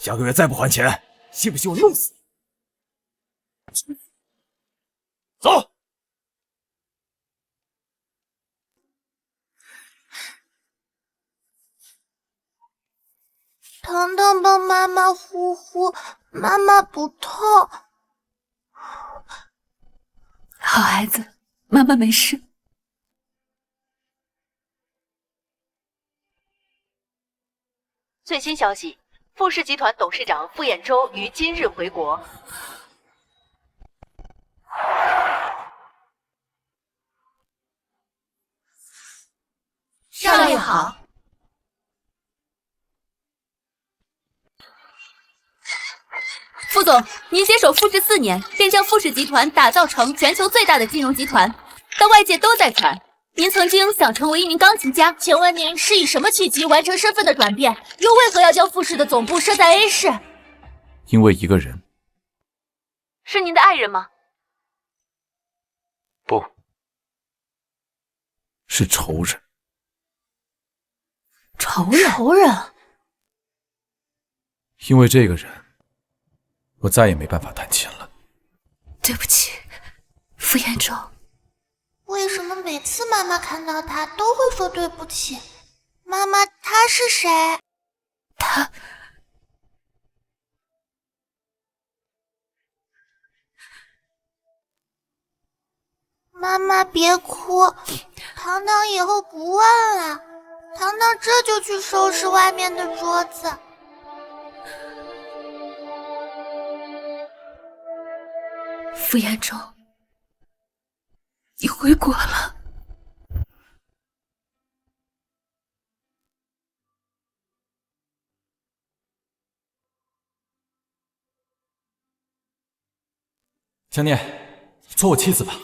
下个月再不还钱，信不信我弄死你？走。糖糖帮妈妈呼呼，妈妈不痛。好孩子，妈妈没事。最新消息，富士集团董事长傅衍洲于今日回国。少爷好。副总，您接手富士4年，便将富士集团打造成全球最大的金融集团，但外界都在传您曾经想成为一名钢琴家。请问您是以什么契机完成身份的转变？又为何要将富士的总部设在 A 市？因为一个人。是您的爱人吗？不，是仇人。仇人？因为这个人，我再也没办法弹琴了。对不起，傅衍洲。为什么每次妈妈看到他都会说对不起？妈妈，他是谁？他……妈妈别哭，糖糖以后不问了。糖糖这就去收拾外面的桌子。傅衍洲，你回国了。江念，做我妻子吧。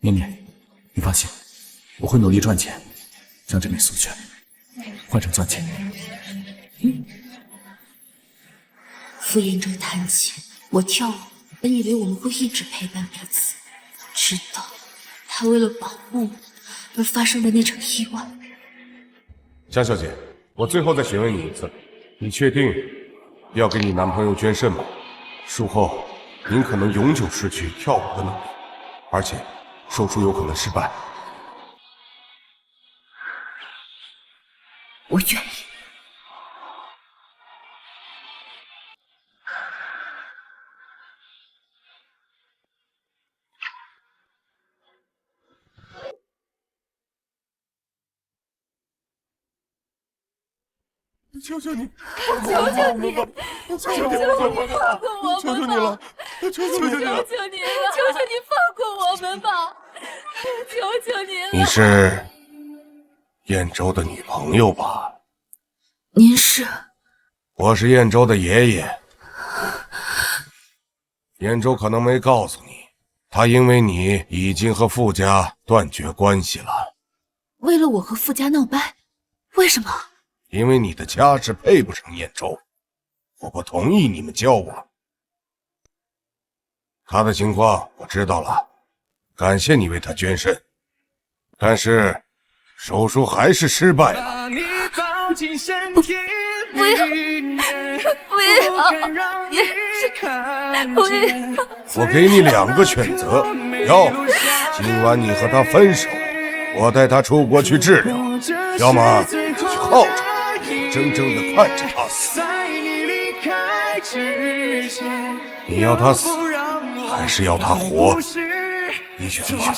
念念，你放心，我会努力赚钱，将这枚素权换成钻戒。傅衍洲弹琴，我跳舞，本以为我们会一直陪伴彼此，直到他为了保护我而发生的那场意外。江小姐，我最后再询问你一次，你确定要给你男朋友捐肾吗？术后您可能永久失去跳舞的能力，而且手术有可能失败。我愿意。求求你，求求你，求求你放过我们吧！求求你了，求求你了！求求你放过我们吧！求求你了！你是燕州的女朋友吧？您是？我是燕州的爷爷。燕州可能没告诉你，他因为你已经和傅家断绝关系了。为了我和傅家闹掰？为什么？因为你的家世配不上燕州，我不同意你们交往。他的情况我知道了，感谢你为他捐肾，但是手术还是失败了。不要！我给你2个选择，要么今晚你和他分手，我带他出国去治疗；要么去耗着，真正的看着他死。你要他死，还是要他活？你选吧。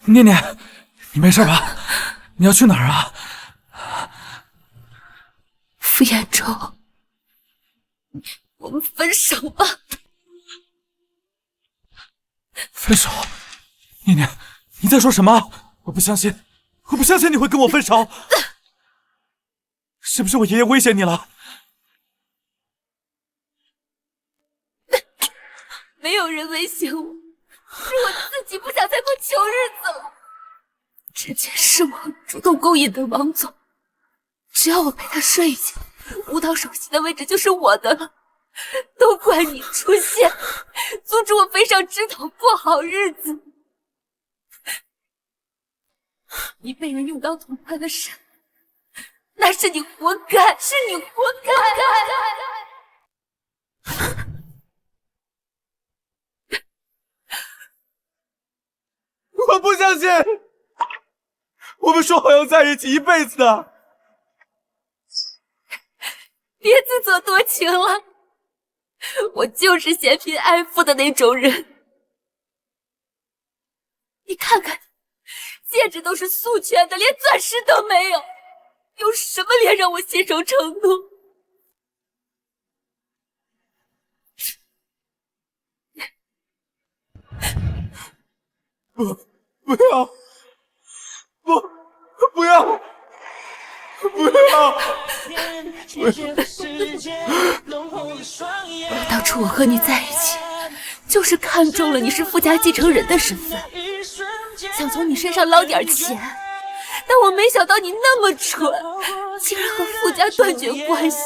念念，你没事吧？你要去哪儿啊？傅衍洲，我们分手吧。分手？念念，你在说什么？我不相信，我不相信你会跟我分手。是不是我爷爷威胁你了？没有人威胁我，是我自己不想再过穷日子了。之前是我主动勾引的王总，只要我陪他睡一觉，舞蹈首席的位置就是我的了，都怪你出现，阻止我飞上枝头过好日子。你被人用刀捅坏了肾，那是你活该，是你活该。我不相信，我们说好要在一起一辈子的。别自作多情了，我就是嫌贫爱富的那种人。你看看，戒指都是素圈的，连钻石都没有，有什么脸让我信守承诺？不要，不要！当初我和你在一起，就是看中了你是富家继承人的身份，想从你身上捞点钱，但我没想到你那么蠢，竟然和富家断绝关系。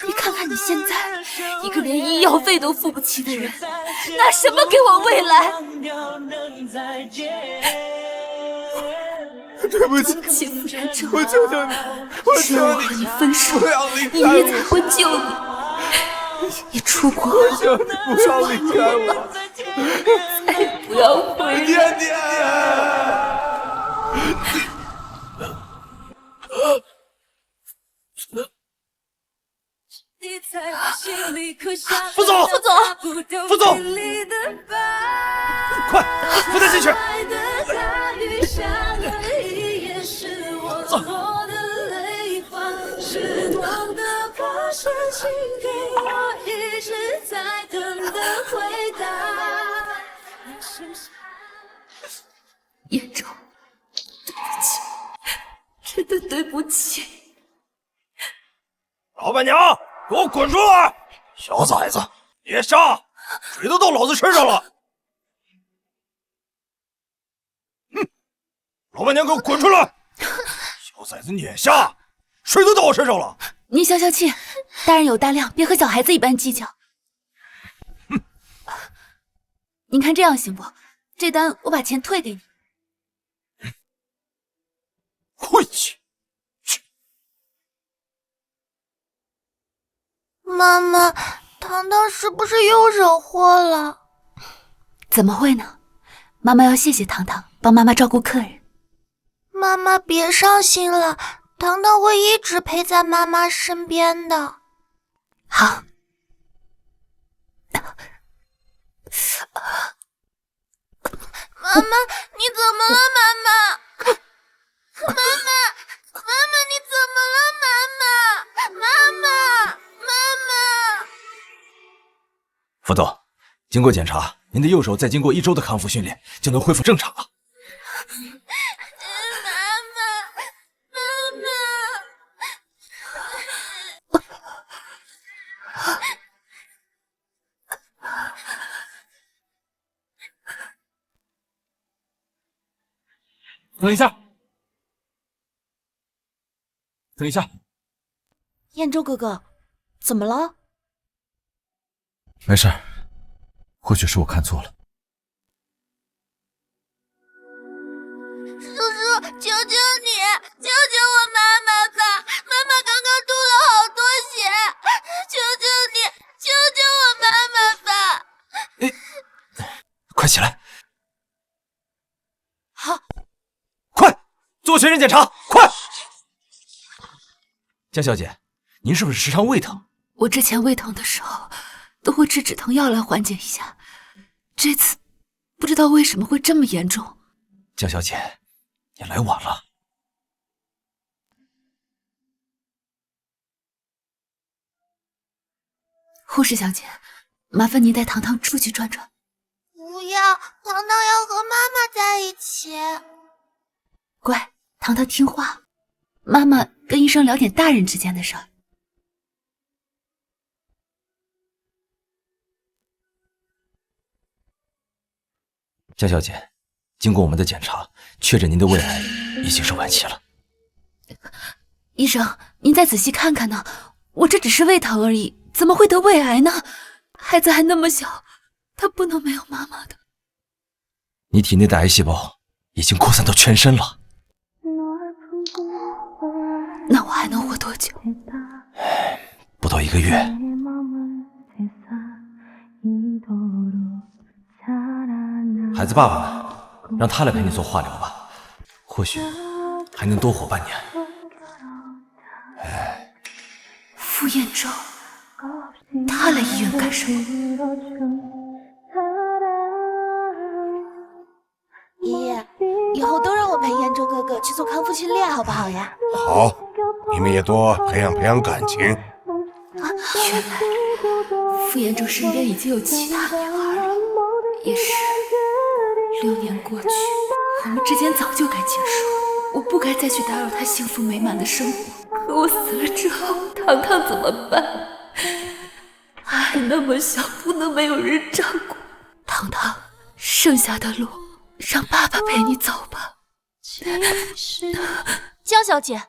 你看看你现在，一个连医药费都付不起的人，拿什么给我未来？对不起，欺负人者，我求求你，只有我和你分手，爷爷才会救你。你出国后，求你不要离开我，再也不要回来。爹爹！副总，副总，快扶他进去。走。叶舟，对不起，真的对不起。老板娘，给我滚出来！小崽子，别杀，水都到老子身上了。哼！老板娘，给我滚出来！小崽子撵下，水都到我身上了。你消消气，大人有大量，别和小孩子一般计较。哼！您看这样行不？这单我把钱退给你。晦气！妈妈，糖糖是不是又惹祸了？怎么会呢？妈妈要谢谢糖糖帮妈妈照顾客人。妈妈别伤心了，糖糖会一直陪在妈妈身边的。好。妈妈，你怎么了？妈妈，妈妈，妈妈，你怎么了？妈妈，妈妈，妈妈。副总，经过检查，您的右手再经过1周的康复训练，就能恢复正常了。等一下，等一下，燕州哥哥，怎么了？没事，或许是我看错了。叔叔，求求你，救救我妈妈吧！妈妈刚刚吐了好多血，求求你，救救我妈妈吧！快起来！好，快做全身检查，快！江小姐，您是不是时常胃疼？我之前胃疼的时候都会吃止疼药来缓解一下，这次不知道为什么会这么严重。江小姐，你来晚了。护士小姐，麻烦您带糖糖出去转转。不要，糖糖要和妈妈在一起。乖，糖糖听话，妈妈跟医生聊点大人之间的事儿。江小姐，经过我们的检查，确诊您的胃癌已经是晚期了。医生，您再仔细看看呢，我这只是胃疼而已，怎么会得胃癌呢？孩子还那么小，他不能没有妈妈的。你体内的癌细胞已经扩散到全身了。那我还能活多久？不到1个月。孩子爸爸呢？让他来陪你做化疗吧，或许还能多活半年。傅彦舟，他来医院干什么？爷爷，以后都让我陪彦舟哥哥去做康复训练，好不好呀？好，你们也多培养培养感情。原来傅彦舟身边已经有其他女孩了，也是6年过去，我们之间早就该结束，我不该再去打扰他幸福美满的生活。可我死了之后，糖糖怎么办？他还那么小，不能没有人照顾。糖糖，剩下的路让爸爸陪你走吧。江小姐，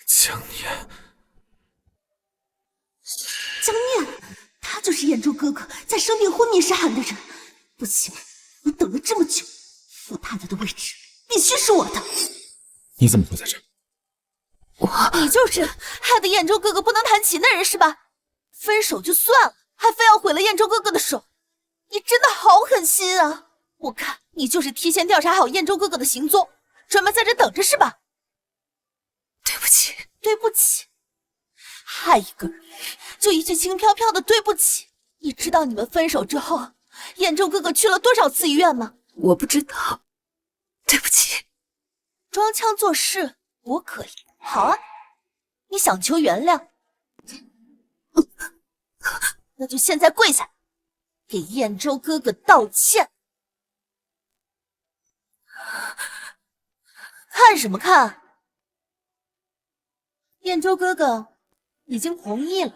江念，江念，他就是彦舟哥哥在生病昏迷时喊的人。不行，我等了这么久，傅太太的位置必须是我的。你怎么会在这？你就是害得彦舟哥哥不能弹琴的人是吧？分手就算了，还非要毁了彦舟哥哥的手，你真的好狠心啊！我看你就是提前调查好彦舟哥哥的行踪，专门在这等着是吧？对不起，对不起，害一个人就一句轻飘飘的对不起。你知道你们分手之后，彦舟哥哥去了多少次医院吗？我不知道，对不起。装腔作势我可以，好啊，你想求原谅，那就现在跪下，给彦舟哥哥道歉。看什么看？彦舟哥哥已经同意了，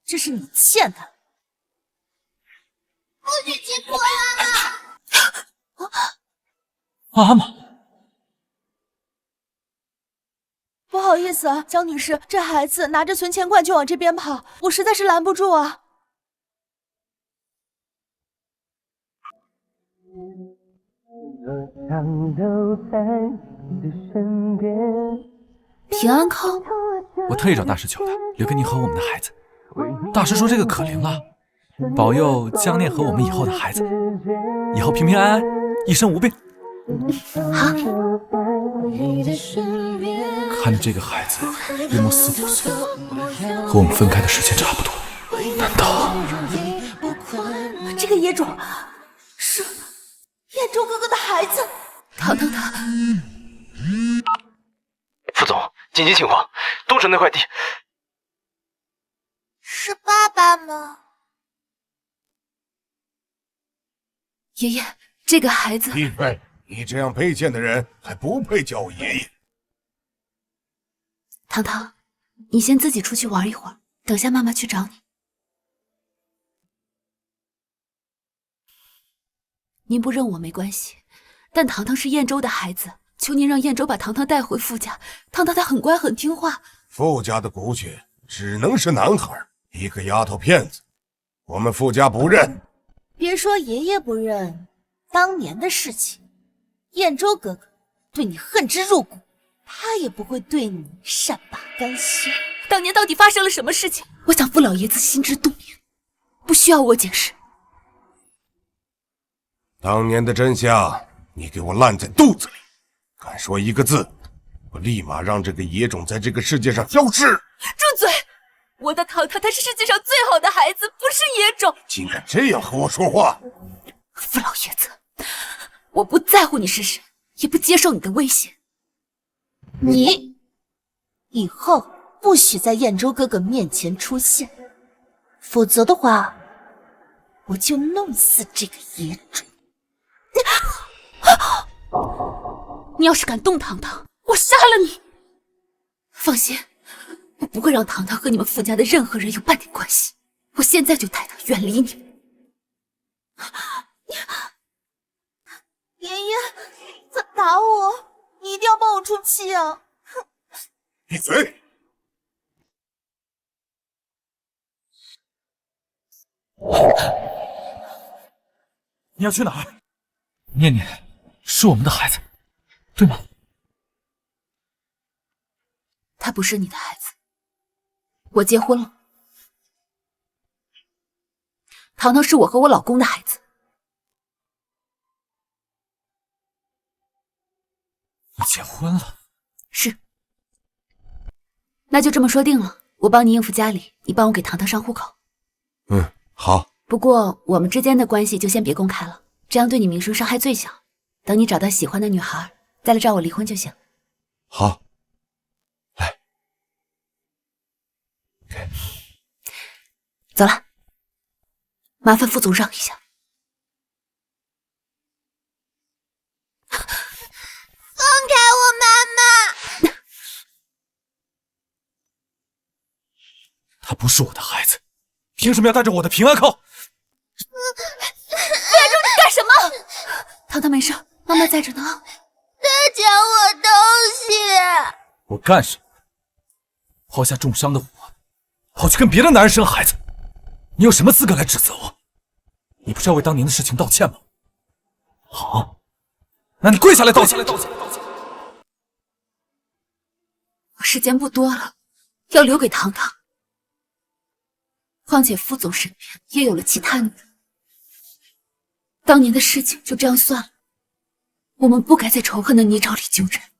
这是你欠他。不许欺负我妈妈！妈妈，不好意思啊，江女士，这孩子拿着存钱罐就往这边跑，我实在是拦不住啊。平安扣，我特意找大师求的，留给你和我们的孩子。大师说这个可灵了，保佑江念和我们以后的孩子，以后平平安安，一生无病。好。看着这个孩子约莫4、5岁，和我们分开的时间差不多，难道这个野种是彦舟哥哥的孩子？糖糖，副总，紧急情况，东城那块地。是爸爸吗？爷爷，这个孩子，闭嘴！你这样卑贱的人还不配叫我爷爷。糖糖，你先自己出去玩一会儿，等下妈妈去找你。您不认我没关系，但糖糖是彦舟的孩子，求您让彦舟把糖糖带回傅家。糖糖他很乖很听话。傅家的骨血只能是男孩，一个丫头片子，我们傅家不认。别说爷爷不认，当年的事情，彦舟哥哥对你恨之入骨，他也不会对你善罢甘休。当年到底发生了什么事情？我想傅老爷子心知肚明，不需要我解释。当年的真相，你给我烂在肚子里！敢说一个字，我立马让这个野种在这个世界上消失！住嘴！我的糖糖，他是世界上最好的孩子，不是野种。竟敢这样和我说话！傅老爷子，我不在乎你是谁，也不接受你的威胁。你以后不许在彦舟哥哥面前出现，否则的话，我就弄死这个野种。你要是敢动糖糖，我杀了你！放心，我不会让糖糖和你们傅家的任何人有半点关系。我现在就带他远离你。爷爷，他打我，你一定要帮我出气啊！闭嘴！你要去哪儿？念念是我们的孩子，对吗？他不是你的孩子，我结婚了。糖糖是我和我老公的孩子。你结婚了？是。那就这么说定了，我帮你应付家里，你帮我给糖糖上户口。嗯，好。不过我们之间的关系就先别公开了，这样对你名声伤害最小。等你找到喜欢的女孩，再来找我离婚就行。好。来，走了，麻烦副总让一下。放开我妈妈！她不是我的孩子，凭什么要带着我的平安扣？傅远洲，你干什么？糖糖没事，妈妈在这呢。他抢我东西！我干什么？抛下重伤的我，跑去跟别的男人生孩子，你有什么资格来指责我？你不是要为当年的事情道歉吗？好，那你跪下来道歉！我时间不多了，要留给糖糖。况且副总身边也有了其他女人，当年的事情就这样算了，我们不该在仇恨的泥沼里纠缠。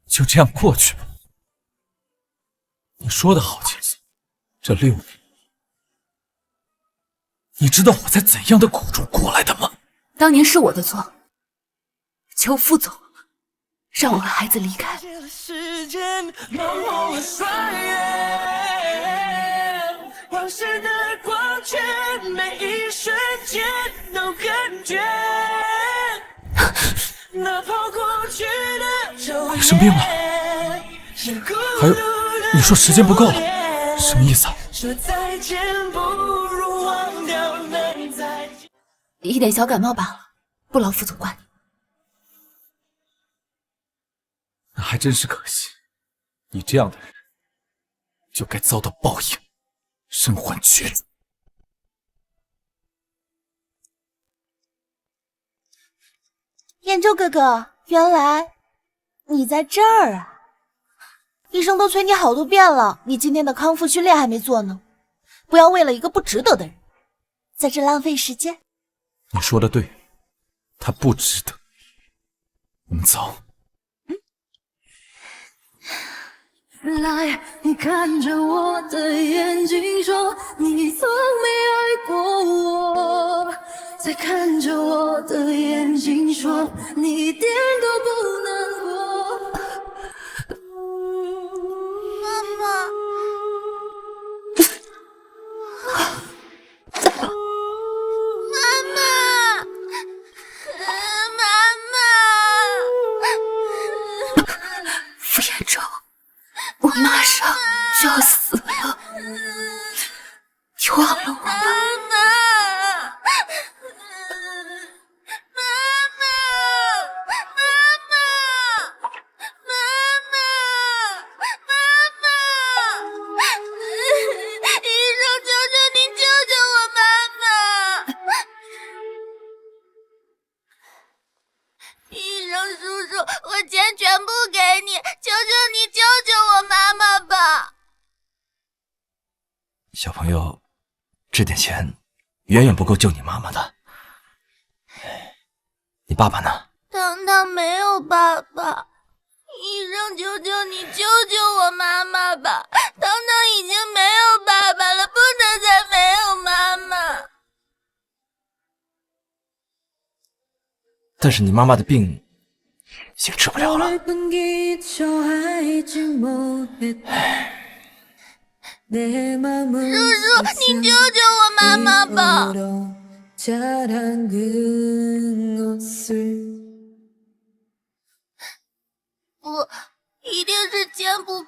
就这样过去吧。你说的好轻松，这6年，你知道我在怎样的苦中过来的吗？当年是我的错，求副总让我和孩子离开。你生病了？还有，你说时间不够了，什么意思啊？一点小感冒罢了，不劳副总管你。那还真是可惜，你这样的人就该遭到报应，身患绝子。燕州哥哥，原来你在这儿啊！医生都催你好多遍了，你今天的康复训练还没做呢，不要为了一个不值得的人在这浪费时间。你说的对，他不值得。我们走。来，你看着我的眼睛说，你从没爱过我。再看着我的眼睛说，你一点都不难过。妈妈，妈妈，妈妈，傅延洲，我马上就要死了，你忘了我吧。小朋友，这点钱远远不够救你妈妈的。你爸爸呢？糖糖没有爸爸，医生，求求你救救我妈妈吧！糖糖已经没有爸爸了，不能再没有妈妈。但是你妈妈的病已经治不了了。叔叔，你救救我妈妈吧！不，一定是钱不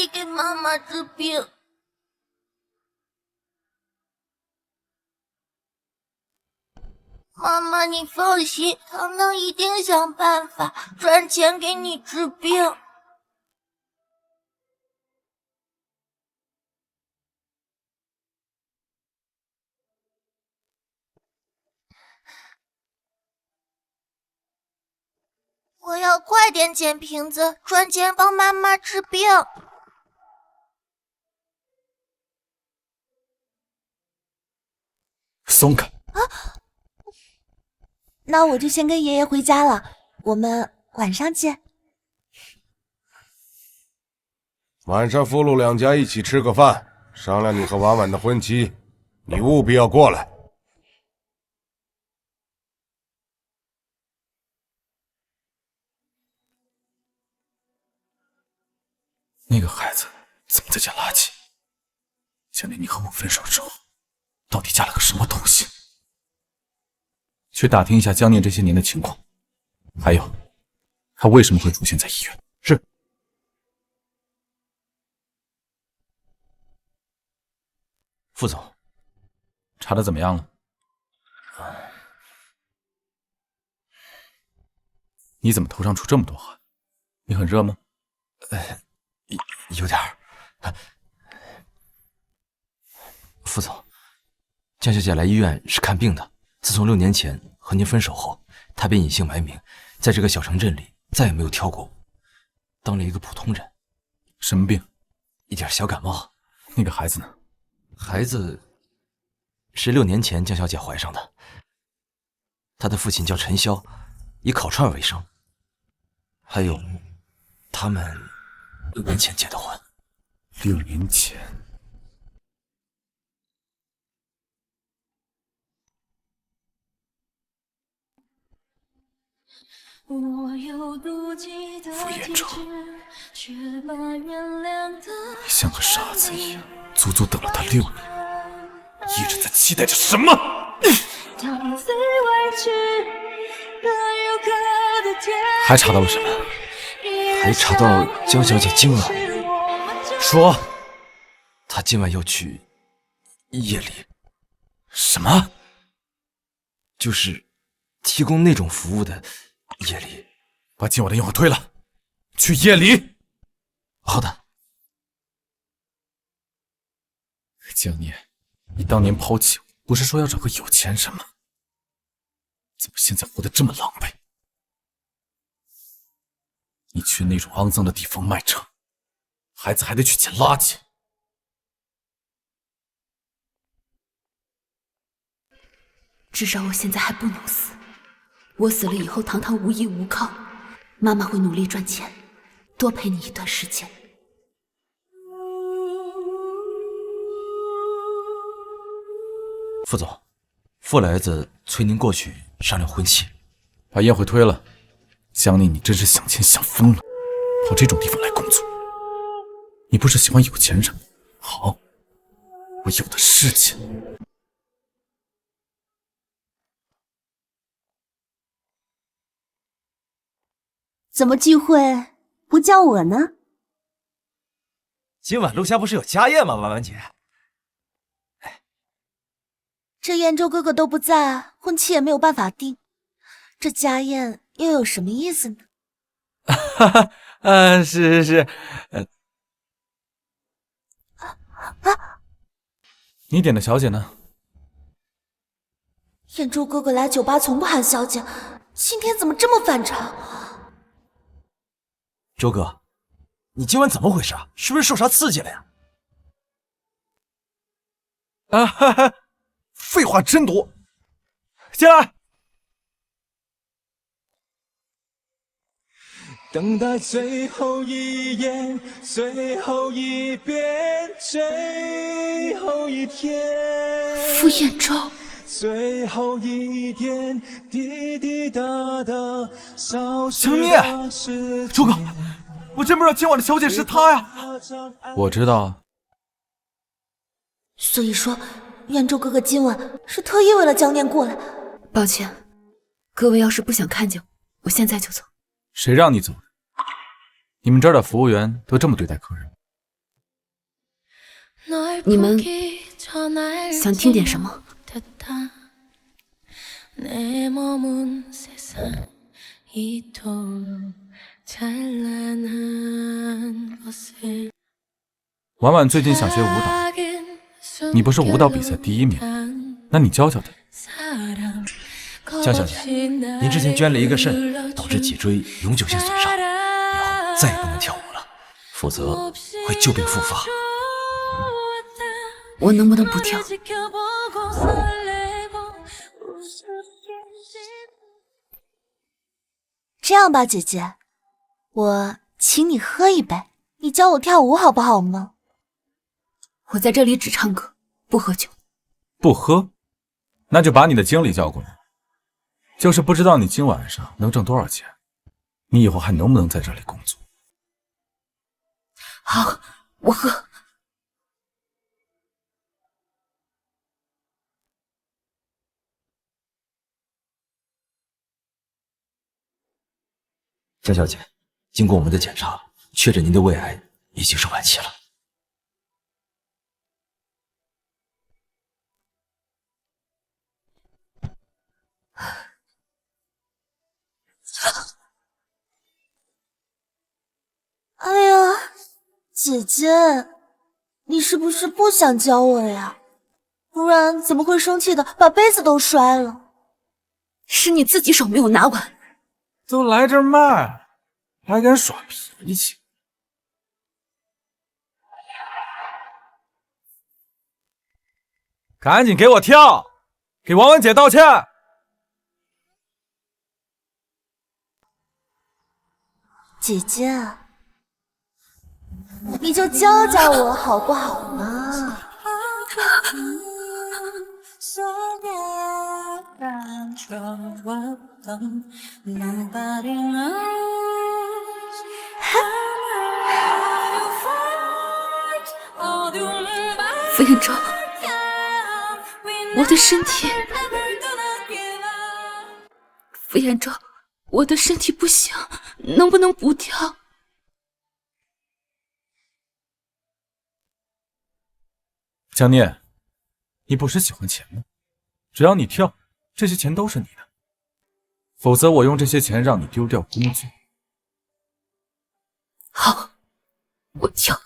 里给妈妈治病。妈妈，你放心，糖糖一定想办法赚钱给你治病。我要快点捡瓶子，赚钱帮妈妈治病。松开！那我就先跟爷爷回家了，我们晚上见。晚上父陆两家一起吃个饭，商量你和婉婉的婚期，你务必要过来。那个孩子怎么在捡垃圾？江念，你和我分手之后，到底加了个什么东西？去打听一下江念这些年的情况，还有他为什么会出现在医院。是。副总，查的怎么样了？你怎么头上出这么多汗？你很热吗？有点儿。副总，江小姐来医院是看病的。自从6年前和您分手后，她便隐姓埋名，在这个小城镇里再也没有挑过我，当了一个普通人。什么病？一点小感冒。那个孩子呢？孩子是6年前江小姐怀上的，她的父亲叫陈潇，以烤串为生。还有，他们6年前结的婚。6年前。傅彦州，你像个傻子一样，足足等了他6年，一直在期待着什么？还查到了什么？还查到江小姐今晚说，她今晚要去夜里。什么？就是提供那种服务的夜里。把今晚的宴会推了，去夜里。好的。江念，你当年抛弃我，不是说要找个有钱人吗？怎么现在活得这么狼狈？你去那种肮脏的地方卖唱，孩子还得去捡垃圾。至少我现在还不能死。我死了以后，堂堂无依无靠，妈妈会努力赚钱，多陪你一段时间。副总，傅来子催您过去商量婚期。把宴会推了。江念，你真是想钱想疯了，跑这种地方来工作。你不是喜欢有钱人？好，我有的是钱。怎么聚会不叫我呢？今晚陆家不是有家宴吗？婉婉姐，这燕州哥哥都不在，婚期也没有办法定，这家宴又有什么意思呢？是，你点的小姐呢？燕州哥哥来酒吧从不喊小姐，今天怎么这么反常？周哥，你今晚怎么回事啊？是不是受啥刺激了呀？废话真多。进来。等待最后一眼，最后一遍，最后一天。傅彦州。最后一天，滴滴答答，江念，周哥，我真不知道今晚的小姐是她呀。我知道。所以说，燕州哥哥今晚是特意为了江念过来。抱歉，各位要是不想看见我现在就走。谁让你走的？你们这儿的服务员都这么对待客人？你们想听点什么？婉婉最近想学舞蹈，你不是舞蹈比赛第1名，那你教教她。江小姐，您之前捐了一个肾，导致脊椎永久性损伤，以后再也不能跳舞了，否则会旧病复发。我能不能不跳？这样吧，姐姐，我请你喝一杯，你教我跳舞好不好吗？我在这里只唱歌，不喝酒。不喝？那就把你的经理叫过来。就是不知道你今晚上能挣多少钱，你以后还能不能在这里工作？好，我喝。江小姐，经过我们的检查，确诊您的胃癌已经是晚期了。哎呀，姐姐，你是不是不想教我呀？不然怎么会生气的把杯子都摔了？是你自己手没有拿稳。都来这卖，还敢耍脾气？赶紧给我跳，给婉婉姐道歉！姐姐，你就教教我好不好呢？傅彦昭，我的身体，傅彦昭，我的身体不行，能不能不跳？江念，你不是喜欢钱吗？只要你跳，这些钱都是你的。否则我用这些钱让你丢掉工作。好，我跳。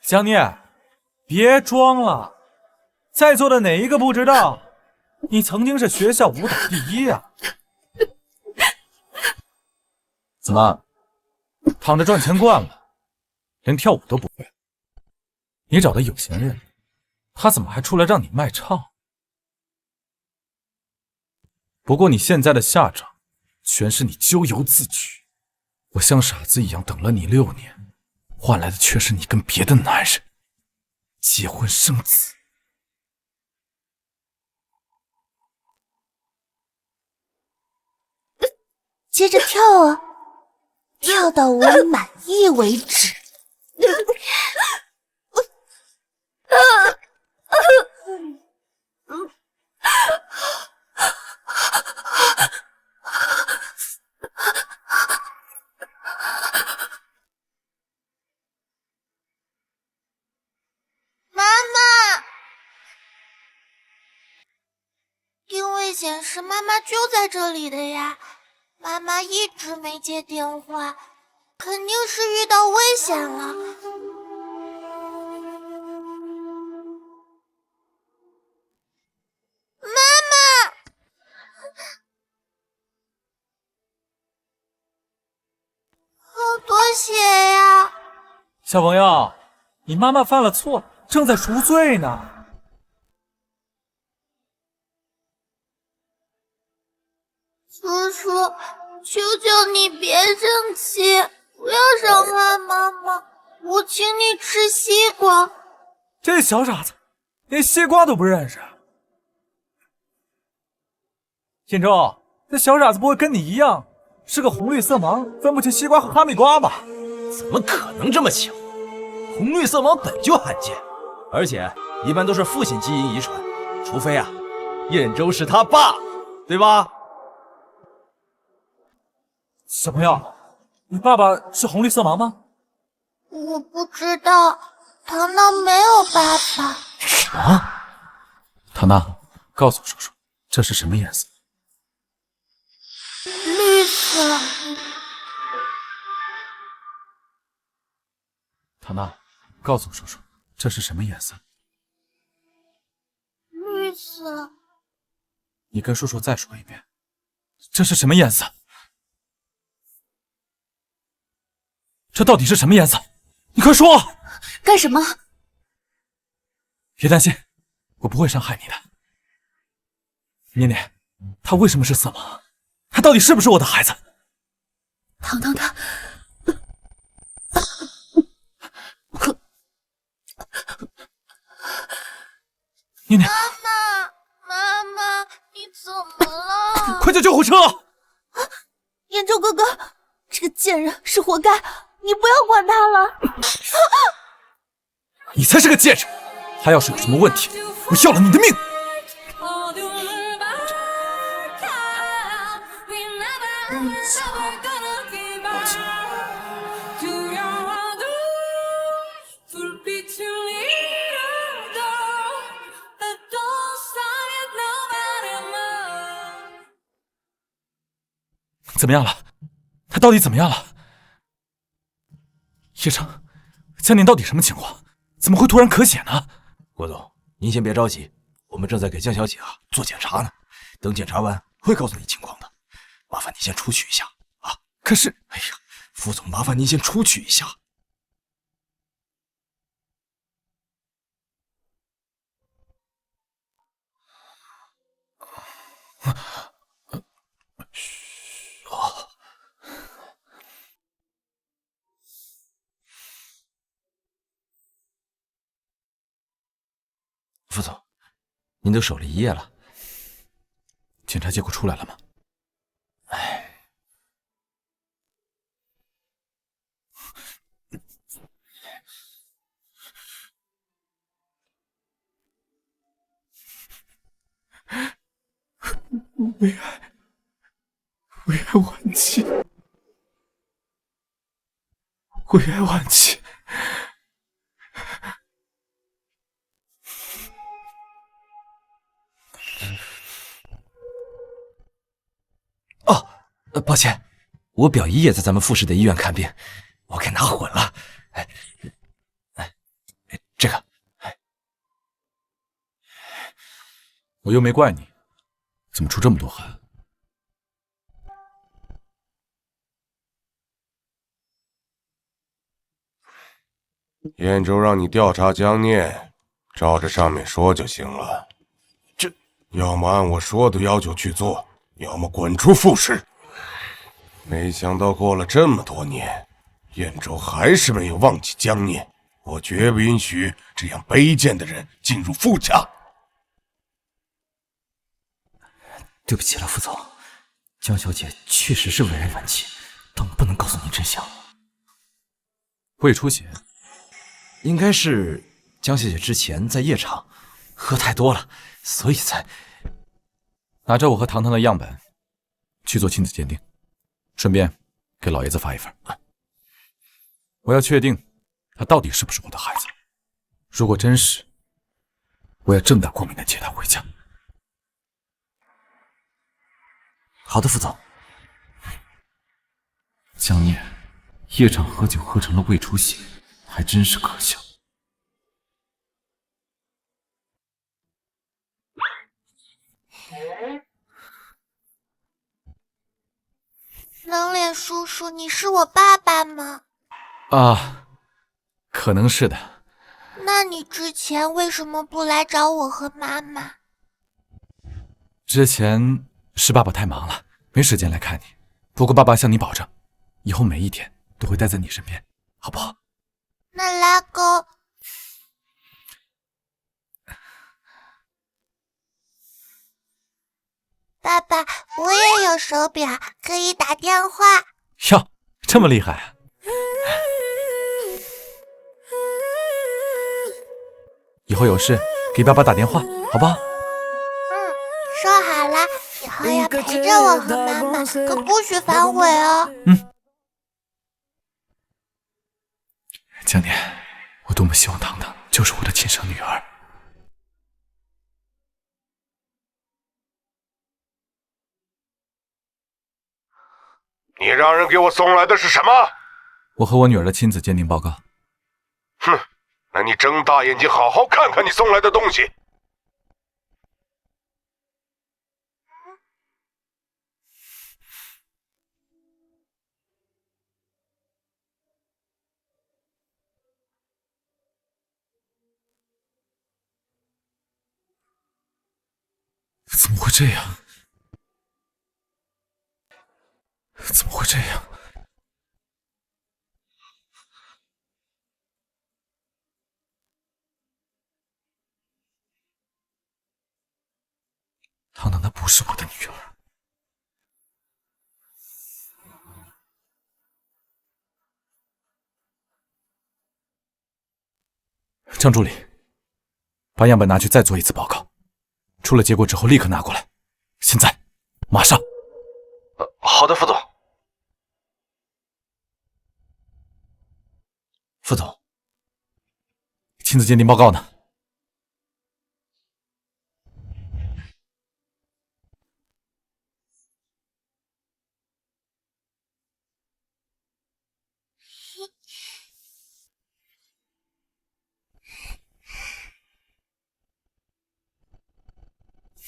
江念，别装了，在座的哪一个不知道，你曾经是学校舞蹈第1啊！怎么，躺着赚钱惯了，连跳舞都不会？你找的有钱人，他怎么还出来让你卖唱？不过你现在的下场，全是你咎由自取。我像傻子一样等了你6年，换来的却是你跟别的男人结婚生子。接着跳啊，跳到我满意为止。妈妈，定位显示妈妈就在这里的呀。妈妈一直没接电话，肯定是遇到危险了。妈妈，好多血呀！小朋友，你妈妈犯了错，正在赎罪呢。叔叔，求求你别生气，不要伤害妈妈，我请你吃西瓜。这小傻子，连西瓜都不认识。建州，这小傻子不会跟你一样，是个红绿色盲，分不清西瓜和哈密瓜吧？怎么可能这么巧？红绿色盲本就罕见，而且一般都是父亲基因遗传，除非啊，燕州是他爸，对吧？小朋友，你爸爸是红绿色盲吗？我不知道，糖糖没有爸爸。什么？糖糖，告诉叔叔，这是什么颜色？绿色。糖糖，告诉叔叔，这是什么颜色？绿色。你跟叔叔再说一遍，这是什么颜色？这到底是什么颜色？你快说！干什么？别担心，我不会伤害你的。念念，他为什么是色盲？他到底是不是我的孩子？糖糖他，念念，妈妈，你怎么了？快叫救护车！燕州哥哥，这个贱人是活该，你不要管他了。你才是个贱人！他要是有什么问题，我要了你的命！怎么样了？他到底怎么样了？医生，江念到底什么情况？怎么会突然咳血呢？郭总，您先别着急，我们正在给江小姐做检查呢，等检查完会告诉你情况的。麻烦你先出去一下啊！可是，哎呀，副总，麻烦您先出去一下。副总，您都守了1夜了，检查结果出来了吗？哎，胃癌晚期，胃癌晚期。抱歉，我表姨也在咱们富士的医院看病，我给拿混了。这个，我又没怪你，怎么出这么多汗？燕州让你调查江念，照着上面说就行了。这要么按我说的要求去做，要么滚出富士。没想到过了这么多年，燕州还是没有忘记江念。我绝不允许这样卑贱的人进入富家。对不起了，副总，江小姐确实是胃癌晚期，但我不能告诉你真相。胃出血，应该是江小姐之前在夜场喝太多了，所以才……拿着我和糖糖的样本去做亲子鉴定，顺便给老爷子发一份。我要确定他到底是不是我的孩子。如果真是，我要正大光明的接他回家。好的，副总。江念，夜场喝酒喝成了胃出血，还真是可笑。冷脸叔叔，你是我爸爸吗？啊，可能是的。那你之前为什么不来找我和妈妈？之前是爸爸太忙了，没时间来看你。不过爸爸向你保证，以后每一天都会待在你身边，好不好？那拉钩……爸爸，我也有手表，可以打电话。哟，这么厉害啊！以后有事给爸爸打电话，好不好？说好了，以后要陪着我和妈妈，可不许反悔哦。江年，我多么希望糖糖就是我的亲生女儿。你让人给我送来的是什么？我和我女儿的亲子鉴定报告。哼，那你睁大眼睛好好看看你送来的东西。怎么会这样？怎么会这样？糖糖她不是我的女儿。张助理，把样本拿去再做一次报告，出了结果之后立刻拿过来，现在，马上。好的，副总。副总，亲子鉴定报告呢？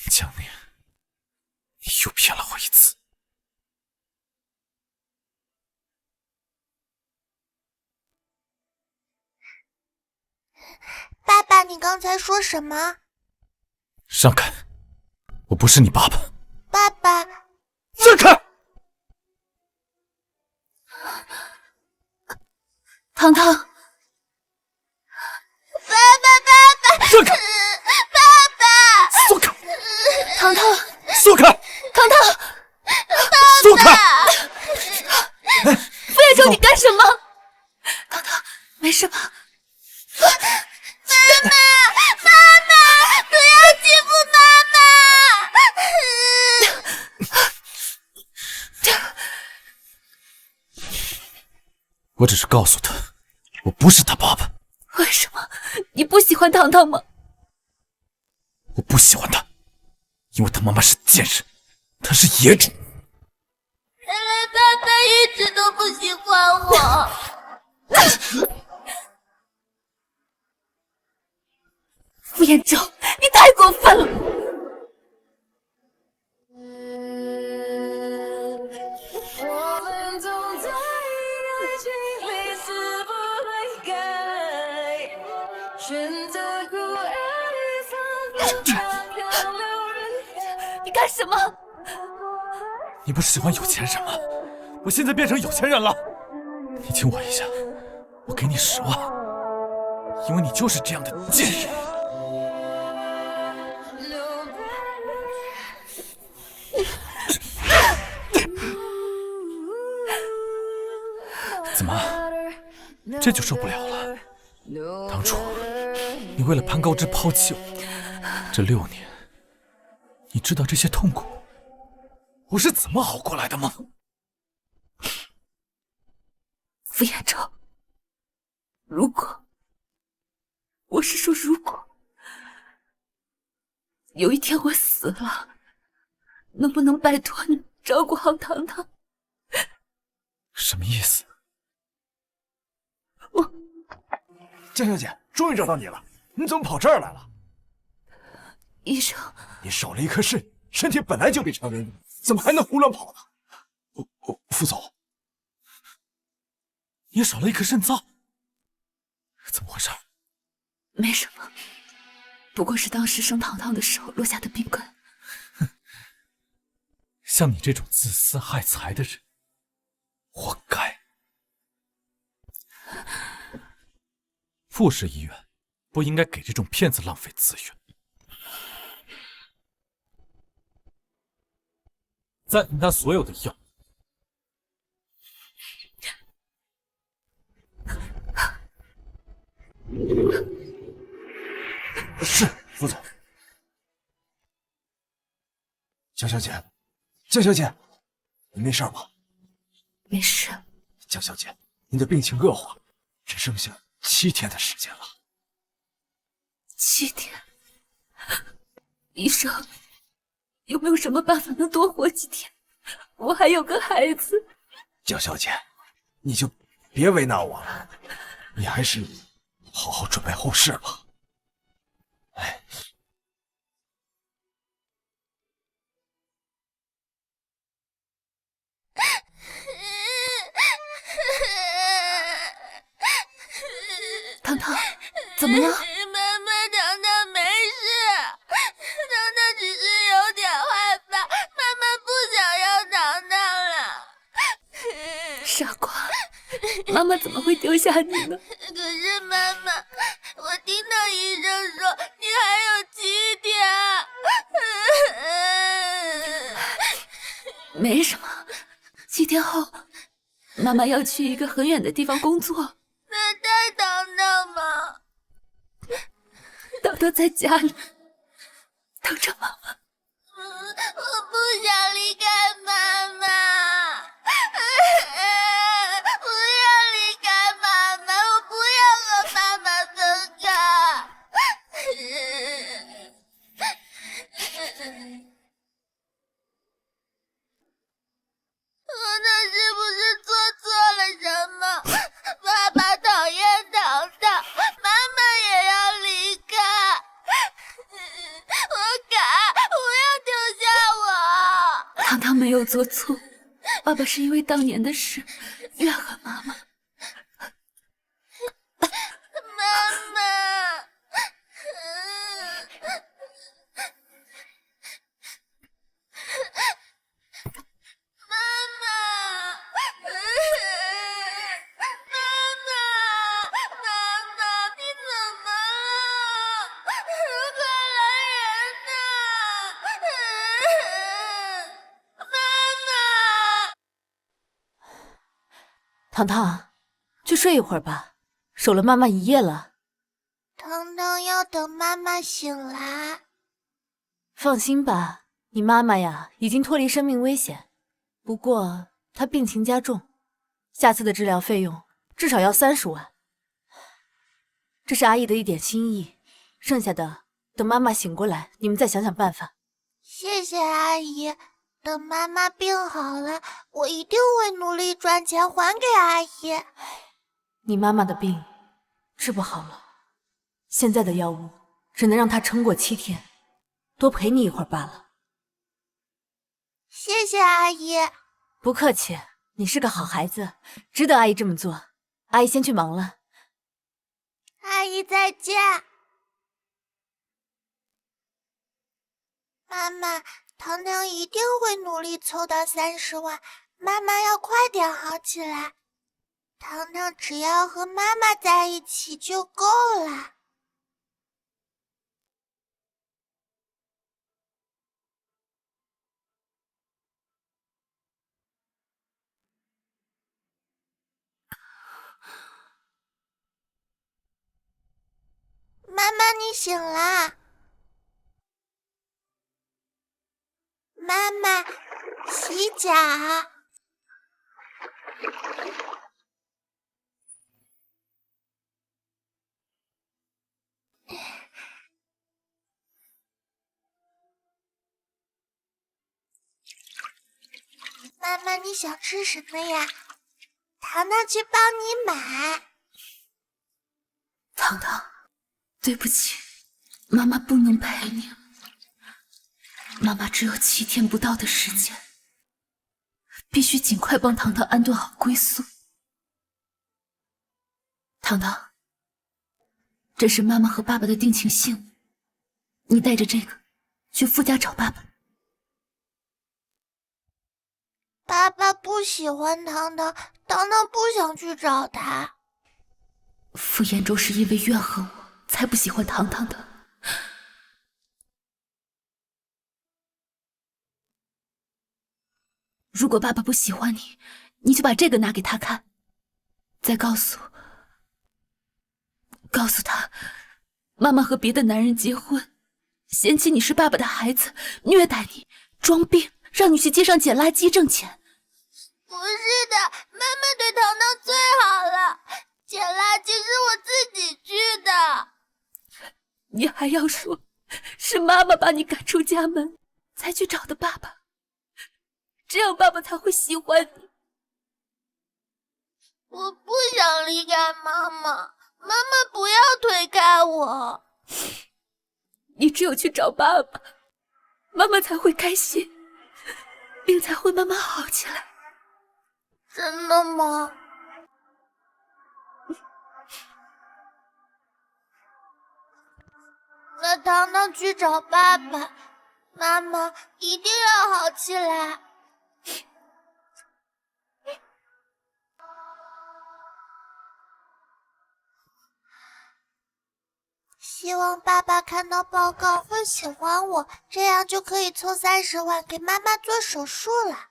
江念，你又骗了我一次。爸爸，你刚才说什么？让开！我不是你爸爸。爸爸，让开！糖糖，爸爸，让开！爸爸，松开！糖糖，松开！糖糖，松开！傅彦州，你干什么？糖糖，没事吧？妈妈，不要欺负妈妈！我只是告诉他，我不是他爸爸。为什么？你不喜欢糖糖吗？我不喜欢他，因为他妈妈是贱人，她是野种。原来爸爸一直都不喜欢我。傅彦州，你太过分了！我们总在爱情里死不悔改，选择孤爱放飞漂流人海。你干什么？你不是喜欢有钱人吗？我现在变成有钱人了，你亲我一下，我给你10万，因为你就是这样的贱人。怎么，这就受不了了？当初你为了潘高枝抛弃我，这6年，你知道这些痛苦我是怎么熬过来的吗？傅彦州，如果，我是说如果，有一天我死了，能不能拜托你照顾好糖糖？什么意思？江小姐，终于找到你了，你怎么跑这儿来了？医生，你少了一颗肾，身体本来就比常人弱，怎么还能胡乱跑呢？副总，你少了一颗肾脏，怎么回事？没什么，不过是当时生糖糖的时候落下的病根。像你这种自私害财的人，活该。富士医院不应该给这种骗子浪费资源。暂停他所有的药。是，副总。江小姐，江小姐，你没事吧？没事。江小姐，您的病情恶化，只剩下7天的时间了。7天？医生，有没有什么办法能多活几天？我还有个孩子。江小姐，你就别为难我了，你还是好好准备后事吧。哎。糖糖，怎么了？妈妈，糖糖没事，糖糖只是有点害怕，妈妈不想要糖糖了。傻瓜，妈妈怎么会丢下你呢？可是妈妈，我听到医生说你还有7天。没什么，7天后，妈妈要去一个很远的地方工作。那带糖糖吗？糖糖在家里等着妈妈。我不想离开妈妈，不要离开妈妈，我不要和妈妈分开。我那是不是做错了什么？爸爸讨厌糖糖，妈妈也要离开。我改，不要丢下我。糖糖没有做错，爸爸是因为当年的事怨恨妈妈。妈妈。糖糖，去睡一会儿吧，守了妈妈一夜了。糖糖要等妈妈醒来。放心吧，你妈妈呀，已经脱离生命危险。不过她病情加重，下次的治疗费用至少要30万。这是阿姨的一点心意，剩下的等妈妈醒过来，你们再想想办法。谢谢阿姨。等妈妈病好了，我一定会努力赚钱还给阿姨。你妈妈的病治不好了，现在的药物只能让她撑过7天，多陪你一会儿罢了。谢谢阿姨。不客气，你是个好孩子，值得阿姨这么做。阿姨先去忙了。阿姨再见。妈妈，糖糖一定会努力凑到30万，妈妈要快点好起来。糖糖只要和妈妈在一起就够了。妈妈，你醒啦！妈妈，洗脚。妈妈，你想吃什么呀？糖糖去帮你买。糖糖，对不起，妈妈不能陪你。妈妈只有7天不到的时间，必须尽快帮糖糖安顿好归宿。糖糖，这是妈妈和爸爸的定情信，你带着这个去傅家找爸爸。爸爸不喜欢糖糖，糖糖不想去找他。傅延州是因为怨恨我才不喜欢糖糖的。如果爸爸不喜欢你，你就把这个拿给他看，再告诉他，妈妈和别的男人结婚，嫌弃你是爸爸的孩子，虐待你，装病，让你去街上捡垃圾挣钱。不是的，妈妈对糖糖最好了，捡垃圾是我自己去的。你还要说是妈妈把你赶出家门，才去找的爸爸，这样爸爸才会喜欢你。我不想离开妈妈，妈妈不要推开我。你只有去找爸爸，妈妈才会开心，病才会慢慢好起来。真的吗？那糖糖去找爸爸，妈妈一定要好起来。希望爸爸看到报告会喜欢我，这样就可以凑30万给妈妈做手术了。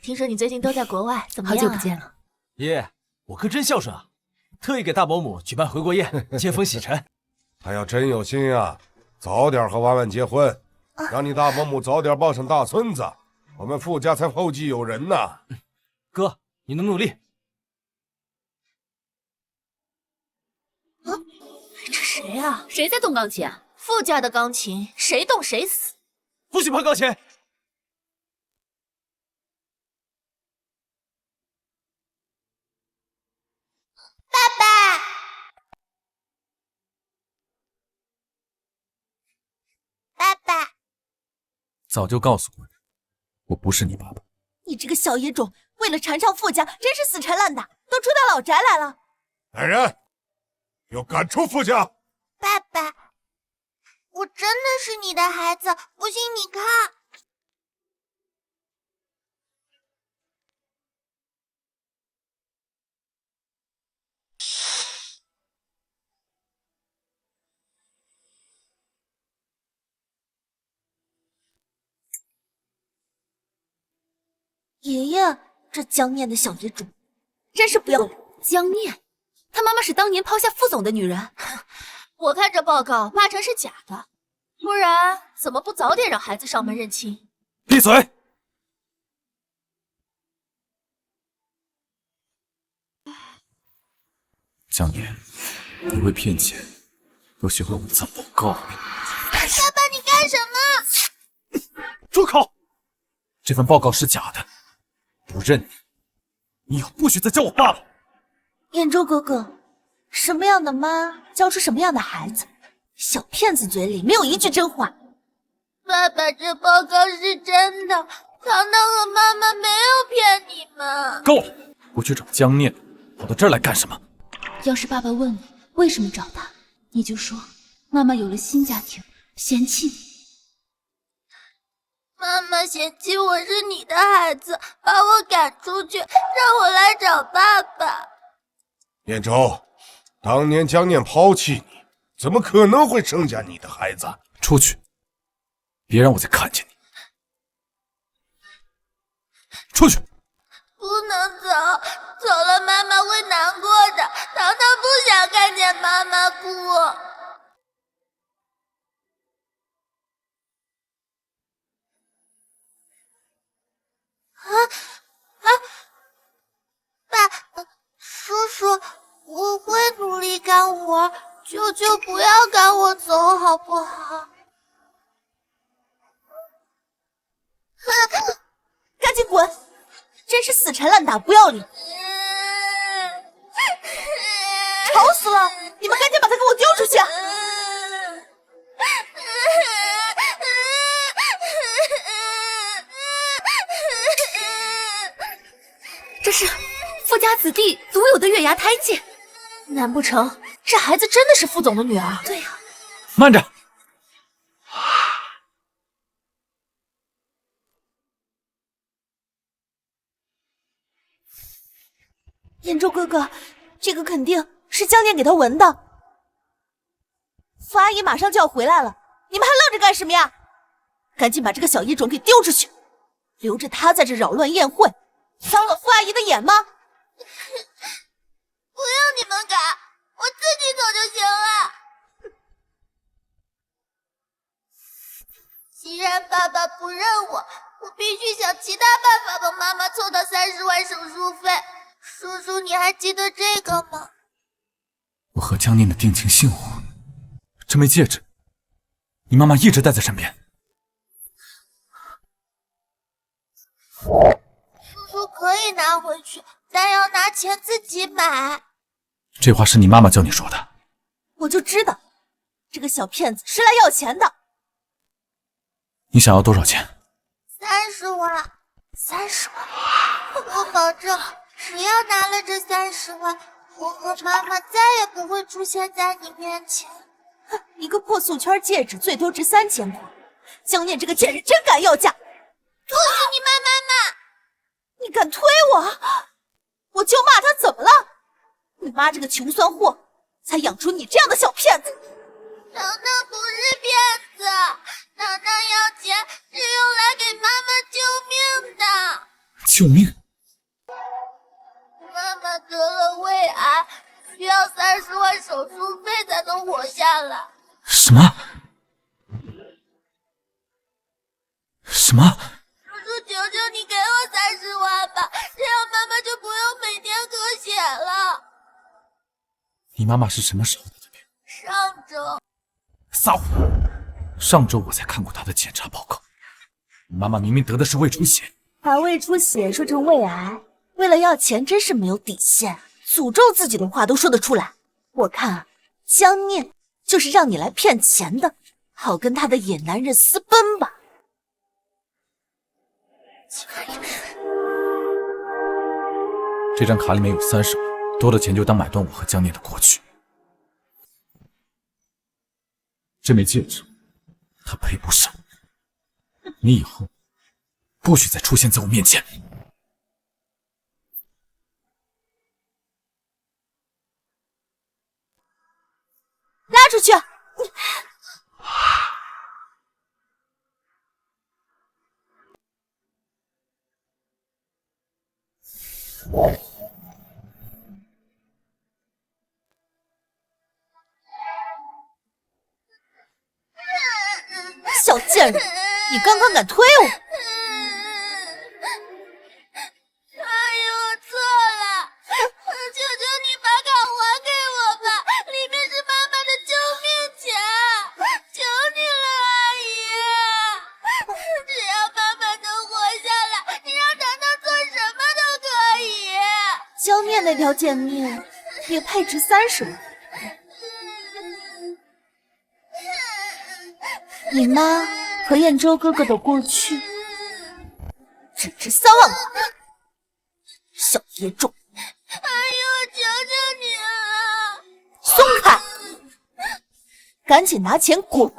听说你最近都在国外，怎么样啊？好久不见了。爷，我哥真孝顺啊，特意给大伯母举办回国宴，接风洗尘。他要真有心呀，早点和婉婉结婚，让你大伯母早点抱上大孙子，我们傅家才后继有人呢。哥，你能努力。这谁啊？谁在动钢琴啊？傅家的钢琴，谁动谁死。不许碰钢琴！爸爸，爸爸，早就告诉过你，我不是你爸爸。你这个小野种，为了缠上傅家，真是死缠烂打，都追到老宅来了。来人，给我赶出傅家！爸爸，我真的是你的孩子，不信你看。爷爷，这江念的小野种，真是不要脸。江念，他妈妈是当年抛下傅总的女人。我看这报告八成是假的，不然怎么不早点让孩子上门认亲？闭嘴！江念，你为骗钱，又学会我怎么告你。爸爸，你干什么？住口！这份报告是假的，不认你，以后不许再叫我爸了。兖州哥哥，什么样的妈教出什么样的孩子？小骗子嘴里没有一句真话。爸爸，这报告是真的，糖糖和妈妈没有骗你们。够了，我去找江念，跑到这儿来干什么？要是爸爸问你为什么找他，你就说妈妈有了新家庭，嫌弃你。妈妈嫌弃我是你的孩子，把我赶出去，让我来找爸爸。兖州，当年江念抛弃你，怎么可能会生下你的孩子？出去，别让我再看见你。出去！不能走，走了妈妈会难过的。糖糖不想看见妈妈哭。爸，叔叔，我会努力干活，求求不要赶我走，好不好？赶紧滚！真是死缠烂打，不要脸！吵死了！你们赶紧把他给我丢出去！这是富家子弟独有的月牙胎记，难不成这孩子真的是傅总的女儿？对呀。慢着！兖州哥哥，这个肯定是江念给他纹的。傅阿姨马上就要回来了，你们还愣着干什么呀？赶紧把这个小野种给丢出去！留着他在这扰乱宴会，伤了傅阿姨的眼吗？不用你们赶，我自己走就行了。既然爸爸不认我，我必须想其他办法帮妈妈凑到30万手术费。叔叔，你还记得这个吗？我和江念的定情信物，这枚戒指，你妈妈一直带在身边。叔叔可以拿回去，但要拿钱自己买。这话是你妈妈教你说的。我就知道，这个小骗子是来要钱的。你想要多少钱？30万，30万！我保证，只要拿了这30万，我和妈妈再也不会出现在你面前。哼，一个破素圈戒指最多值3000块，江念这个贱人真敢要价！不许你骂妈妈！你敢推我，我就骂他怎么了？你妈这个穷酸货，才养出你这样的小骗子！糖糖不是骗子，糖糖要钱是用来给妈妈救命的。救命！妈妈得了胃癌，需要30万手术费才能活下来。什么？什么？叔叔，求求你给我30万吧，这样妈妈就不用每天割血了。你妈妈是什么时候得的病？上周。撒谎！上周我才看过她的检查报告，你妈妈明明得的是胃出血，把胃出血说成胃癌，为了要钱真是没有底线，诅咒自己的话都说得出来。我看啊，江念就是让你来骗钱的，好跟他的野男人私奔吧。这张卡里面有30万，多的钱就当买断我和江念的过去。这枚戒指，他配不上。你以后不许再出现在我面前。拉出去！小贱人，你刚刚敢推我！阿姨，我错了，求求你把卡还给我吧，里面是妈妈的救命钱，求你了，阿姨！只要妈妈能活下来，你让糖糖做什么都可以。江念那条贱命也配值30万。你妈和燕州哥哥的过去只值3万块，小野种！阿姨，我求求你了！松开！赶紧拿钱滚，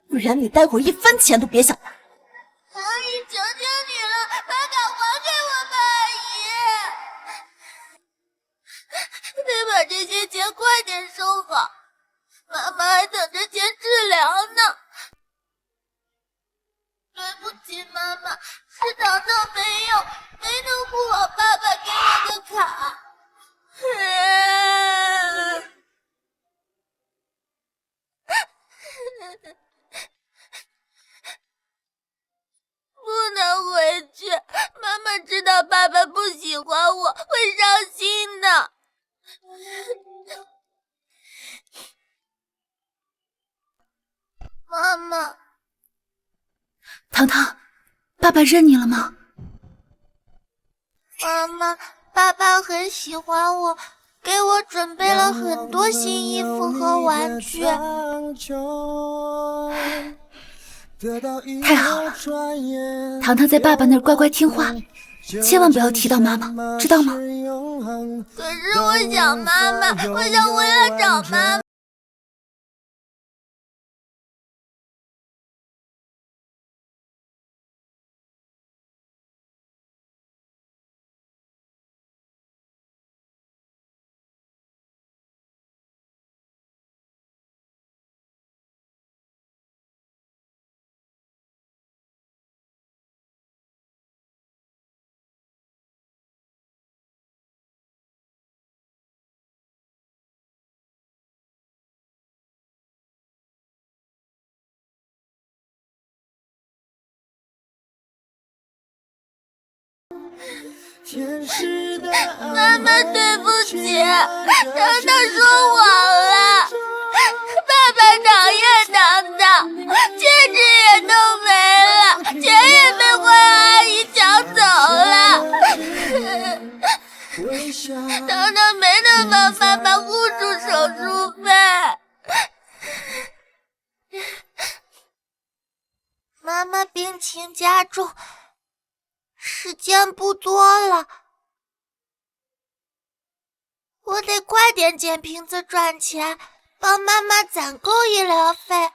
不然你待会儿1分钱都别想拿！阿姨，求求你了，把卡还给我吧，阿姨！得把这些钱快点收好，妈妈还等着钱治疗呢。对不起，妈妈，是糖糖没能付好爸爸给我的卡。不能回去，妈妈知道爸爸不喜欢我，会伤心的。妈妈。糖糖，爸爸认你了吗？妈妈，爸爸很喜欢我，给我准备了很多新衣服和玩具。太好了，糖糖在爸爸那儿乖乖听话，千万不要提到妈妈，知道吗？可是我想妈妈，我想回来找妈妈。妈妈，对不起，糖糖说谎了。爸爸讨厌糖糖，戒指也弄没了，钱也被坏阿姨抢走了。糖糖没能帮爸爸付出手术费。妈妈病情加重，时间不多了，我得快点捡瓶子赚钱，帮妈妈攒够医疗费。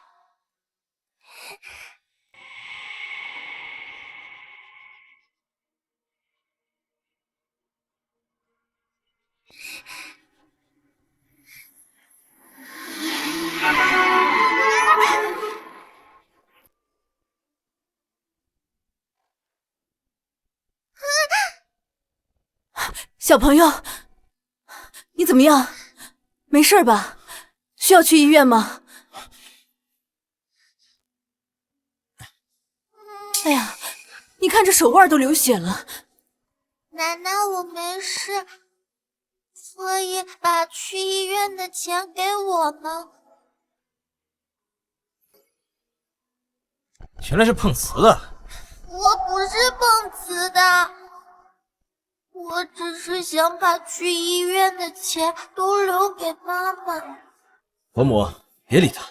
小朋友，你怎么样？没事吧？需要去医院吗？哎呀，你看这手腕都流血了。奶奶，我没事，所以把去医院的钱给我吗？原来是碰瓷的。我不是碰瓷的，我只是想把去医院的钱都留给妈妈。伯母，别理他，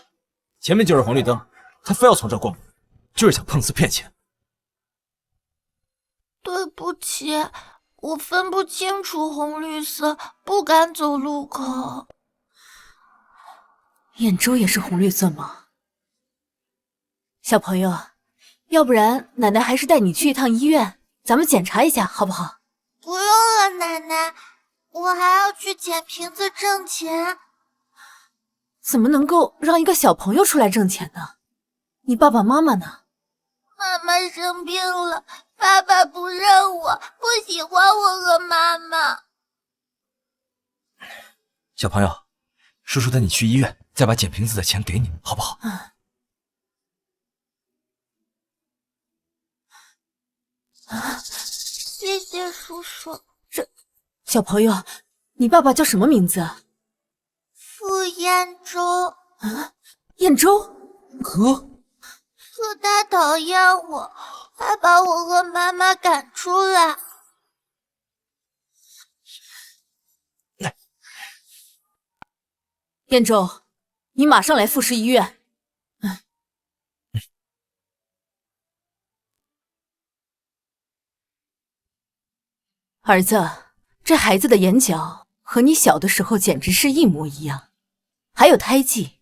前面就是红绿灯，他非要从这儿过，就是想碰瓷骗钱。对不起，我分不清楚红绿色，不敢走路口。兖州也是红绿色吗？小朋友，要不然奶奶还是带你去一趟医院，咱们检查一下好不好？不用了，奶奶，我还要去捡瓶子挣钱。怎么能够让一个小朋友出来挣钱呢？你爸爸妈妈呢？妈妈生病了，爸爸不认我，不喜欢我和妈妈。小朋友，叔叔带你去医院，再把捡瓶子的钱给你，好不好？谢谢叔叔。这小朋友，你爸爸叫什么名字？傅彦州。啊，彦州哥。可他讨厌我，还把我和妈妈赶出来。彦州，你马上来富士医院。儿子，这孩子的眼角和你小的时候简直是一模一样，还有胎记，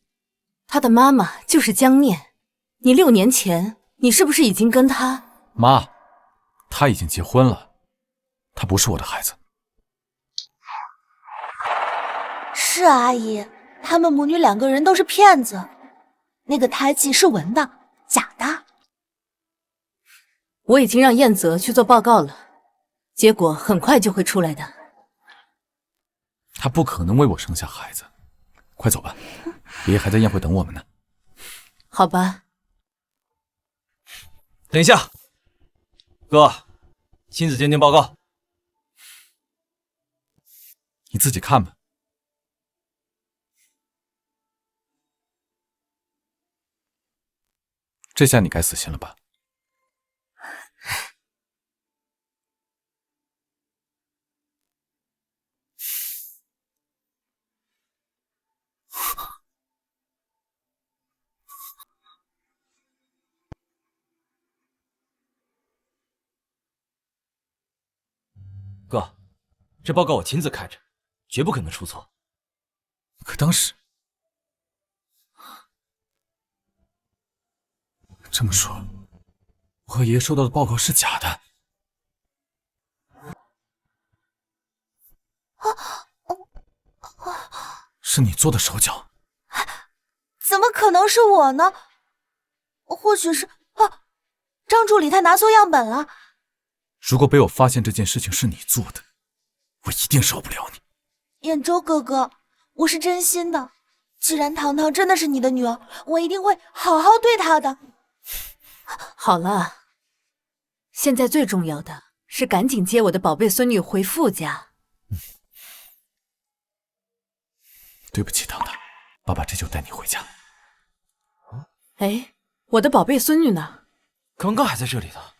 他的妈妈就是江念。你6年前，你是不是已经跟他？妈，他已经结婚了，他不是我的孩子。是阿姨，他们母女2个人都是骗子，那个胎记是纹的，假的。我已经让燕泽去做报告了，结果很快就会出来的。他不可能为我生下孩子，快走吧，爷爷还在宴会等我们呢。好吧。等一下，哥，亲子鉴定报告。你自己看吧。这下你该死心了吧？哥，这报告我亲自看着，绝不可能出错。可当时，这么说，我和爷爷收到的报告是假的。是你做的手脚。怎么可能是我呢？或许是张助理他拿错样本了。如果被我发现这件事情是你做的，我一定饶不了你。兖州哥哥，我是真心的。既然糖糖真的是你的女儿，我一定会好好对她的。好了，现在最重要的是赶紧接我的宝贝孙女回傅家。对不起，糖糖，爸爸这就带你回家。哎，我的宝贝孙女呢？刚刚还在这里呢。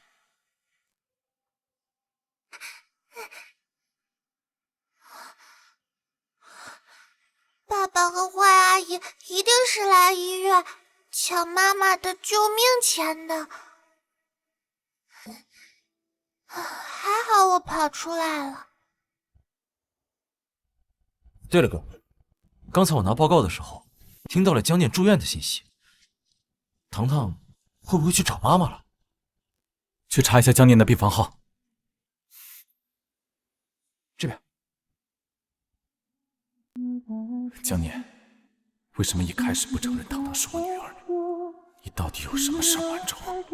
爸爸和坏阿姨一定是来医院抢妈妈的救命钱的。还好我跑出来了。对了，哥，刚才我拿报告的时候，听到了江念住院的信息。糖糖会不会去找妈妈了？去查一下江念的病房号。这边。江念，为什么一开始不承认糖糖是我女儿？你到底有什么事瞒着我？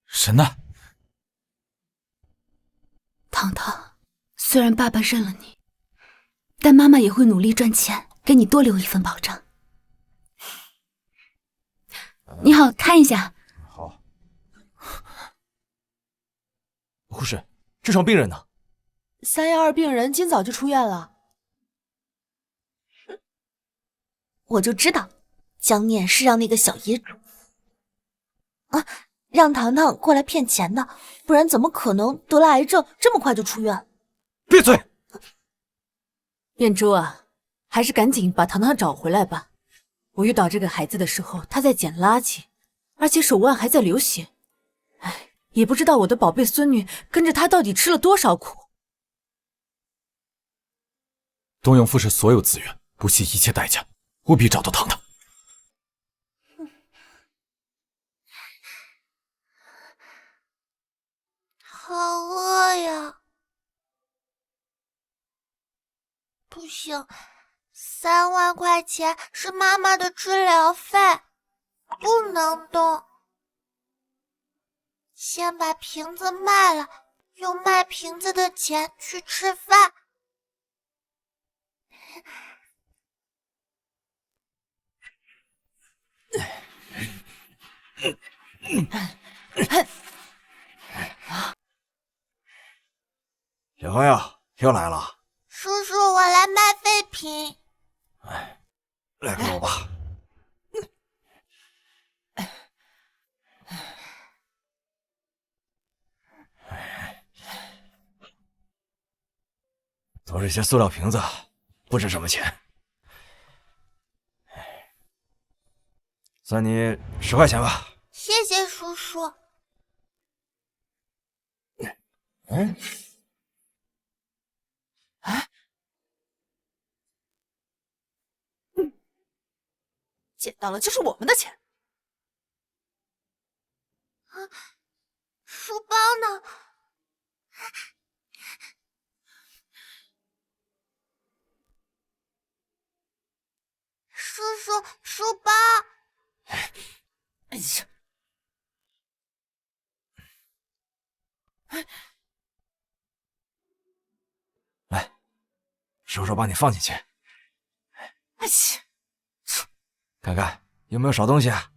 神呢？糖糖，虽然爸爸认了你，但妈妈也会努力赚钱，给你多留一份保障。你好，看一下。好。护士，这床病人呢？312病人今早就出院了。我就知道，江念是让那个小野种啊，让糖糖过来骗钱的，不然怎么可能得了癌症这么快就出院？闭嘴！燕珠啊，还是赶紧把糖糖找回来吧。我遇到这个孩子的时候，他在捡垃圾，而且手腕还在流血。哎，也不知道我的宝贝孙女跟着他到底吃了多少苦。动用傅氏所有资源，不惜一切代价，务必找到糖糖。好饿呀！不行，3万块钱是妈妈的治疗费，不能动。先把瓶子卖了，用卖瓶子的钱去吃饭。小朋友又来了。叔叔，我来卖废品。哎，来跟我吧。都是些塑料瓶子，不值什么钱。算你10块钱吧。谢谢叔叔。嗯。捡到了就是我们的钱。啊，书包呢？叔叔，书包。哎呀！来，叔叔帮你放进去。哎呀！看看有没有少东西啊？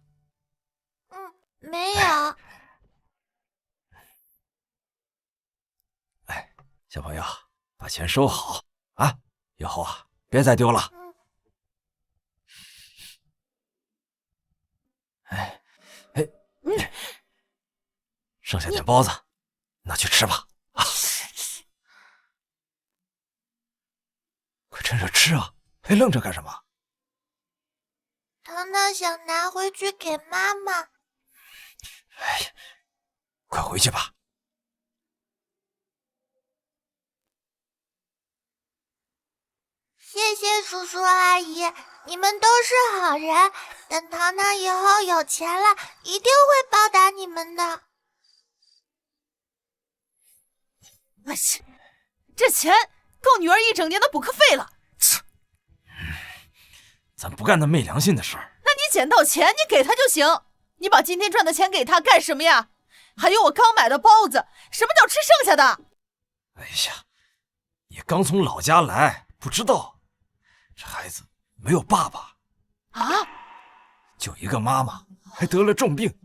没有。哎，小朋友，把钱收好啊！以后啊，别再丢了。剩下点包子，拿去吃吧。啊！快趁热吃啊！还愣着干什么？糖糖想拿回去给妈妈。哎呀，快回去吧。谢谢叔叔阿姨，你们都是好人。等糖糖以后有钱了，一定会报答你们的。哎呀，这钱够女儿一整年的补课费了。咱不不干那昧良心的事儿。那你捡到钱，你给他就行。你把今天赚的钱给他干什么呀？还有我刚买的包子，什么叫吃剩下的？哎呀，你刚从老家来，不知道，这孩子没有爸爸啊，就一个妈妈，还得了重病，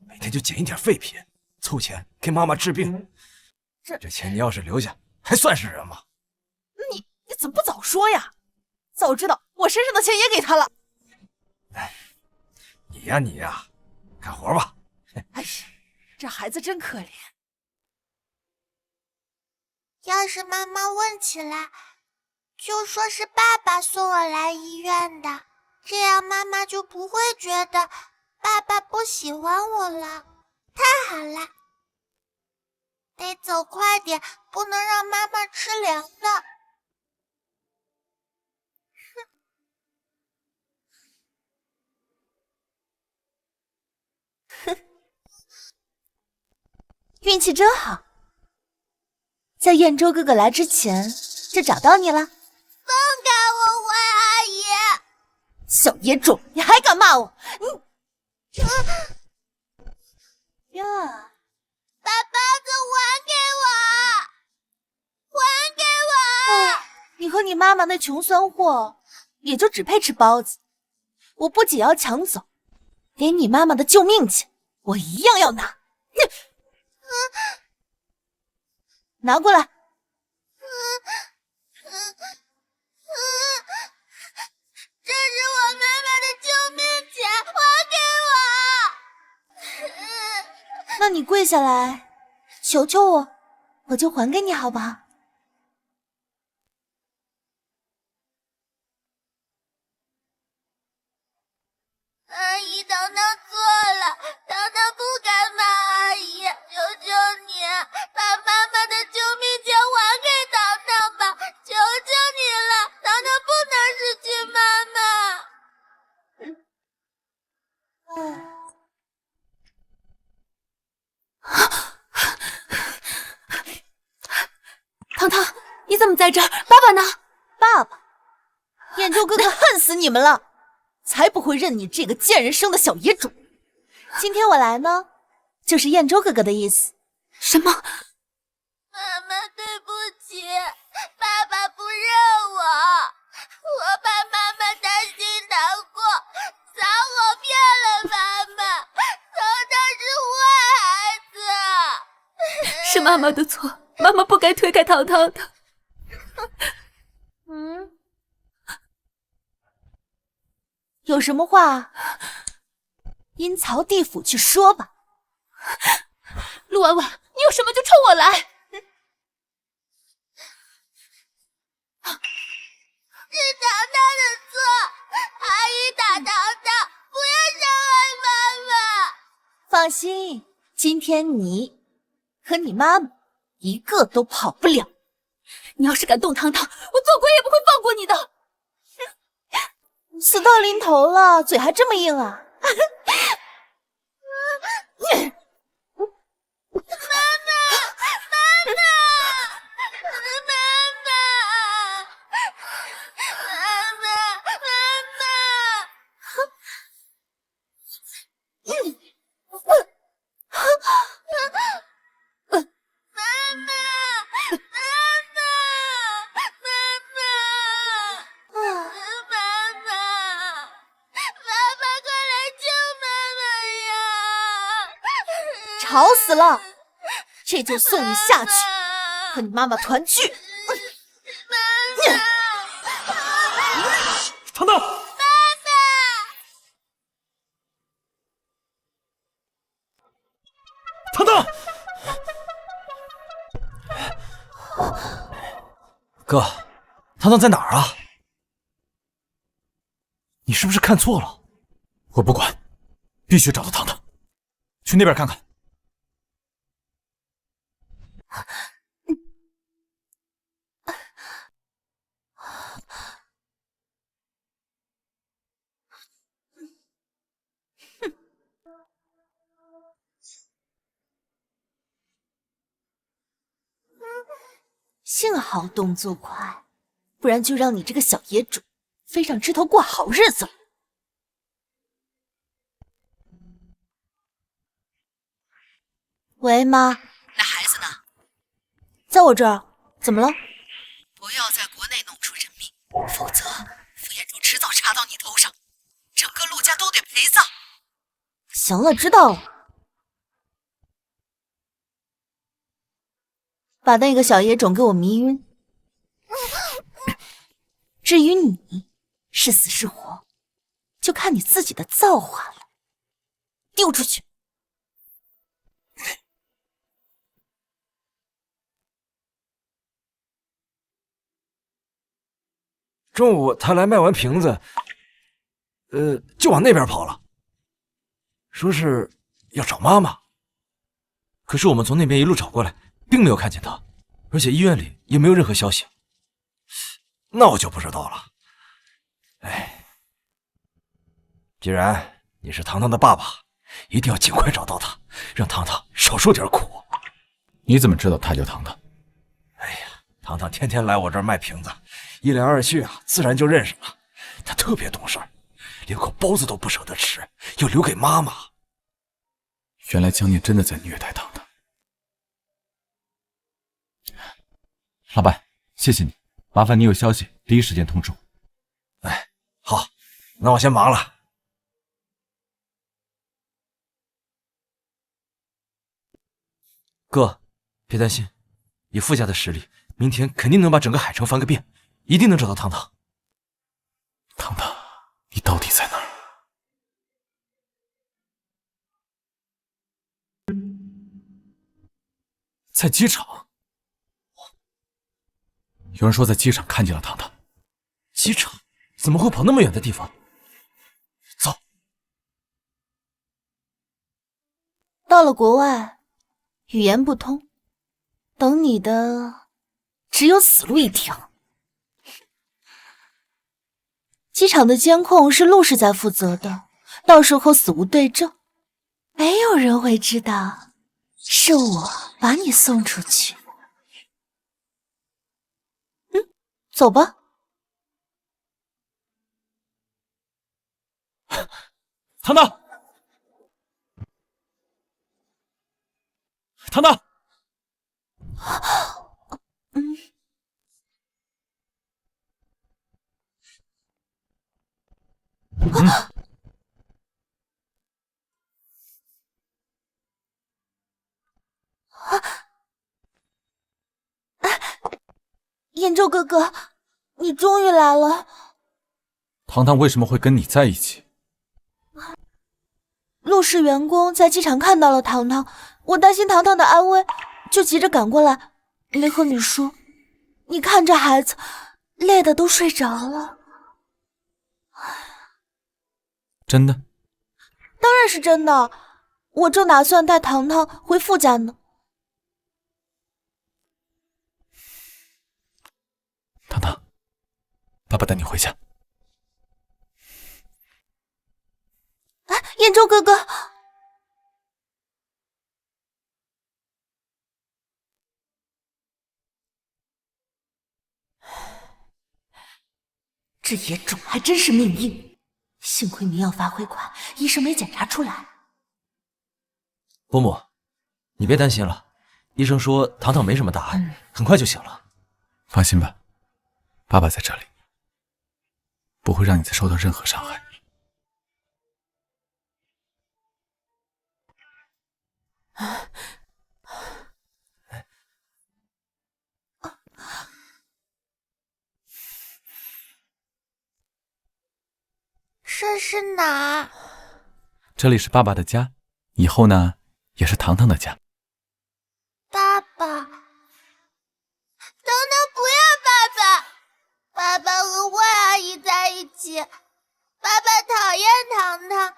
每天就捡一点废品，凑钱给妈妈治病。这钱你要是留下，还算是人吗？你怎么不早说呀？早知道我身上的钱也给他了。哎，你呀，干活吧。哎呀，这孩子真可怜。要是妈妈问起来，就说是爸爸送我来医院的，这样妈妈就不会觉得爸爸不喜欢我了。太好了，得走快点，不能让妈妈吃凉的。运气真好，在燕州哥哥来之前就找到你了。放开我，坏阿姨！小野种，你还敢骂我？你呀，把包子还给我，还给我！你和你妈妈那穷酸货，也就只配吃包子。我不仅要抢走，连你妈妈的救命钱，我一样要拿。拿过来。这是我妈妈的救命钱，还给我！那你跪下来，求求我，我就还给你，好不好？阿姨，糖糖错了，糖糖不敢骂阿姨，求求你，把妈妈的救命钱还给糖糖吧，求求你了，糖糖不能失去妈妈。糖糖，你怎么在这儿？爸爸呢？爸爸，燕州哥哥恨死你们了！才不会认你这个贱人生的小野种！今天我来呢，就是燕州哥哥的意思。什么？妈妈，对不起，爸爸不认我，我怕妈妈担心难过，撒谎骗了妈妈，糖糖是坏孩子。是妈妈的错，妈妈不该推开糖糖的。有什么话，阴曹地府去说吧。陆婉婉，你有什么就冲我来。是糖糖的错，阿姨打糖糖，不要伤害妈妈。放心，今天你和你妈妈一个都跑不了。你要是敢动糖糖，我做鬼也不会放过你的。死到临头了，嘴还这么硬啊！吵死了！这就送你下去，和你妈妈团聚。糖糖，糖糖，哥，糖糖在哪儿啊？你是不是看错了？我不管，必须找到糖糖。去那边看看。幸好动作快，不然就让你这个小野种飞上枝头过好日子了。喂，妈。那孩子呢？在我这儿。怎么了？不要在国内弄出人命，否则傅彦洲迟早查到你头上，整个陆家都得陪葬。行了，知道了。把那个小野种给我迷晕。至于你是死是活，就看你自己的造化了。丢出去！中午他来卖完瓶子，就往那边跑了，说是要找妈妈。可是我们从那边一路找过来，并没有看见他，而且医院里也没有任何消息。那我就不知道了。哎，既然你是糖糖的爸爸，一定要尽快找到他，让糖糖少受点苦。你怎么知道他叫糖糖？哎呀，糖糖天天来我这儿卖瓶子，一来二去啊，自然就认识了。他特别懂事，连口包子都不舍得吃，要留给妈妈。原来江念真的在虐待糖糖。老板，谢谢你，麻烦你有消息第一时间通知我。哎，好，那我先忙了。哥，别担心，以傅家的实力，明天肯定能把整个海城翻个遍，一定能找到糖糖。糖糖，你到底在哪儿？在机场。有人说在机场看见了糖糖。机场？怎么会跑那么远的地方？走。到了国外，语言不通，等你的只有死路一条。机场的监控是陆氏在负责的，到时候死无对证，没有人会知道是我把你送出去。走吧。糖糖，糖糖，燕州哥哥，你终于来了。糖糖为什么会跟你在一起？陆氏员工在机场看到了糖糖，我担心糖糖的安危，就急着赶过来，没和你说。你看这孩子，累得都睡着了。真的？当然是真的，我正打算带糖糖回傅家呢。糖糖，爸爸带你回家。燕州哥哥，这野种还真是命硬，幸亏您药发挥快，医生没检查出来。伯母，你别担心了，医生说糖糖没什么大碍，很快就醒了。放心吧，爸爸在这里，不会让你再受到任何伤害。这是哪儿？这里是爸爸的家，以后呢，也是糖糖的家。爸爸，糖糖不要爸爸，爸爸和坏阿姨在一起，爸爸讨厌糖糖，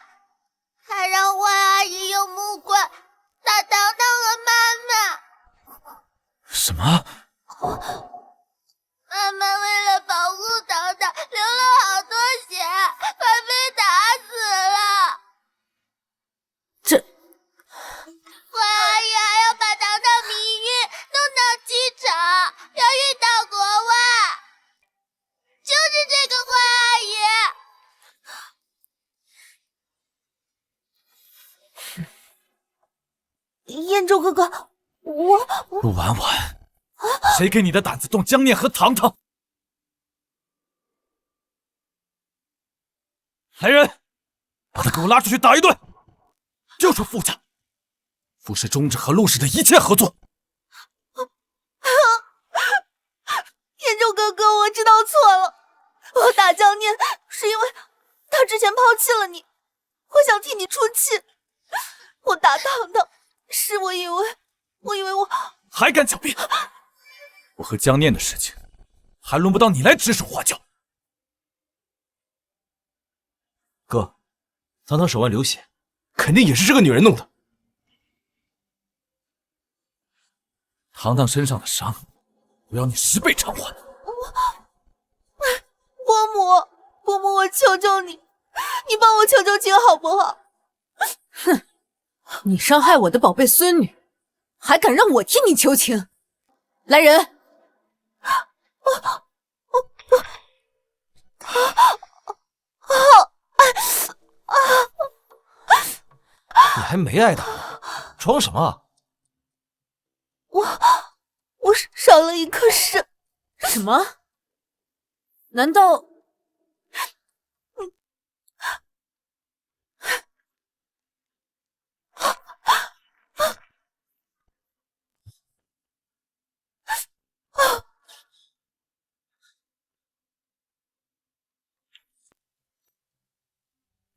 还让坏阿姨用木棍打糖糖和妈妈。什么？妈妈为了保护糖糖，流了好多血，快被打死了。这坏阿姨还要把糖糖迷晕，弄到机场，要运到国外。就是这个坏阿姨。燕州哥哥，陆婉婉，谁给你的胆子动江念和糖糖？来人，把他给我拉出去打一顿！就说傅家，傅氏终止和陆氏的一切合作。燕州哥哥，我知道错了，我打江念是因为他之前抛弃了你，我想替你出气。我打糖糖是我以为我还敢狡辩！我和江念的事情，还轮不到你来指手画脚。哥，糖糖手腕流血，肯定也是这个女人弄的。糖糖身上的伤，我要你10倍偿还。伯母，我求求你，你帮我求求情好不好？哼，你伤害我的宝贝孙女，还敢让我替你求情？来人！你还没挨打呢，装什么？我少了一颗肾。什么？难道？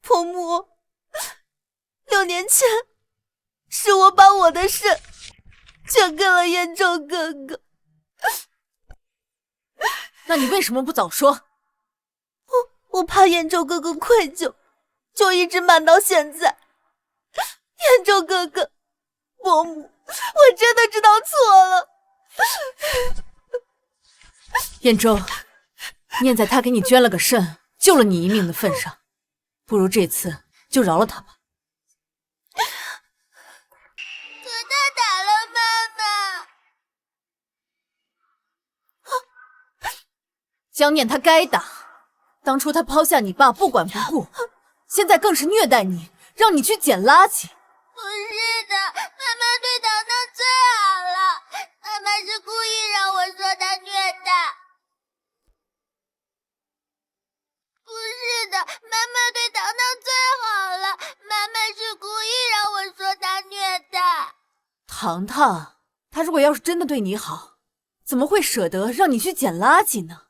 伯母，6年前是我把我的肾全给了燕州哥哥。那你为什么不早说？我怕燕州哥哥愧疚，就一直瞒到现在。燕州哥哥，伯母，我真的知道错了。燕州，念在他给你捐了个肾，救了你一命的份上，不如这次就饶了他吧。可他打了妈妈。江念他该打，当初他抛下你爸不管不顾，现在更是虐待你，让你去捡垃圾。不是的，妈妈对糖糖最好了，妈妈是故意让我说她虐待。不是的，妈妈对糖糖最好了，妈妈是故意让我说她虐待。糖糖，他如果要是真的对你好，怎么会舍得让你去捡垃圾呢？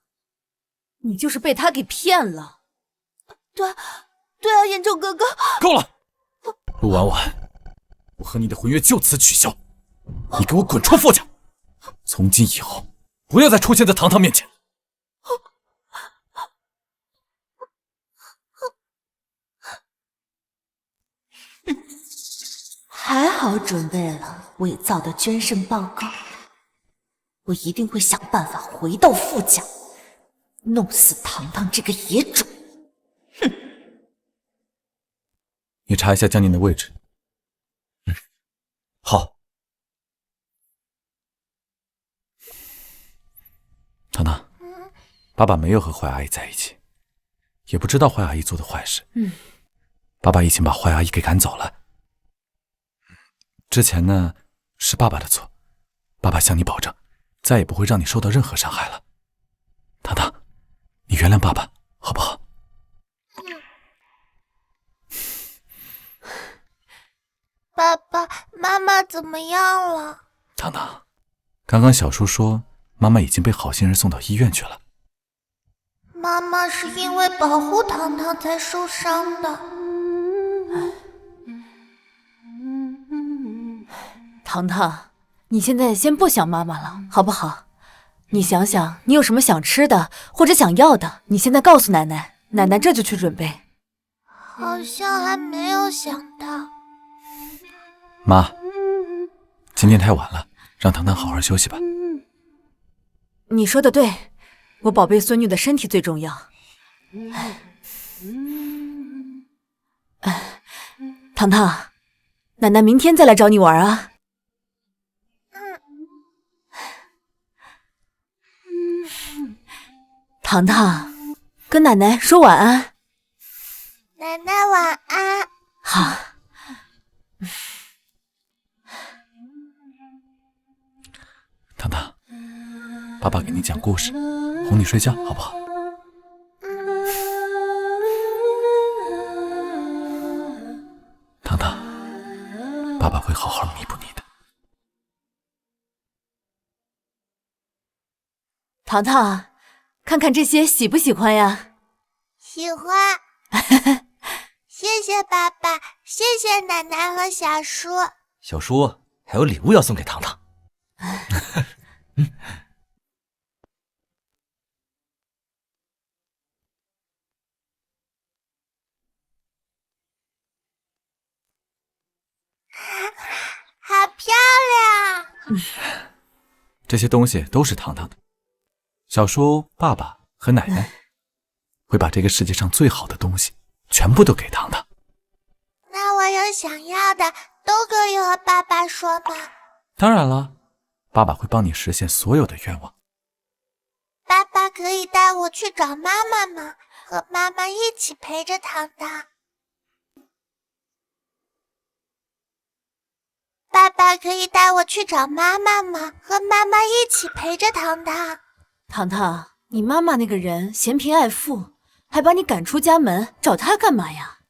你就是被他给骗了。对啊，燕州哥哥。够了，陆婉婉，我和你的婚约就此取消，你给我滚出傅家！从今以后，不要再出现在糖糖面前。还好准备了伪造的捐肾报告，我一定会想办法回到傅家，弄死糖糖这个野种。哼！你查一下江念的位置。好。糖糖，爸爸没有和坏阿姨在一起，也不知道坏阿姨做的坏事。爸爸已经把坏阿姨给赶走了。之前呢，是爸爸的错，爸爸向你保证，再也不会让你受到任何伤害了。糖糖，你原谅爸爸好不好？爸爸妈妈怎么样了？糖糖，刚刚小叔说妈妈已经被好心人送到医院去了。妈妈是因为保护糖糖才受伤的。糖糖，你现在先不想妈妈了，好不好？你想想，你有什么想吃的或者想要的，你现在告诉奶奶，奶奶这就去准备。好像还没有想到。妈，今天太晚了，让糖糖好好休息吧。你说的对，我宝贝孙女的身体最重要。糖糖，奶奶明天再来找你玩啊。糖糖，跟奶奶说晚安。奶奶晚安。好。糖糖，爸爸给你讲故事，哄你睡觉，好不好？糖糖，爸爸会好好弥补你的。糖糖，看看这些喜不喜欢呀？喜欢。谢谢爸爸，谢谢奶奶和小叔。小叔还有礼物要送给糖糖。好漂亮！这些东西都是糖糖的。小叔、爸爸和奶奶会把这个世界上最好的东西全部都给糖糖。那我有想要的，都可以和爸爸说吗？当然了，爸爸会帮你实现所有的愿望。爸爸可以带我去找妈妈吗？和妈妈一起陪着糖糖。爸爸可以带我去找妈妈吗？和妈妈一起陪着糖糖。糖糖，你妈妈那个人嫌贫爱富，还把你赶出家门，找她干嘛呀？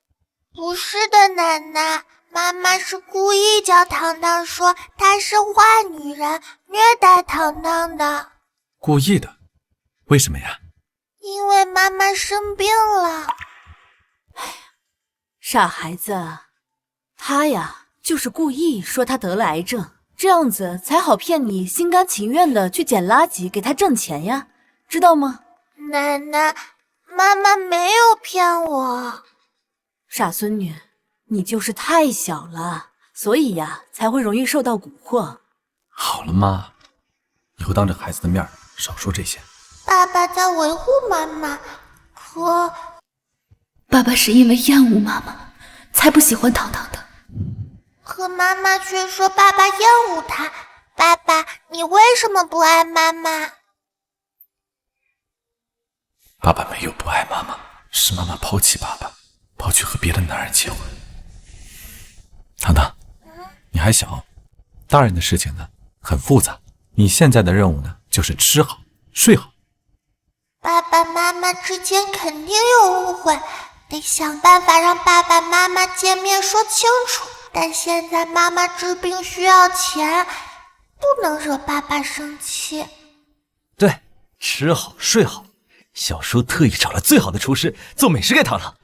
不是的，奶奶，妈妈是故意叫糖糖说她是坏女人，虐待糖糖的。故意的？为什么呀？因为妈妈生病了。傻孩子，她呀就是故意说她得了癌症，这样子才好骗你心甘情愿的去捡垃圾给她挣钱呀，知道吗？奶奶，妈妈没有骗我。傻孙女，你就是太小了，所以呀才会容易受到蛊惑。好了妈，以后当着孩子的面少说这些。爸爸在维护妈妈，可爸爸是因为厌恶妈妈才不喜欢糖糖的，可妈妈却说爸爸厌恶她。爸爸，你为什么不爱妈妈？爸爸没有不爱妈妈，是妈妈抛弃爸爸，跑去和别的男人结婚。糖糖，你还小，大人的事情呢很复杂，你现在的任务呢就是吃好睡好。爸爸妈妈之间肯定有误会，得想办法让爸爸妈妈见面说清楚。但现在妈妈治病需要钱，不能惹爸爸生气。对，吃好睡好。小叔特意找了最好的厨师做美食给糖糖，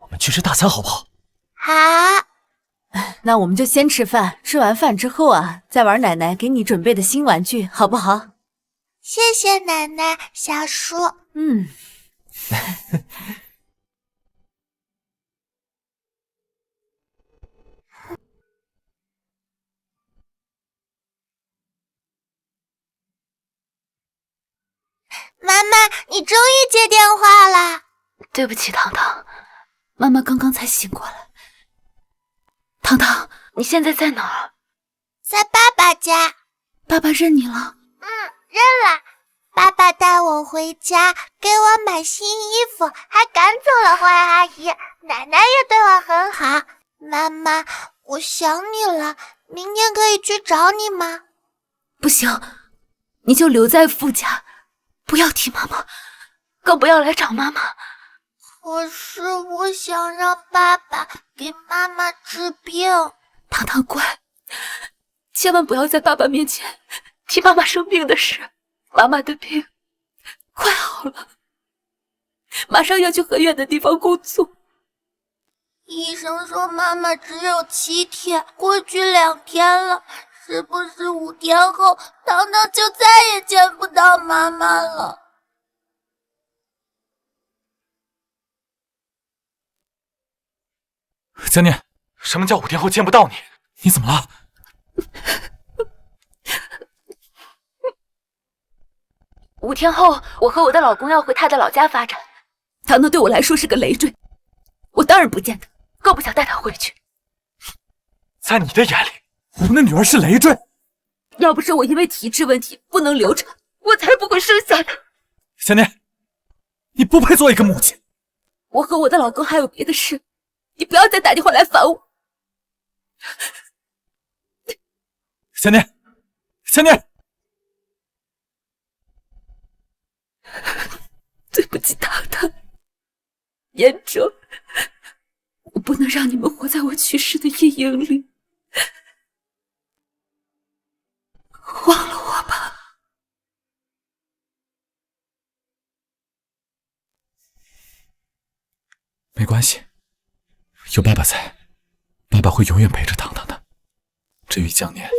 我们去吃大餐好不好？好。那我们就先吃饭，吃完饭之后啊，再玩奶奶给你准备的新玩具，好不好？谢谢奶奶，小叔。妈妈，你终于接电话了。对不起，糖糖，妈妈刚刚才醒过来。糖糖，你现在在哪儿？在爸爸家。爸爸认你了？认了。爸爸带我回家，给我买新衣服，还赶走了坏阿姨。奶奶也对我很好。妈妈，我想你了，明天可以去找你吗？不行，你就留在傅家，不要提妈妈，更不要来找妈妈。可是我想让爸爸给妈妈治病。糖糖乖，千万不要在爸爸面前提妈妈生病的事。妈妈的病快好了，马上要去很远的地方工作。医生说妈妈只有7天，过去2天了，是不是5天后糖糖就再也见不到妈妈了？佳念，什么叫5天后见不到你？你怎么了？5天后，我和我的老公要回他的老家发展。糖糖对我来说是个累赘，我当然不见他，更不想带他回去。在你的眼里，我们的女儿是累赘？要不是我因为体质问题不能流产，我才不会生下她。佳念，你不配做一个母亲。我和我的老公还有别的事，你不要再打电话来烦我。佳念，佳念。对不起，糖糖，燕州，我不能让你们活在我去世的阴影里，忘了我吧。没关系，有爸爸在，爸爸会永远陪着糖糖的。至于江年，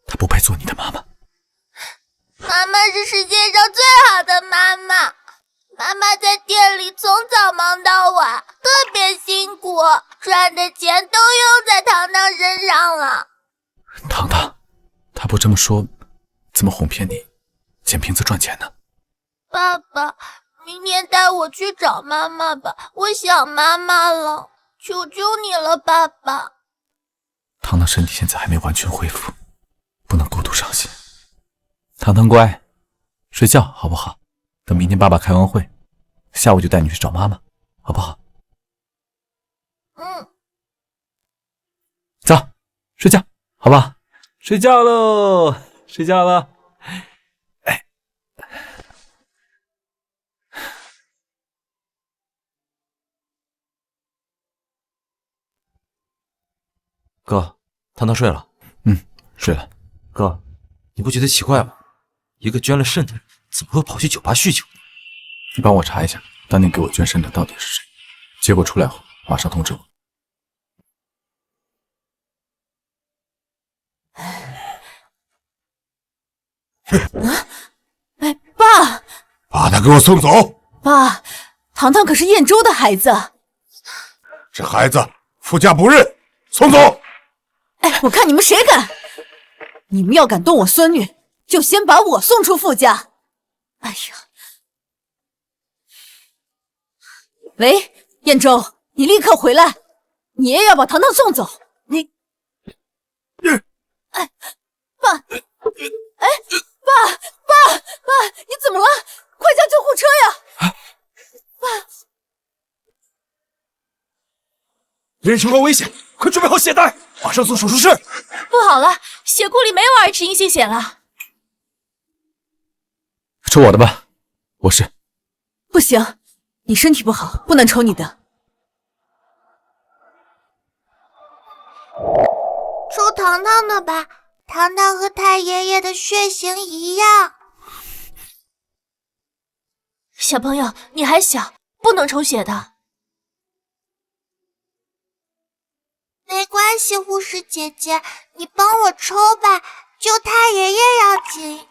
她不配做你的妈妈。妈妈是世界上最好的妈妈。妈妈在店里从早忙到晚，特别辛苦，赚的钱都用在糖糖身上了。糖糖，她不这么说，怎么哄骗你捡瓶子赚钱呢？爸爸，明天带我去找妈妈吧，我想妈妈了，求求你了，爸爸。糖糖身体现在还没完全恢复，不能过度伤心。糖糖乖，睡觉好不好？等明天爸爸开完会，下午就带你去找妈妈，好不好？走，睡觉，好不好？睡觉喽，睡觉了。哎，哥，糖糖睡了。睡了。哥，你不觉得奇怪吗？一个捐了肾的人，怎么会跑去酒吧酗酒？你帮我查一下，当年给我捐肾的到底是谁？结果出来后，马上通知我。哎，爸，把他给我送走！爸，糖糖可是燕州的孩子，这孩子傅家不认，送走！哎，我看你们谁敢！你们要敢动我孙女，就先把我送出傅家！哎呀！喂，燕州，你立刻回来！你爷爷要把糖糖送走。你，哎，爸，哎，爸，你怎么了？快叫救护车呀！爸，人情况危险，快准备好血袋，马上送手术室。不好了，血库里没有RH阴性血了。抽我的吧，我是。不行，你身体不好，不能抽你的。抽糖糖的吧，糖糖和太爷爷的血型一样。小朋友，你还小，不能抽血的。没关系，护士姐姐，你帮我抽吧，救太爷爷要紧。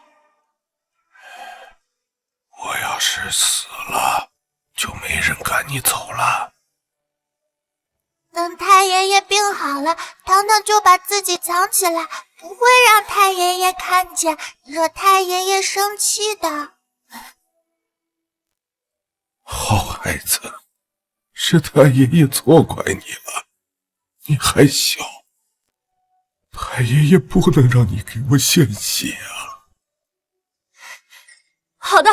我要是死了，就没人赶你走了。等太爷爷病好了，糖糖就把自己藏起来，不会让太爷爷看见，惹太爷爷生气的。好孩子，是太爷爷错怪你了，你还小，太爷爷不能让你给我献血啊。好的，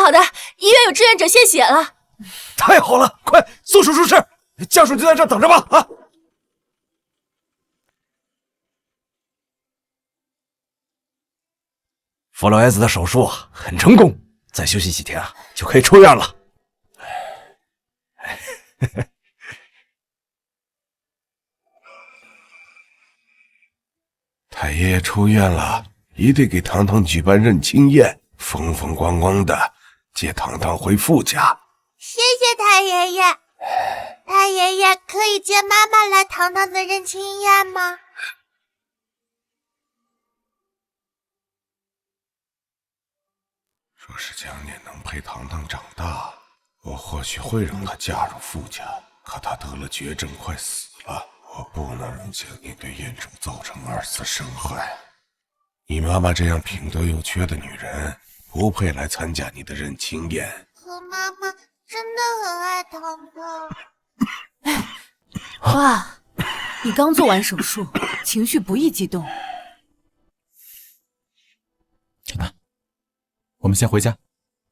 医院有志愿者献血了。太好了，快送手术室，家属就在这等着吧！啊！弗洛埃斯的手术啊很成功，再休息几天啊就可以出院了。太爷爷出院了，一定给糖糖举办认亲宴，风风光光的接糖糖回傅家。谢谢太爷爷。太爷爷可以接妈妈来糖糖的认亲宴吗？若是江念能陪糖糖长大，我或许会让她嫁入傅家。可她得了绝症，快死了，我不能让江念对燕州造成二次伤害。你妈妈这样品德又缺的女人，不配来参加你的认亲宴。可妈妈真的很爱糖糖。爸，你刚做完手术，情绪不宜激动。小南，我们先回家，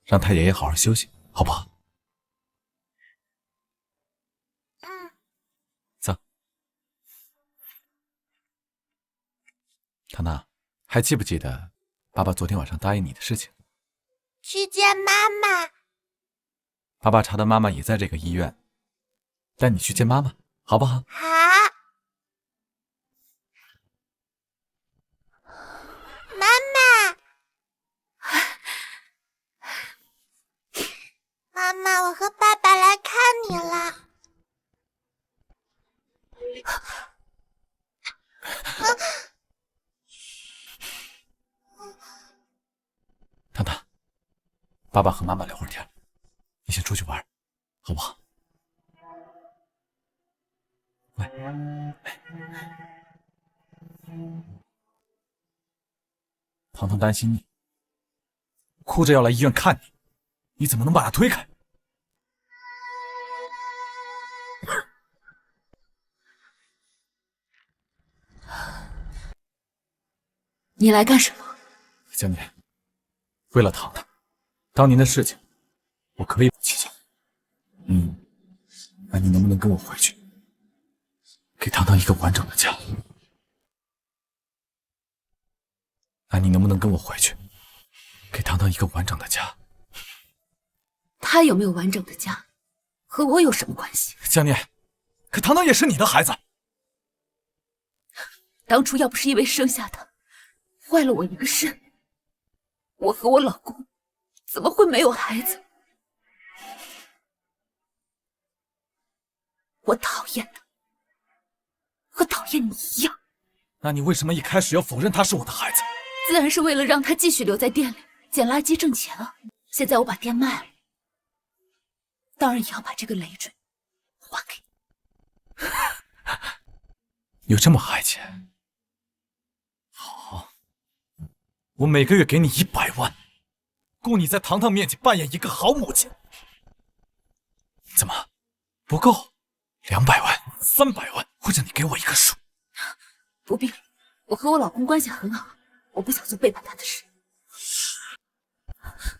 让太爷爷好好休息，好不好？走。糖糖，还记不记得爸爸昨天晚上答应你的事情？去见妈妈。爸爸查的妈妈也在这个医院，带你去见妈妈，好不好？好。妈妈，妈妈，我和爸爸来看你了。糖糖，爸爸和妈妈聊会儿天，你先出去玩，好不好？喂，糖糖担心你，哭着要来医院看你，你怎么能把她推开？你来干什么？江年，为了糖糖，当年的事情，我可以不计较。那你能不能跟我回去，给糖糖一个完整的家？那你能不能跟我回去，给糖糖一个完整的家？他有没有完整的家，和我有什么关系？江年，可糖糖也是你的孩子。当初要不是因为生下他，坏了我一个肾，我和我老公怎么会没有孩子？我讨厌他，和讨厌你一样。那你为什么一开始要否认他是我的孩子？自然是为了让他继续留在店里捡垃圾挣钱啊！现在我把店卖了，当然也要把这个累赘还给你。有这么爱钱？好，我每个月给你100万，够你在糖糖面前扮演一个好母亲。怎么，不够？200万、300万，或者你给我一个数？不必了，我和我老公关系很好，我不想做背叛他的事。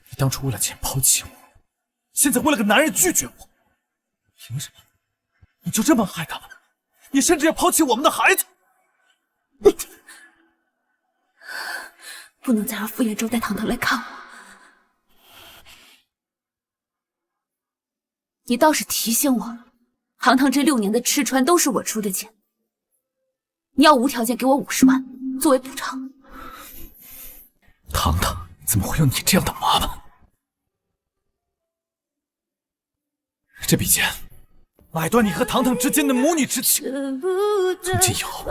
你当初为了钱抛弃我，现在为了个男人拒绝我，凭什么？你就这么爱他吗？你甚至要抛弃我们的孩子？不能再让傅彦洲带糖糖来看我。你倒是提醒我，糖糖这6年的吃穿都是我出的钱，你要无条件给我50万作为补偿。糖糖怎么会有你这样的妈妈？这笔钱买断你和糖糖之间的母女之情，从今以后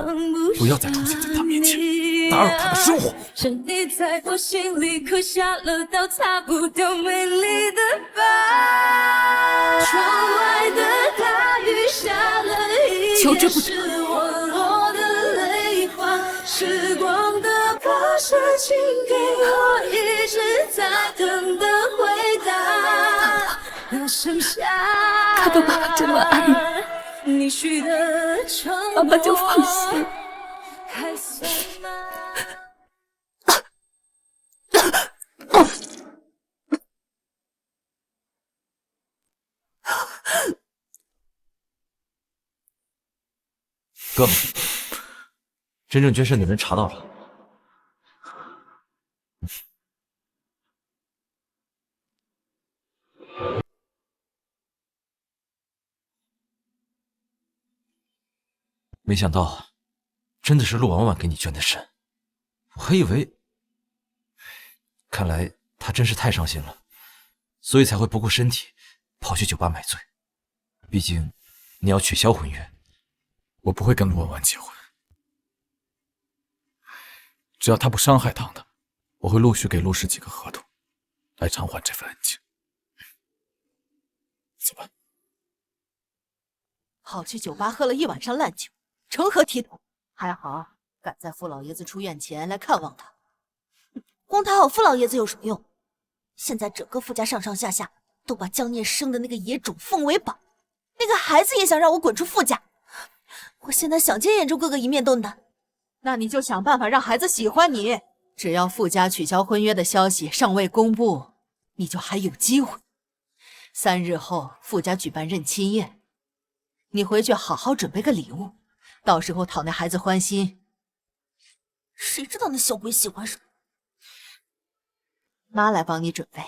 不要再出现在她面前，打扰她的生活。是你在我心里刻下了道擦不掉美丽的疤。窗外的大雨下了一夜，是我落的泪花。时光的巴士，请给我一直在等的回答。那剩下看到爸爸这么爱你，爸爸就放心。哥，真正捐肾的人查到了。没想到，真的是陆婉婉给你捐的肾，我还以为……看来他真是太伤心了，所以才会不顾身体跑去酒吧买醉。毕竟你要取消婚约，我不会跟陆婉婉结婚。只要他不伤害糖糖，我会陆续给陆氏几个合同，来偿还这份恩情。走吧。跑去酒吧喝了一晚上烂酒，成何体统？还好赶在傅老爷子出院前来看望他。光讨好傅老爷子有什么用？现在整个傅家上上下下都把江念生的那个野种奉为宝，那个孩子也想让我滚出傅家。我现在想见兖州哥哥一面都难。那你就想办法让孩子喜欢你，只要傅家取消婚约的消息尚未公布，你就还有机会。3日后傅家举办认亲宴，你回去好好准备个礼物，到时候讨那孩子欢心。谁知道那小鬼喜欢什么？妈来帮你准备，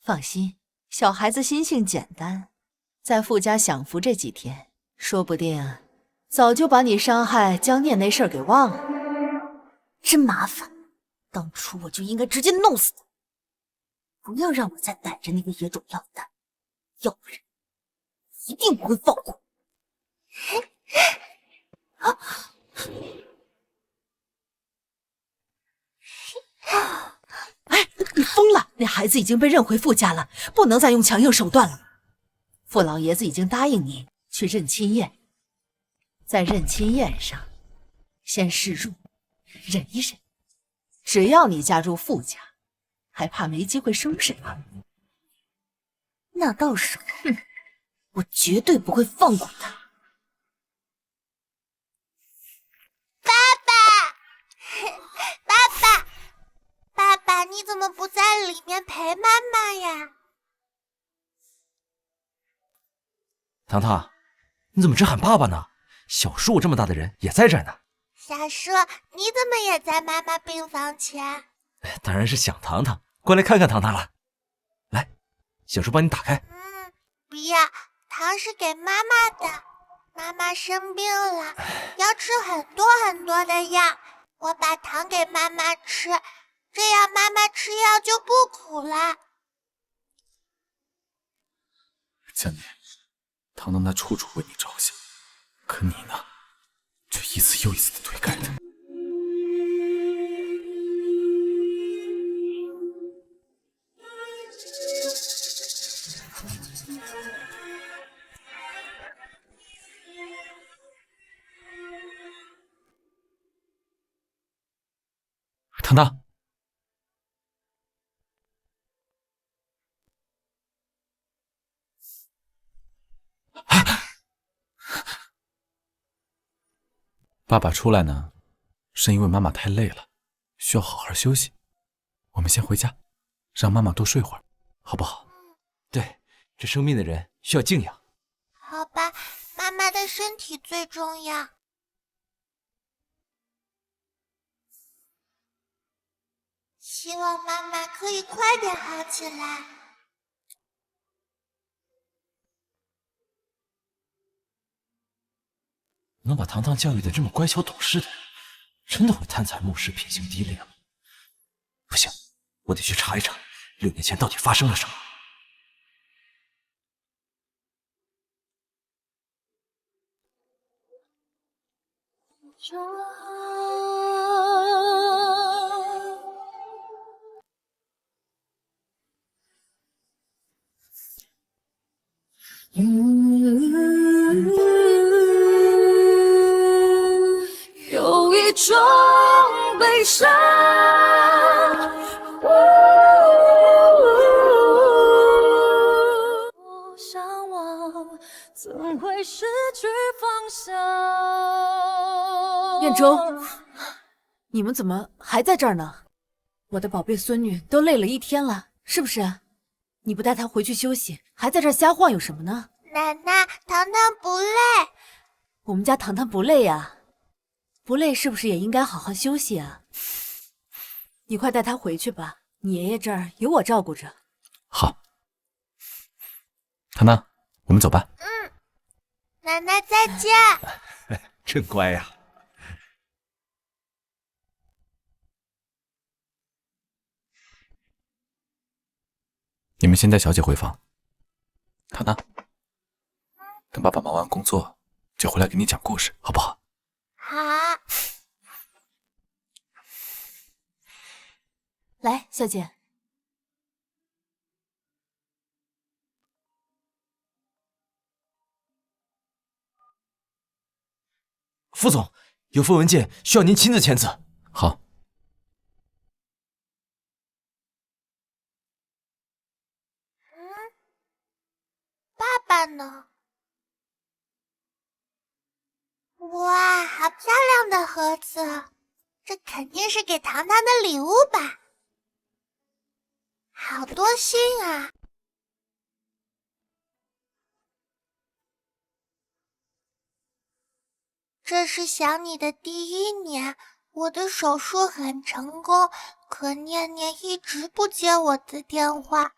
放心，小孩子心性简单，在傅家享福这几天，说不定早就把你伤害江念那事儿给忘了。真麻烦，当初我就应该直接弄死他，不要让我再逮着那个野种要蛋，要不然一定不会放过。哎，你疯了！那孩子已经被认回傅家了，不能再用强硬手段了。傅老爷子已经答应你去认亲宴，在认亲宴上，先示弱，忍一忍。只要你嫁入傅家，还怕没机会收拾他？那到时候，我绝对不会放过他。爸爸，你怎么不在里面陪妈妈呀？糖糖，你怎么只喊爸爸呢？小叔我这么大的人也在这儿呢。小叔，你怎么也在妈妈病房前？当然是想糖糖，过来看看糖糖了。来，小叔帮你打开。不要，糖是给妈妈的。妈妈生病了，要吃很多很多的药。我把糖给妈妈吃，这样妈妈吃药就不苦了。江念，糖糖他处处为你着想，可你呢，却一次又一次的推开他。糖糖，爸爸出来呢，是因为妈妈太累了，需要好好休息。我们先回家，让妈妈多睡会儿，好不好？对，这生病的人需要静养。好吧，妈妈的身体最重要。希望妈妈可以快点好起来。能把糖糖教育的这么乖巧懂事的人，真的会贪财慕势、品行低劣吗？不行，我得去查一查6年前到底发生了什么。有一种悲伤，我向往，怎会失去方向？燕州，你们怎么还在这儿呢？我的宝贝孙女都累了一天了，是不是？你不带她回去休息，还在这儿瞎晃悠什么呢？奶奶，糖糖不累。我们家糖糖不累呀，不累是不是也应该好好休息啊？你快带她回去吧，你爷爷这儿有我照顾着。好，糖糖，我们走吧。奶奶再见。真乖呀。你们先带小姐回房。糖糖，等爸爸忙完工作就回来给你讲故事，好不好？好。来，小姐。副总，有份文件需要您亲自签字。好。爸爸呢？哇，好漂亮的盒子，这肯定是给糖糖的礼物吧？好多信啊！这是想你的第1年，我的手术很成功，可念念一直不接我的电话。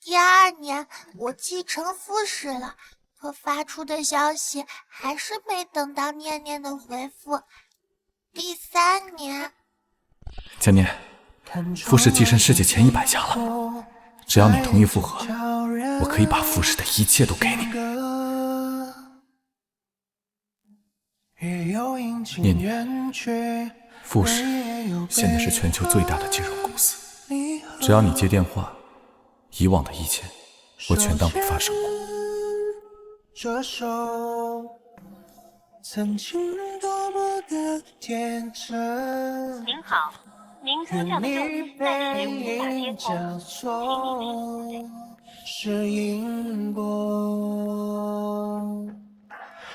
第2年我继承副使了，可发出的消息还是没等到念念的回复。第3年，千念，副使跻身世界前100家了，只要你同意复合，我可以把副使的一切都给你。念念，副使现在是全球最大的金融公司，只要你接电话，以往的一切我全当没发生过。这首曾经多么的天真。您好，您所叫的救援暂时无法接通，是因果。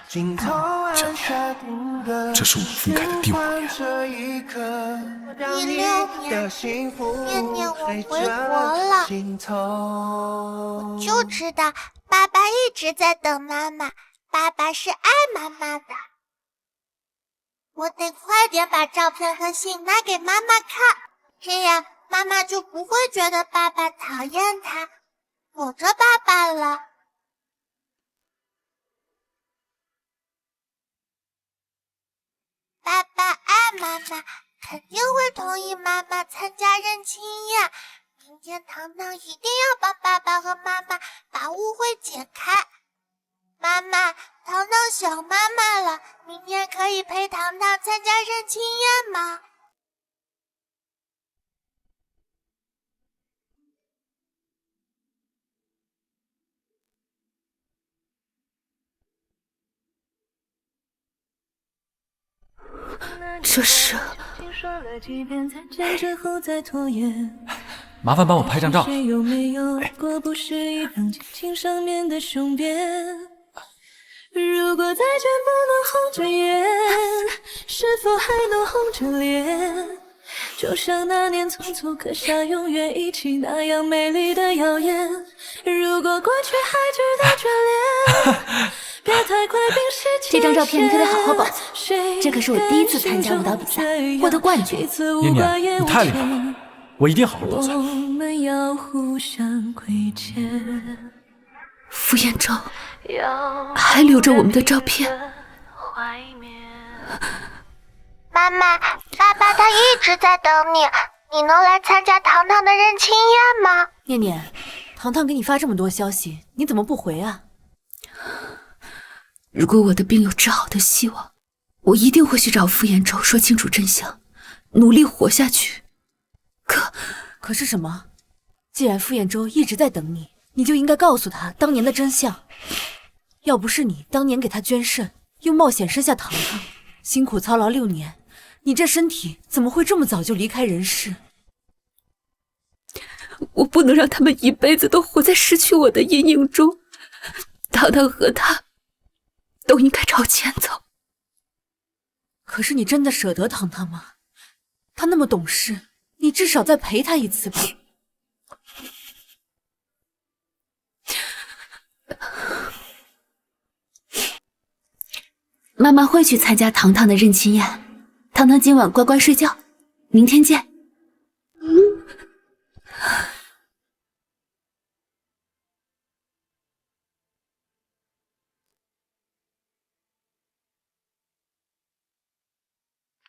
镜头按下定格，这是我们分开的第5年。第6年，念念我回国了。我就知道爸爸一直在等妈妈，爸爸是爱妈妈的。我得快点把照片和信拿给妈妈看，这样妈妈就不会觉得爸爸讨厌她，躲着爸爸了。爸爸爱妈妈，肯定会同意妈妈参加认亲宴。明天糖糖一定要帮爸爸和妈妈把误会解开。妈妈，糖糖想妈妈了，明天可以陪糖糖参加认亲宴吗？这是麻烦帮我拍张照。如果再见不能红着眼，是否还能红着脸？就像那年匆匆刻下永远一起那样美丽的谣言。如果过去还值得眷恋，别太快冰释前嫌。这张照片你可得好好保存，这可是我第1次参加舞蹈比赛，获得冠军。念念，你太厉害了，我一定好好保存。我们要互相亏欠。傅彦舟还留着我们的照片。妈妈，爸爸他一直在等你，你能来参加糖糖的认亲宴吗？念念，糖糖给你发这么多消息，你怎么不回啊？如果我的病有治好的希望，我一定会去找傅彦舟说清楚真相，努力活下去。可是什么？既然傅彦舟一直在等你，你就应该告诉他当年的真相。要不是你当年给他捐肾，又冒险生下糖糖，辛苦操劳6年，你这身体怎么会这么早就离开人世？我不能让他们一辈子都活在失去我的阴影中。糖糖和他都应该朝前走。可是你真的舍得糖糖吗？他那么懂事，你至少再陪他一次吧。妈妈会去参加糖糖的认亲宴，糖糖今晚乖乖睡觉，明天见。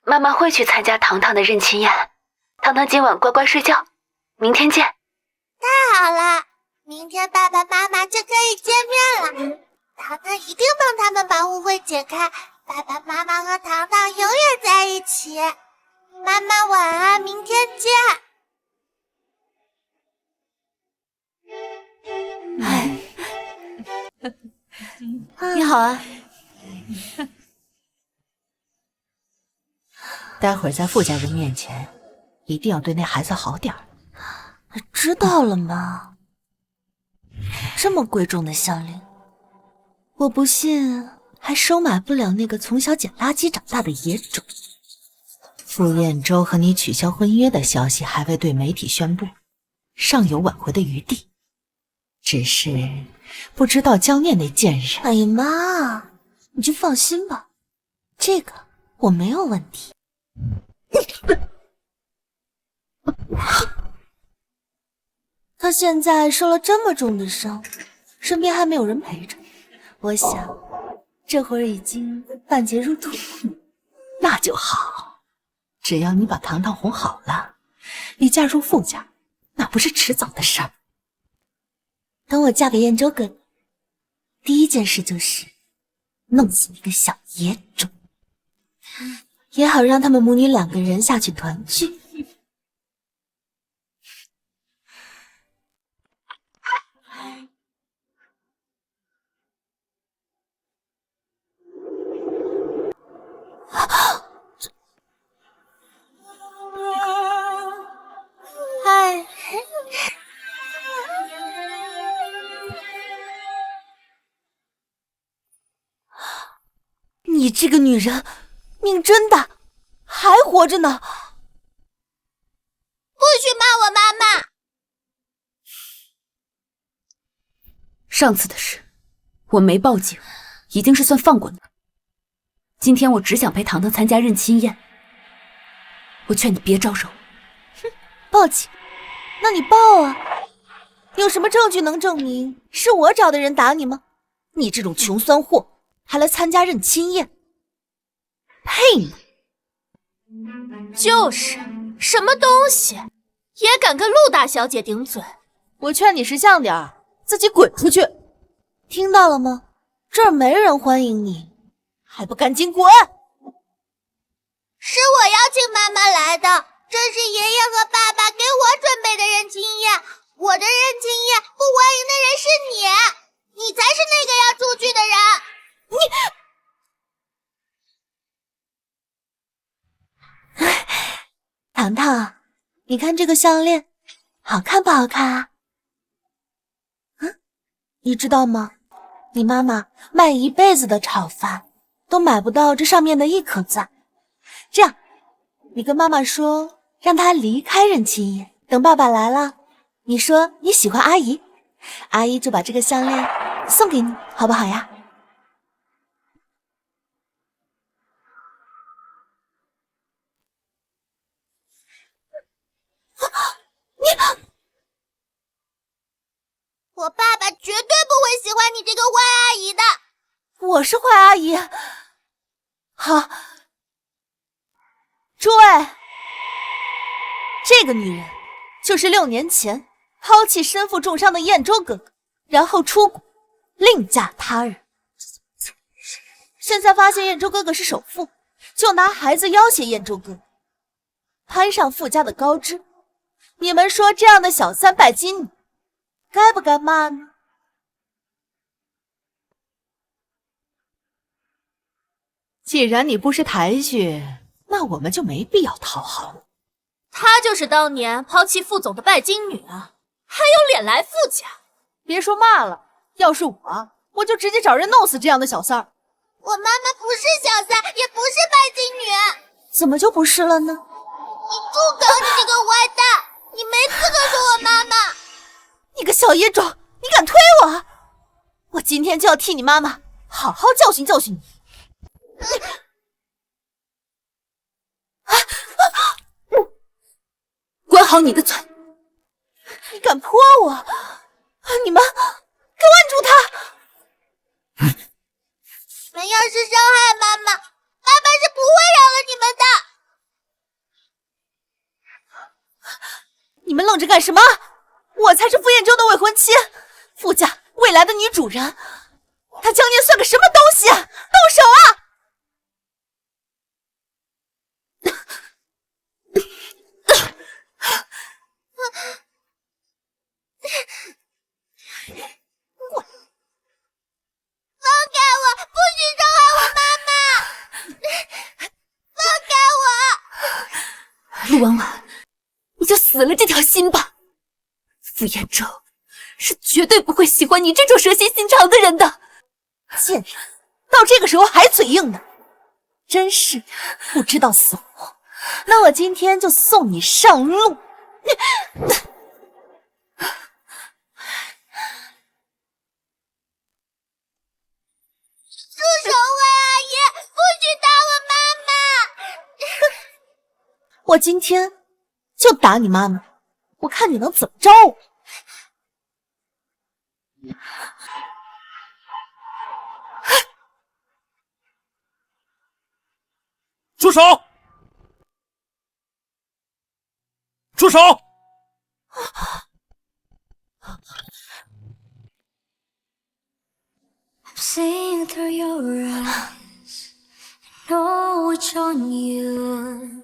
妈妈会去参加糖糖的认亲宴，糖糖今晚乖乖睡觉，明天见。太好了，明天爸爸妈妈就可以见面了。糖糖一定帮他们把误会解开，爸爸妈妈和糖糖永远在一起。妈妈晚安，明天见。你好啊。待会儿在傅家人面前，一定要对那孩子好点儿。知道了吗？这么贵重的项链，我不信还收买不了那个从小捡垃圾长大的野种。傅彦舟和你取消婚约的消息还未对媒体宣布，尚有挽回的余地。只是不知道江念那贱人。哎呀妈，你就放心吧，这个我没有问题。他现在受了这么重的伤，身边还没有人陪着，我想这会儿已经半截入土。那就好，只要你把糖糖哄好了，你嫁入傅家，那不是迟早的事儿。等我嫁给燕州哥哥，第一件事就是弄死那个小野种，也好让他们母女2个人下去团聚。嗨，你这个女人命真大，还活着呢！不许骂我妈妈！上次的事我没报警，已经是算放过你。今天我只想陪糖糖参加认亲宴，我劝你别招惹我。哼，报警？那你报啊！有什么证据能证明是我找的人打你吗？你这种穷酸货还来参加认亲宴，配吗？就是什么东西也敢跟陆大小姐顶嘴！我劝你识相点儿，自己滚出去！听到了吗？这儿没人欢迎你，还不赶紧滚！是我邀请妈妈来的，这是爷爷和爸爸给我准备的认亲宴。我的认亲宴不欢迎的人是你，你才是那个要出去的人。糖糖，你看这个项链好看不好看啊？你知道吗？你妈妈卖一辈子的炒饭都买不到这上面的1颗赞。这样，你跟妈妈说，让她离开认亲宴，等爸爸来了，你说你喜欢阿姨，阿姨就把这个项链送给你，好不好呀？我爸爸绝对不会喜欢你这个坏阿姨的。我是坏阿姨？好，诸位，这个女人就是6年前抛弃身负重伤的燕州哥哥，然后出国另嫁他人。现在发现燕州哥哥是首富，就拿孩子要挟燕州哥哥，攀上傅家的高枝。你们说这样的小三拜金女，该不该骂呢？既然你不识抬举，那我们就没必要讨好你。她就是当年抛弃傅总的拜金女啊，还有脸来傅家？别说骂了，要是我就直接找人弄死这样的小三儿。我妈妈不是小三，也不是拜金女。怎么就不是了呢？你住口！你这个坏蛋，你没资格说我妈妈。你个小野种，你敢推我？我今天就要替你妈妈好好教训教训你。管好你的嘴！你敢泼我？你们给我按住他！你们要是伤害妈妈，爸爸是不会饶了你们的。你们愣着干什么？我才是傅彦州的未婚妻，傅家未来的女主人。他江念算个什么东西啊？动手啊！放开我！不许伤害我妈妈！放开我！陆婉婉，你就死了这条心吧。傅彦州是绝对不会喜欢你这种蛇蝎心肠的人的。贱人，到这个时候还嘴硬呢，真是不知道死活。那我今天就送你上路。住手，坏阿姨！不许打我妈妈！我今天就打你妈妈，我看你能怎么着我。住手！住手！ Seeing through your eyes, know which on you.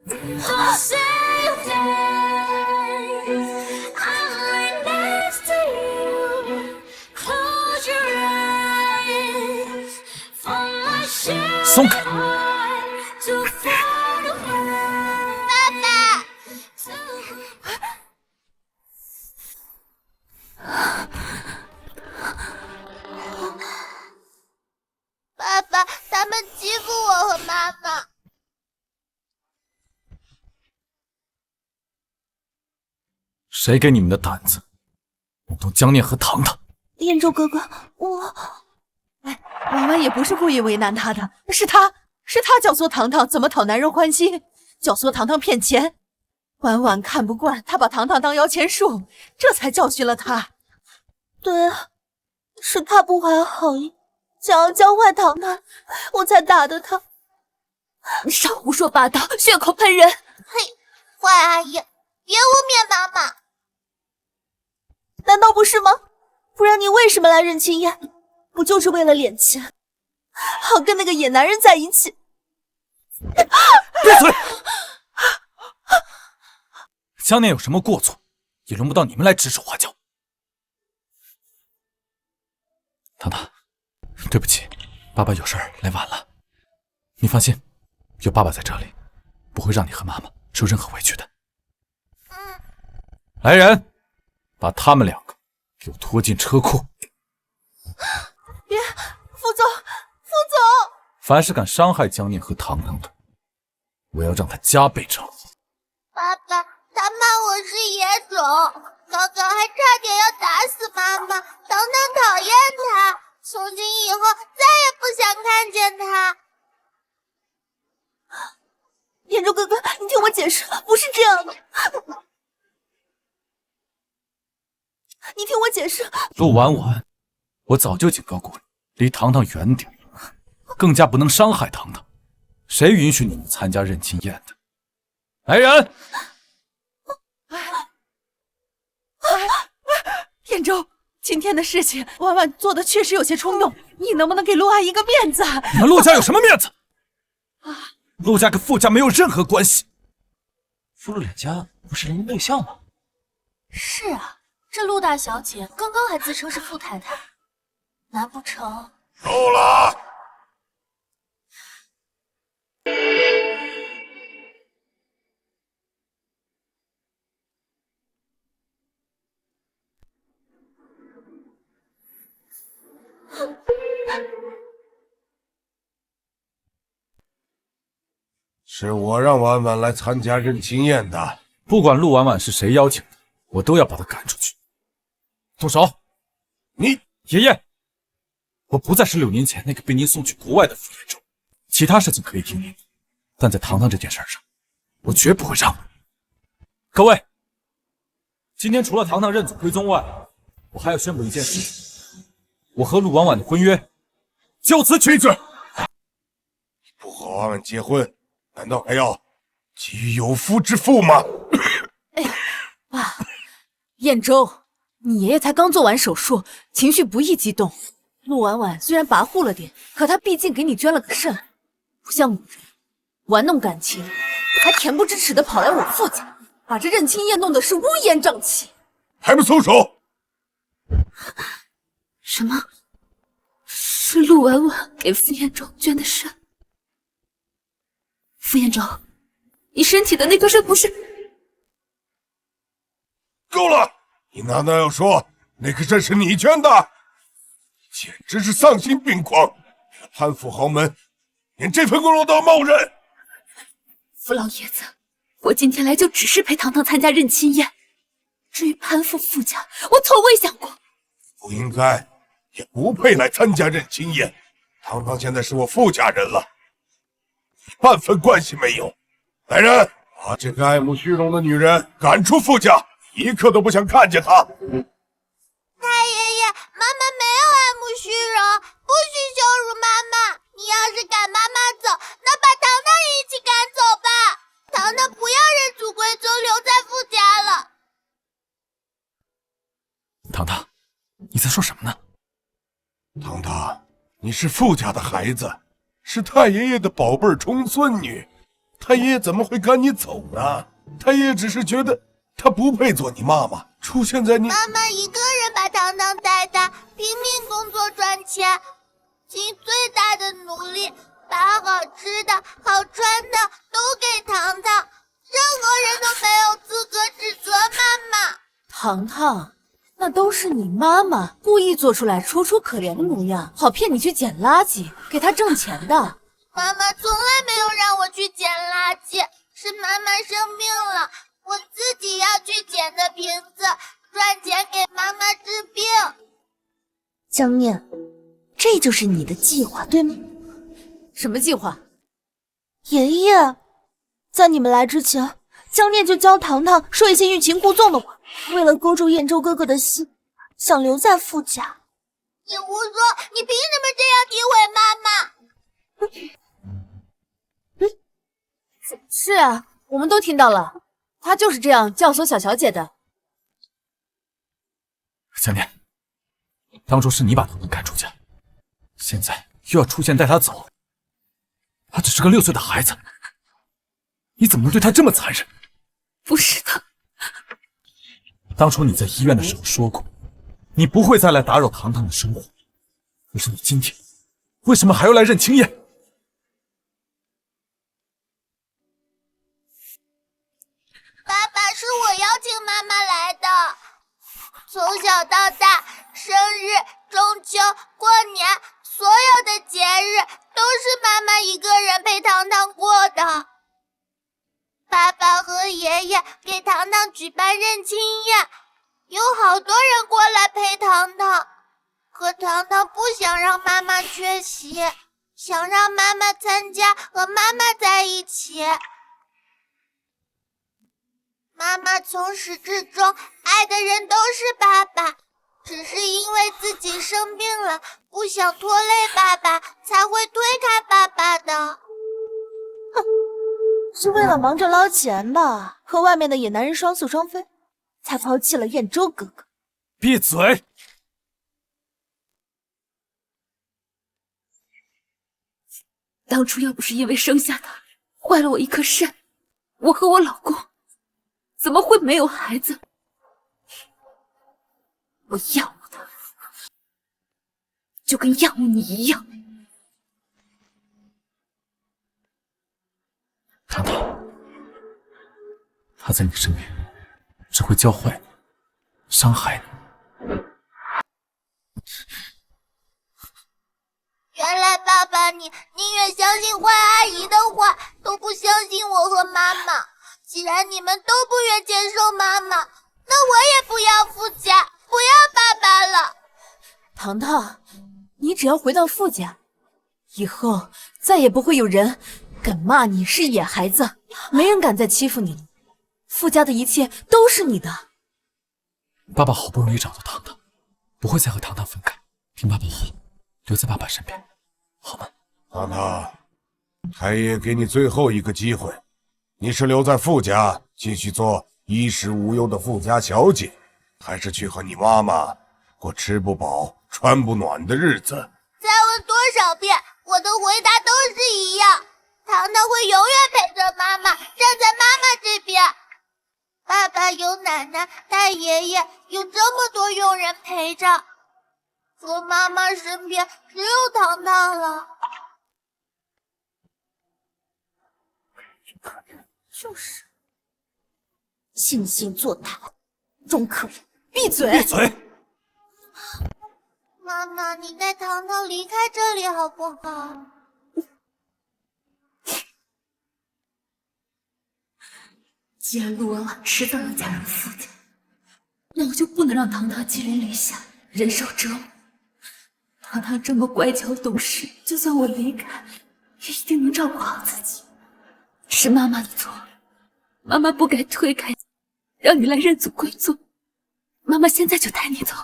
Don't say a thing. I'm right next to you. Close your eyes for my share. 松开！ To fade away. 爸爸。 爸爸，他们欺负我和妈妈。谁给你们的胆子弄动江念和糖糖？燕州哥哥，婉婉也不是故意为难他的，是他教唆糖糖怎么讨男人欢心，教唆糖糖骗钱。婉婉看不惯他把糖糖当摇钱树，这才教训了他。对啊，是他不怀好意，想要教坏糖糖，我才打的他。你少胡说八道，血口喷人！嘿，坏阿姨，别污蔑妈妈。难道不是吗？不然你为什么来认亲宴？不就是为了脸钱，好跟那个野男人在一起？闭嘴！江念有什么过错，也轮不到你们来指手画脚。糖糖，对不起，爸爸有事儿来晚了。你放心，有爸爸在这里，不会让你和妈妈受任何委屈的。来人，把他们两个给我拖进车库。别，副总，副总！凡是敢伤害江念和糖糖的，我要让他加倍惩罚。爸爸，他骂我是野种，刚刚还差点要打死妈妈。糖糖讨厌他，从今以后再也不想看见他。燕州哥哥，你听我解释，不是这样的。你听我解释。陆婉婉，我早就警告过你，离糖糖远点，更加不能伤害糖糖。谁允许你们参加认亲宴的？来人！燕州，今天的事情，婉婉做的确实有些冲动，你能不能给陆阿姨个面子？你们陆家有什么面子？陆家跟傅家没有任何关系。傅陆两家不是联姻对象吗？是啊，这陆大小姐刚刚还自称是傅太太，难不成？够了！是我让婉婉来参加认亲宴的。不管陆婉婉是谁邀请的，我都要把她赶出去。动手！你爷爷，我不再是6年前那个被您送去国外的傅元忠，其他事情可以听您的，但在糖糖这件事上，我绝不会让步。各位，今天除了糖糖认祖归宗外，我还要宣布一件事情：我和陆婉婉的婚约就此取决。不和婉婉结婚，难道还要基于有夫之妇吗？爸，燕州，你爷爷才刚做完手术，情绪不易激动。陆婉婉虽然跋扈了点，可她毕竟给你捐了个肾，不像女人玩弄感情，还恬不知耻的跑来我傅家，把这认亲宴弄的是乌烟瘴气。还不松手！什么？是陆婉婉给傅彦州捐的肾？傅彦州，你身体的那颗肾不是？够了！你难道要说那颗肾是你捐的？简直是丧心病狂！攀附豪门，连这份工作都要冒认！傅老爷子，我今天来就只是陪糖糖参加认亲宴，至于攀附傅家，我从未想过。不应该，也不配来参加认亲宴。糖糖现在是我傅家人了，半分关系没有。来人，把这个爱慕虚荣的女人赶出傅家，一刻都不想看见他。太爷爷，妈妈没有爱慕虚荣，不许羞辱妈妈。你要是赶妈妈走，那把糖糖也一起赶走吧。糖糖不要认祖归宗，留在傅家了。糖糖，你在说什么呢？糖糖，你是傅家的孩子，是太爷爷的宝贝重孙女，太爷爷怎么会赶你走呢？太爷爷只是觉得她不配做你妈妈，出现在你……妈妈一个人把糖糖带大，拼命工作赚钱，尽最大的努力把好吃的好穿的都给糖糖，任何人都没有资格指责妈妈。糖糖，那都是你妈妈故意做出来楚楚可怜的模样，好骗你去捡垃圾，给她挣钱的。妈妈从来没有让我去捡垃圾，是妈妈生病了，我自己要去捡的瓶子，赚钱给妈妈治病。江念，这就是你的计划，对吗？什么计划？爷爷，在你们来之前，江念就教糖糖说一些欲擒故纵的话，为了勾住燕州哥哥的心，想留在傅家。你胡说！你凭什么这样诋毁妈妈？是啊，我们都听到了，他就是这样教唆小小姐的。江念，当初是你把糖糖赶出家，现在又要出现带他走，他只是个6岁的孩子，你怎么能对他这么残忍？不是的，当初你在医院的时候说过，你不会再来打扰糖糖的生活，可是你今天为什么还要来认亲宴？爸爸，是我邀请妈妈来的。从小到大，生日、中秋、过年，所有的节日都是妈妈一个人陪糖糖过的。爸爸和爷爷给糖糖举办认亲宴，有好多人过来陪糖糖，可糖糖不想让妈妈缺席，想让妈妈参加，和妈妈在一起。妈妈从始至终爱的人都是爸爸，只是因为自己生病了，不想拖累爸爸，才会推开爸爸的。哼，是为了忙着捞钱吧，和外面的野男人双宿双飞，才抛弃了燕州哥哥。闭嘴！当初要不是因为生下他坏了我一颗肾，我和我老公怎么会没有孩子？我厌恶他，就跟厌恶你一样。糖糖，他在你身边只会教坏你，伤害你。原来爸爸你宁愿相信坏阿姨的话，都不相信我和妈妈。既然你们都不愿接受妈妈，那我也不要傅家，不要爸爸了。糖糖，你只要回到傅家，以后再也不会有人敢骂你是野孩子，没人敢再欺负你。傅家的一切都是你的。爸爸好不容易找到糖糖，不会再和糖糖分开，听爸爸话，留在爸爸身边，好吗？糖糖，太爷给你最后一个机会，你是留在傅家继续做衣食无忧的傅家小姐，还是去和你妈妈过吃不饱穿不暖的日子？再问多少遍，我的回答都是一样。糖糖会永远陪着妈妈，站在妈妈这边。爸爸有奶奶、太爷爷，有这么多佣人陪着，可妈妈身边只有糖糖了。就是，惺惺作态，装可怜。闭嘴！闭嘴！妈妈，你带糖糖离开这里好不好？既然陆婉婉迟早要嫁入傅家，那我就不能让糖糖寄人篱下，人受折磨。糖糖这么乖巧懂事，就算我离开，也一定能照顾好自己。是妈妈的错，妈妈不该推开你，让你来认祖归宗。妈妈现在就带你走。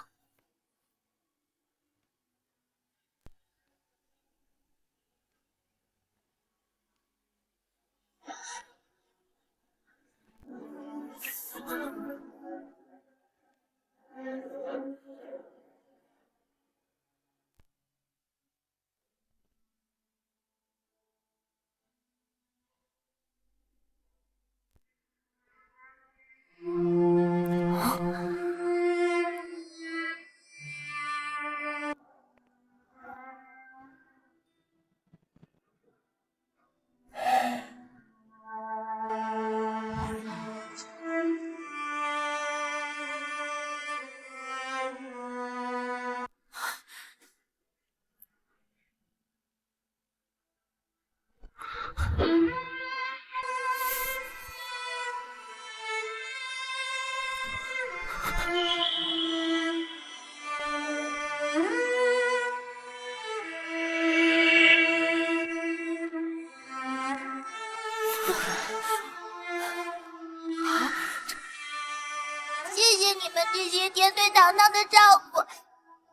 谢谢你们这些天对糖糖的照顾，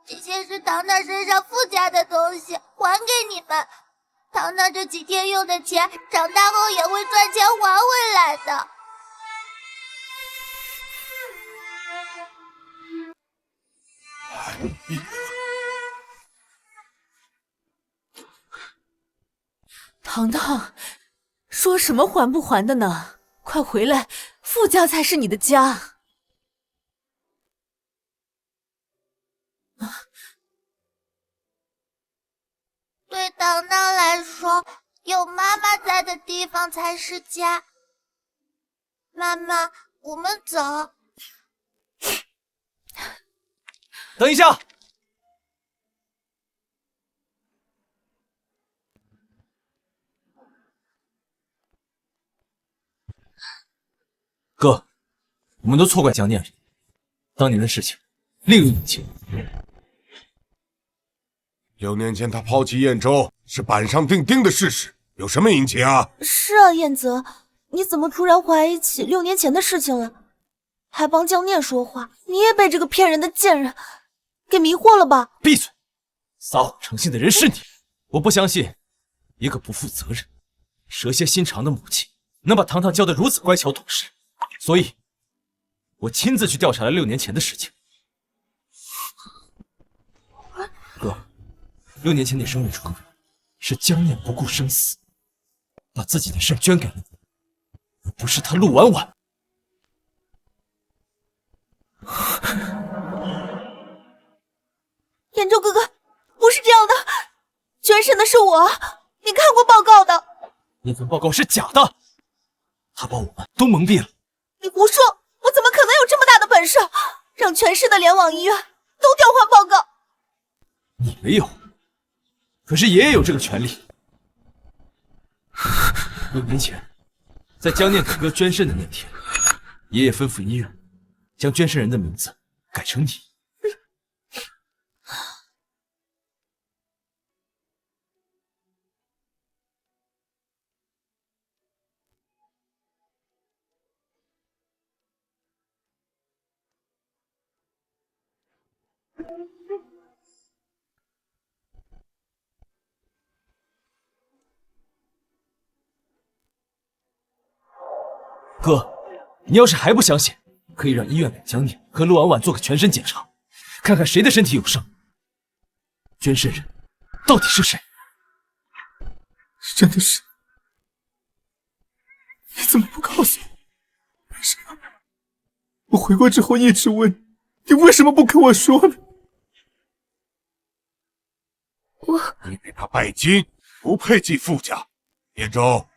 这些是糖糖身上附加的东西，还给你们。糖糖这几天用的钱，长大后也会赚钱还回来的。糖糖，说什么还不还的呢？快回来，傅家才是你的家。对糖糖来说，有妈妈在的地方才是家。妈妈，我们走。等一下！哥，我们都错怪江念人，当年的事情另有隐情。6年前他抛弃燕州是板上钉钉的事实，有什么隐情啊？是啊，燕泽，你怎么突然怀疑起6年前的事情了？还帮江念说话，你也被这个骗人的贱人给迷惑了吧？闭嘴！撒谎成性的人是你，我不相信一个不负责任、蛇蝎心肠的母亲能把糖糖教得如此乖巧懂事，所以，我亲自去调查了6年前的事情。哥，6年前你生日时，是江念不顾生死，把自己的肾捐给了你，而不是他陆婉婉。燕州哥哥，不是这样的，捐肾的是我，你看过报告的。那份报告是假的，他把我们都蒙蔽了。你胡说，我怎么可能有这么大的本事，让全市的联网医院都调换报告？你没有，可是爷爷有这个权利。6年前，在江念哥哥捐肾的那天，爷爷吩咐医院将捐肾人的名字改成你。哥，你要是还不相信，可以让医院给江念和陆婉婉做个全身检查，看看谁的身体有伤。捐肾人到底是谁？真的是？你怎么不告诉我？为什么？我回国之后一直问你，为什么不跟我说呢？你给他拜金，不配进傅家。燕州，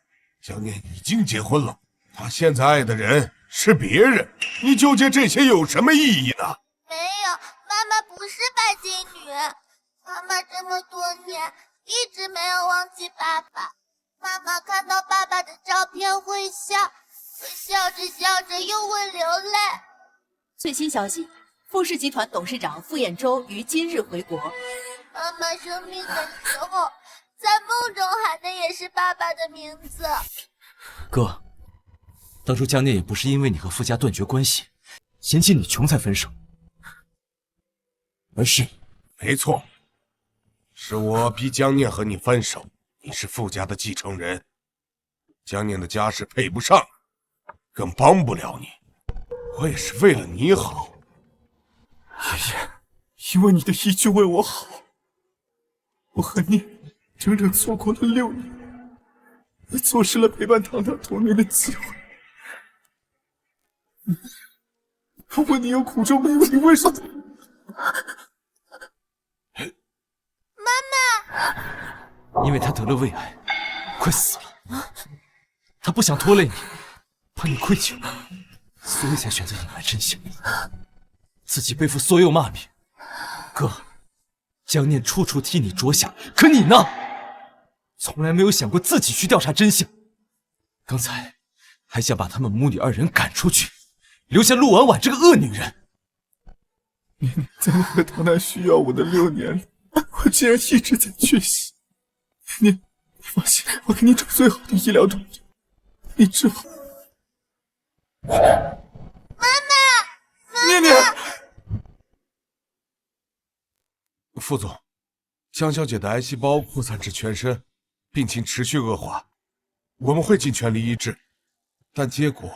江念已经结婚了，他现在爱的人是别人，你纠结这些有什么意义呢？没有，妈妈不是拜金女，妈妈这么多年一直没有忘记爸爸。妈妈看到爸爸的照片会笑，会笑着笑着又会流泪。最新消息，傅氏集团董事长傅彦洲于今日回国。妈妈生病的时候，在梦中喊的也是爸爸的名字。哥，当初江念也不是因为你和傅家断绝关系，嫌弃你穷才分手，而是……没错，是我逼江念和你分手。你是傅家的继承人，江念的家世配不上，更帮不了你。我也是为了你好。爷爷，因为你的一句为我好，我和你整整错过了6年，也错失了陪伴糖糖童年的机会。如果你有苦衷没有，你为什么？妈妈，因为他得了胃癌，快死了。他不想拖累你，怕你愧疚，所以才选择隐瞒真相，自己背负所有骂名。哥，江念处处替你着想，可你呢？从来没有想过自己去调查真相。刚才还想把他们母女2人赶出去，留下陆婉婉这个恶女人。年年在那个糖糖需要我的6年里，我竟然一直在缺席。年年，你放心，我给你找最好的医疗团队，你治好。妈妈，念念。副总，江小姐的癌细胞扩散至全身，病情持续恶化，我们会尽全力医治，但结果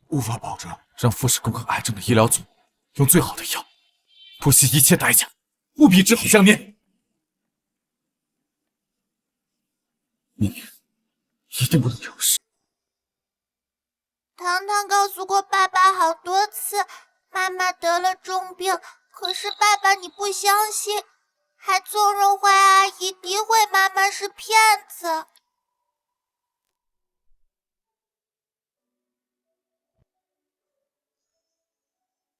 无法保证。让富士攻克癌症的医疗组用最好的药，不惜一切代价，务必治好江念。念念，一定不能有事。糖糖告诉过爸爸好多次，妈妈得了重病，可是爸爸你不相信，还纵容坏阿姨诋毁妈妈是骗子。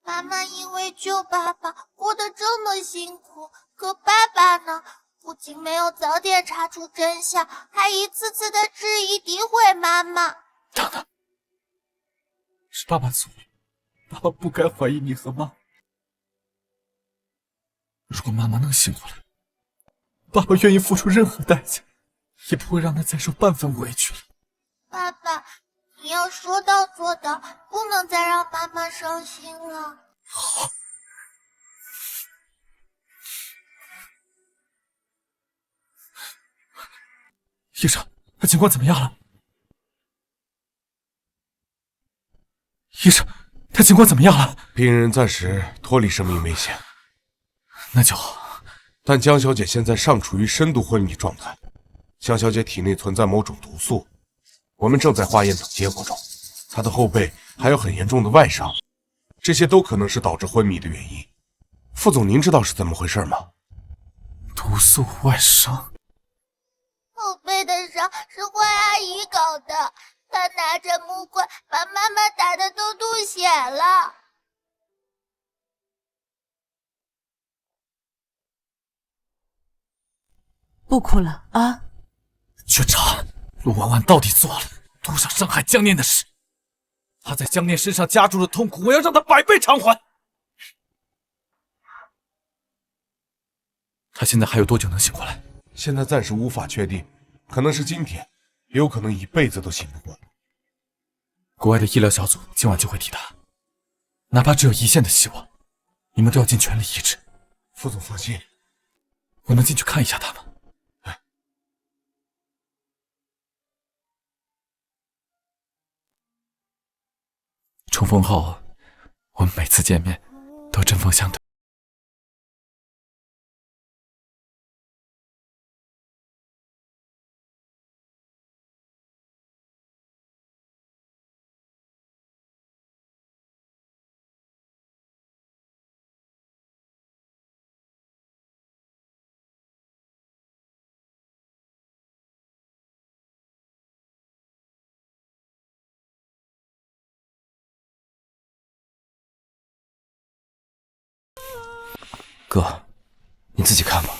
妈妈因为救爸爸过得这么辛苦，可爸爸呢，不仅没有早点查出真相，还一次次的质疑诋毁妈妈。糖糖，是爸爸错了，爸爸不该怀疑你和妈。如果妈妈能醒过来，爸爸愿意付出任何代价，也不会让她再受半分委屈了。爸爸，你要说到做到，不能再让妈妈伤心了。好。医生，他情况怎么样了？医生，他情况怎么样了？病人暂时脱离生命危险。那就好。但江小姐现在尚处于深度昏迷状态，江小姐体内存在某种毒素，我们正在化验等结果中。她的后背还有很严重的外伤，这些都可能是导致昏迷的原因。副总，您知道是怎么回事吗？毒素外伤。后背的伤是坏阿姨搞的，她拿着木棍把妈妈打得都吐血了。不哭了啊！去查陆婉婉到底做了多少伤害江念的事。她在江念身上加注的痛苦，我要让她100倍偿还。她现在还有多久能醒过来？现在暂时无法确定，可能是今天，也有可能一辈子都醒不过来。国外的医疗小组今晚就会抵达，哪怕只有1线的希望，你们都要尽全力医治。副总放心，我能进去看一下他吗？重逢后，我们每次见面都针锋相对。哥，你自己看吧。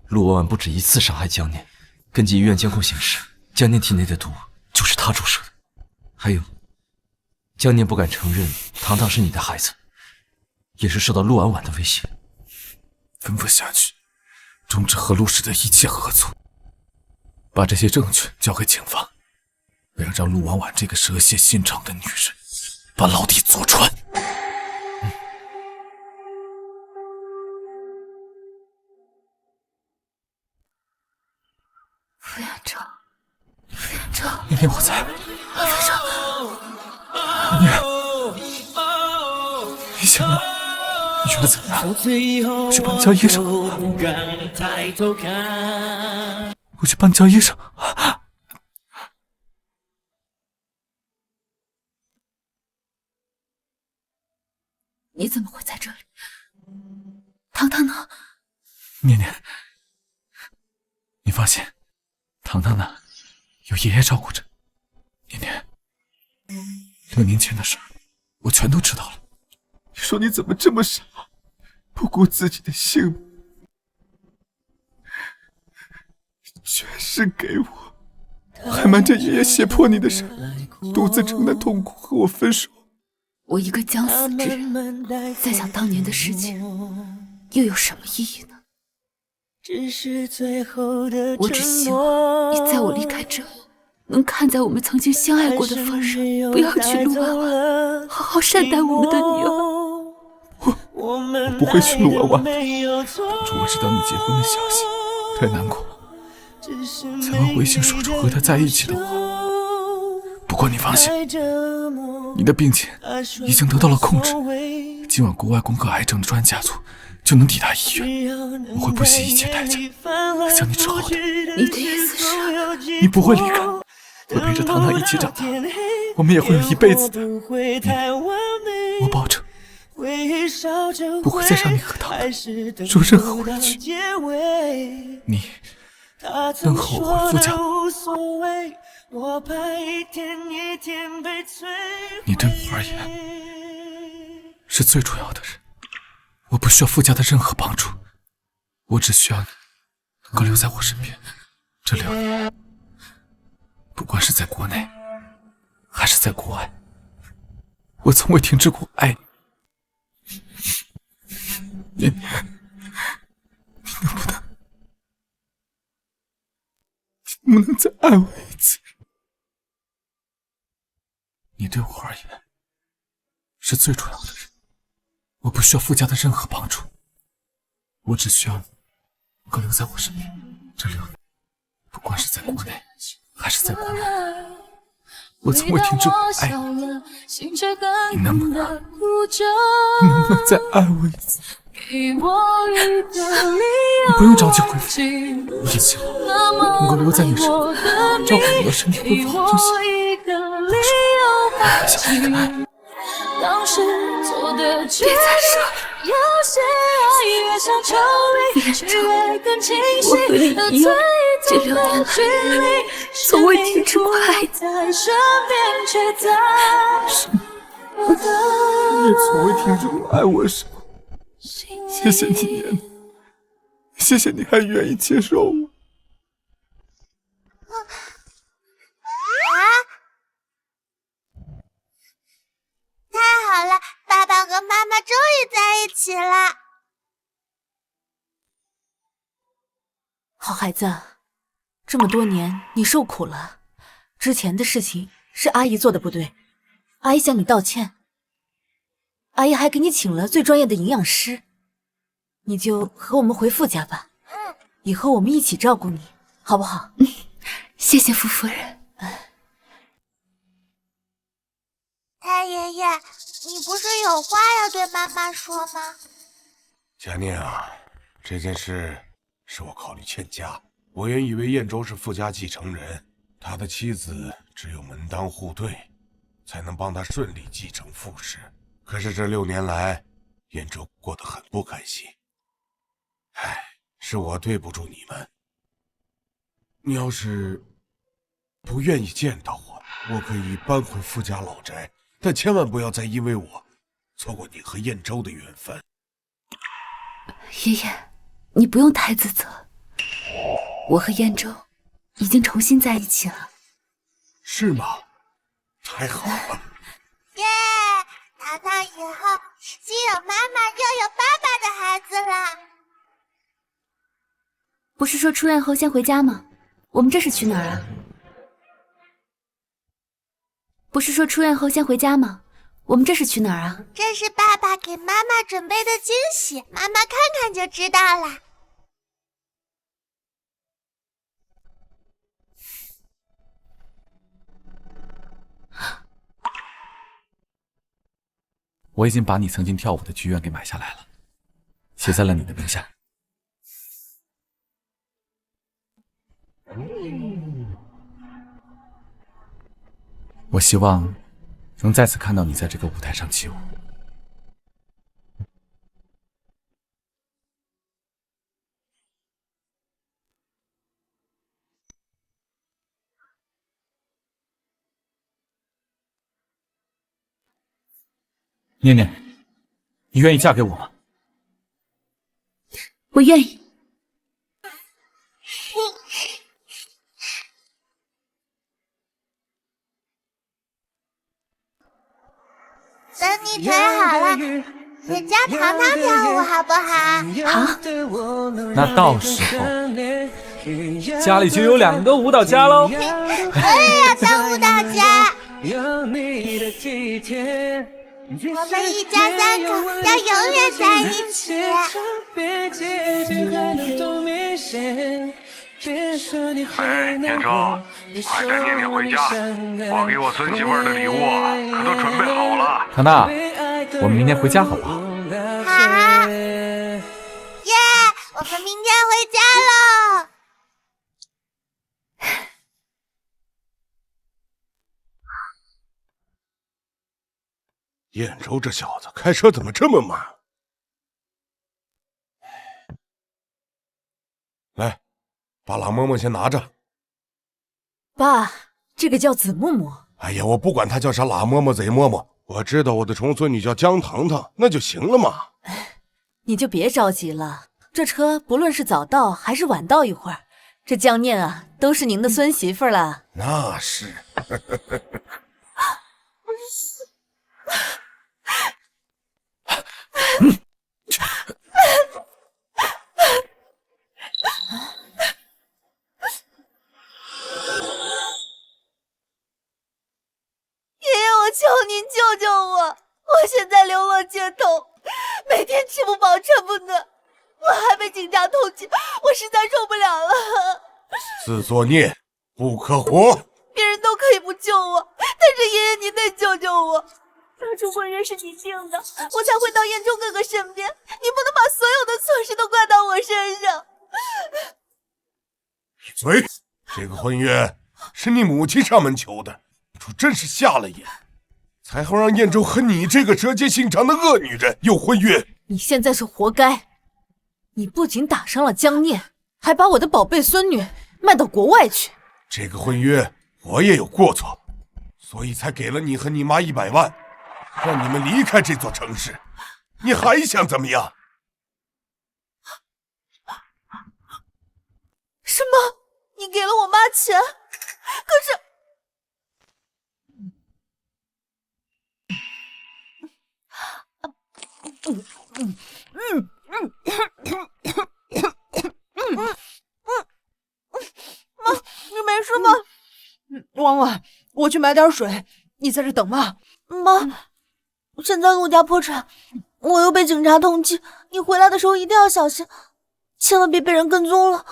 陆婉婉不止一次伤害江念，根据医院监控显示，江念体内的毒就是他注射的。还有，江念不敢承认糖糖是你的孩子，也是受到陆婉婉的威胁。吩咐下去，终止和陆氏的一切合作，把这些证据交给警方，我要让陆婉婉这个蛇蝎心肠的女人把牢底坐穿。傅彦州，傅彦州，明明我在。分手。你醒了？你觉得怎么样？我去帮你叫医生。我去帮你叫医生。你怎么会在这里？糖糖呢？念念，你放心，糖糖呢？有爷爷照顾着。念念，6年前的事我全都知道了。你说你怎么这么傻，不顾自己的性命，全是给我，还瞒着爷爷胁迫你的事，独自承担痛苦和我分手。我一个将死之人，再想当年的事情，又有什么意义呢？我只希望你在我离开之后，能看在我们曾经相爱过的份上，不要娶陆婉婉，好好善待我们的女儿。我不会娶陆婉婉的。当初我知道你结婚的消息，太难过，才会回信说出和他在一起的话。不过你放心，你的病情已经得到了控制，今晚国外攻克癌症的专家组就能抵达医院，我会不惜一切代价将你治好的。你的意思是，你不会离开，会陪着糖糖一起长大，我们也会有一辈子的。我保证，不会再让你和糖糖受任何委屈。你能和我回傅家？你对我而言是最重要的人，我不需要傅家的任何帮助，我只需要你能够留在我身边。这6年，不管是在国内还是在国外，我从未停止过爱你。念念，你能不能再爱我一次？你对我而言是最重要的人，我不需要傅家的任何帮助，我只需要你能够留在我身边。这6年，不管是在国内还是在国外，我从未停止过爱你。你能不能再爱我一次？你不用着急回复，我只希望能够留在你身边，照顾你的身体恢复好就行。小孩子，别再说了。我和你一样，这6年来从未停止过爱你。你也从未停止过爱我什么？谢谢你，念念，谢谢你还愿意接受我。太好了，爸爸和妈妈终于在一起了。好孩子，这么多年你受苦了，之前的事情是阿姨做的不对，阿姨向你道歉。阿姨还给你请了最专业的营养师，你就和我们回傅家吧。以后我们一起照顾你，好不好？谢谢傅夫人。太爷爷，你不是有话要对妈妈说吗？佳念啊，这件事是我考虑欠佳。我原以为燕州是傅家继承人，他的妻子只有门当户对，才能帮他顺利继承傅氏。可是这6年来，燕州过得很不开心。唉，是我对不住你们。你要是不愿意见到我，我可以搬回傅家老宅，但千万不要再因为我错过你和燕州的缘分。爷爷，你不用太自责，我和燕州已经重新在一起了。是吗？太好了！耶！糖糖以后既有妈妈又有爸爸的孩子了。不是说出院后先回家吗？我们这是去哪儿啊？不是说出院后先回家吗？我们这是去哪儿啊？这是爸爸给妈妈准备的惊喜，妈妈看看就知道了。我已经把你曾经跳舞的剧院给买下来了，写在了你的名下。我希望能再次看到你在这个舞台上起舞。念念，你愿意嫁给我吗？我愿意。等你腿好了，再教糖糖跳舞好不好？好。那到时候家里就有2个舞蹈家喽。我也要当舞蹈家。我们一家3口要永远在一起。哎，念周，快带念念回家，我给我孙媳妇的礼物可都准备好了。唐娜，我们明天回家好不好？好。耶，我们明天回家喽。燕州这小子开车怎么这么慢？来，把老嬷嬷先拿着。爸，这个叫子木木。哎呀，我不管他叫啥拉嬷嬷、贼嬷嬷，我知道我的重孙女叫江糖糖，那就行了嘛。你就别着急了，这车不论是早到还是晚到一会儿，这江念啊都是您的孙媳妇了。那是。爷爷，我求您救救我！我现在流落街头，每天吃不饱穿不暖，我还被警察通缉，我实在受不了了。自作孽不可活。别人都可以不救我，但是爷爷你得救救我。当初婚约是你定的，我才会到燕州哥哥身边，你不能把所有的错事都怪到我身上。闭嘴！这个婚约是你母亲上门求的，当初真是瞎了眼，才好让燕州和你这个蛇蝎心肠的恶女人有婚约。你现在是活该，你不仅打伤了江念，还把我的宝贝孙女卖到国外去。这个婚约我也有过错，所以才给了你和你妈100万，让你们离开这座城市。你还想怎么样？什么？你给了我妈钱？可是……妈，你没事吗？汪汪，我去买点水，你在这等妈。妈，现在陆家破产，我又被警察通缉，你回来的时候一定要小心，千万别被人跟踪了。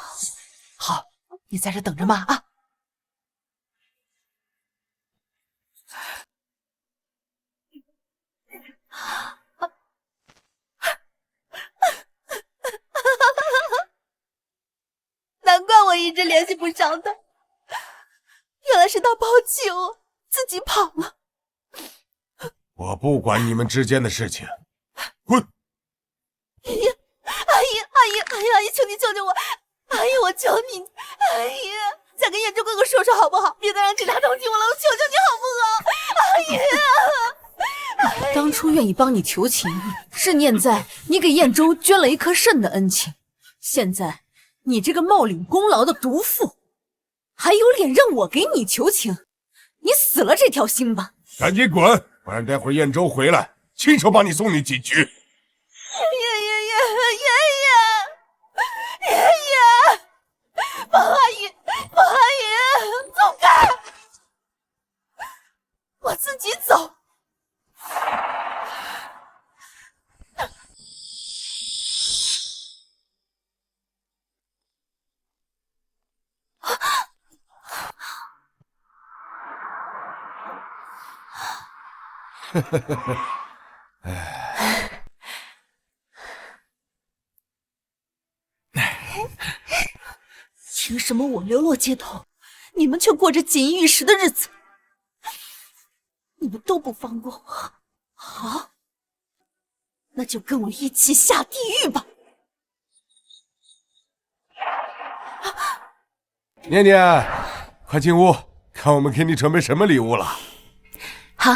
好，你在这等着妈啊。难怪我一直联系不上他，原来是他抛弃我，自己跑了。我不管你们之间的事情，滚！爷爷，阿姨，求你救救我！阿姨，我求你，阿姨，再跟燕州哥哥说说好不好？别再让警察通缉我了，我求求你好不好？阿姨，当初愿意帮你求情，是念在你给燕州捐了一颗肾的恩情。现在你这个冒领功劳的毒妇，还有脸让我给你求情？你死了这条心吧！赶紧滚，不然待会儿燕州回来，亲手把你送进警局。爷，方阿姨，走开！我凭什么我流落街头，你们却过着锦衣玉食的日子？你们都不放过我，好，那就跟我一起下地狱吧！念念，快进屋，看我们给你准备什么礼物了。好。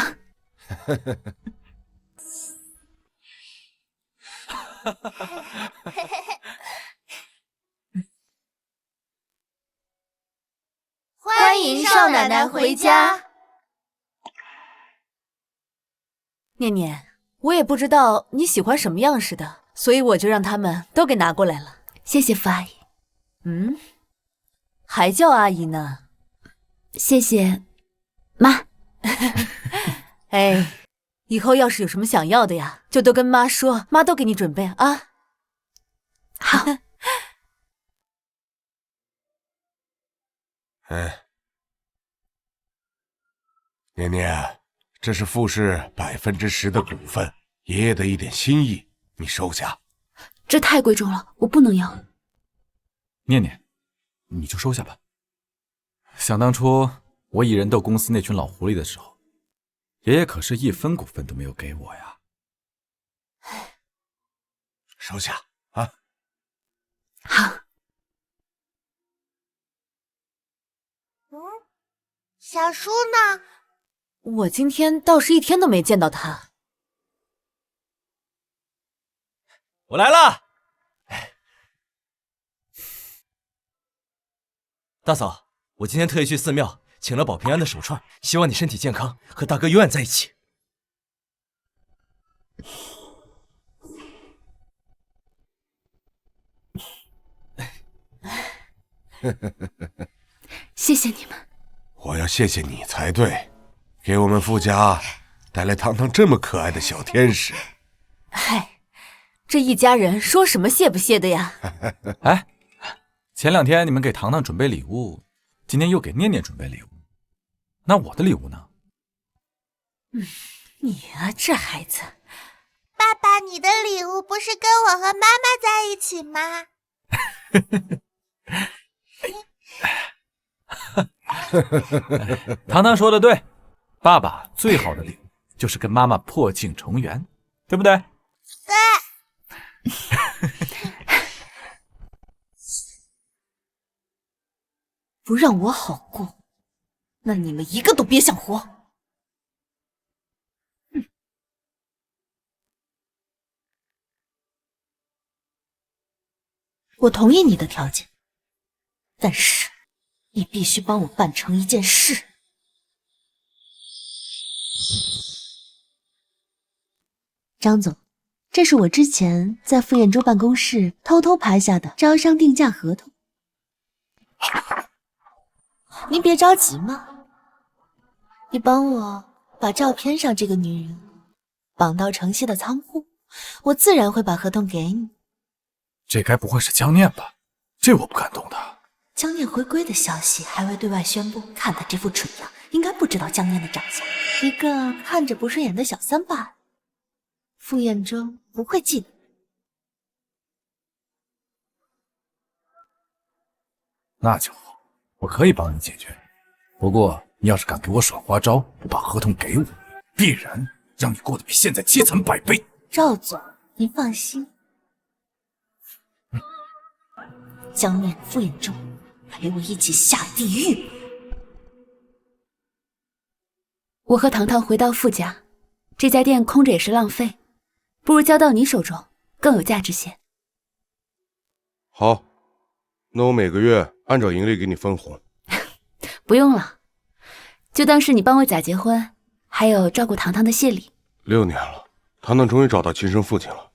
欢迎少奶奶回家。念念，我也不知道你喜欢什么样式的，所以我就让他们都给拿过来了。谢谢傅阿姨。嗯，还叫阿姨呢？谢谢妈。哎，以后要是有什么想要的呀，就都跟妈说，妈都给你准备啊。好。哎，念念，这是傅氏10%的股份，爷爷的一点心意，你收下。这太贵重了，我不能要。念念，你就收下吧。想当初我蚁人斗公司那群老狐狸的时候，爷爷可是1分股份都没有给我呀。收下啊。好。小叔呢？我今天倒是一天都没见到他。我来了。大嫂，我今天特意去寺庙请了保平安的手串，希望你身体健康，和大哥永远在一起。谢谢你们。我要谢谢你才对，给我们傅家带来堂堂这么可爱的小天使。嗨，这一家人说什么谢不谢的呀？哎，前2天你们给糖糖准备礼物，今天又给念念准备礼物，那我的礼物呢？你啊，这孩子。爸爸，你的礼物不是跟我和妈妈在一起吗？糖糖说的对，爸爸最好的礼物就是跟妈妈破镜重圆，对不对？对。不让我好过，那你们一个都别想活！我同意你的条件，但是你必须帮我办成一件事。张总，这是我之前在傅彦洲办公室偷偷拍下的招商定价合同。您别着急嘛，你帮我把照片上这个女人绑到城西的仓库，我自然会把合同给你。这该不会是江念吧？这我不敢动的。江念回归的消息还未对外宣布，看他这副蠢样，应该不知道江念的长相，一个看着不顺眼的小三罢了。傅彦洲不会记得。那就好，我可以帮你解决。不过你要是敢给我耍花招，不把合同给我，必然让你过得比现在凄惨100倍。赵总，您放心。江念、傅彦洲，陪我一起下地狱！我和糖糖回到傅家，这家店空着也是浪费，不如交到你手中，更有价值些。好，那我每个月按照盈利给你分红。不用了，就当是你帮我假结婚，还有照顾糖糖的谢礼。6年了，糖糖终于找到亲生父亲了。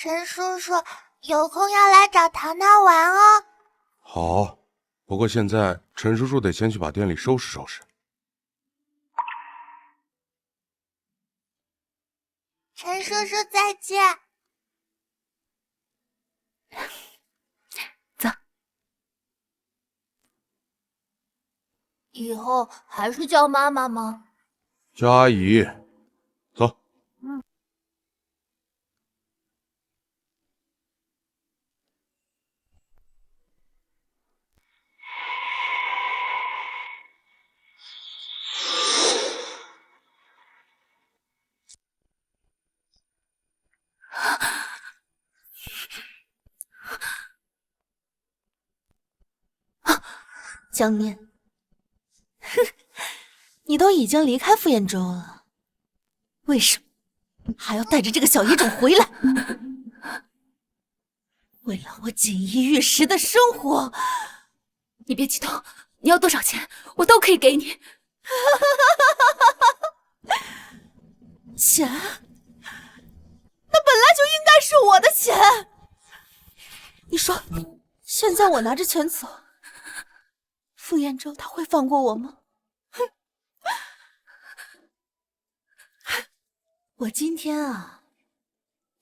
陈叔叔，有空要来找糖糖玩哦。好，不过现在陈叔叔得先去把店里收拾收拾。陈叔叔再见。走。以后还是叫妈妈吗？叫阿姨。走。嗯。江念，你都已经离开傅彦州了，为什么还要带着这个小野种回来？为了我锦衣玉食的生活，你别激动，你要多少钱，我都可以给你。钱？那本来就应该是我的钱。你说，现在我拿着钱走，傅彦州他会放过我吗？我今天啊，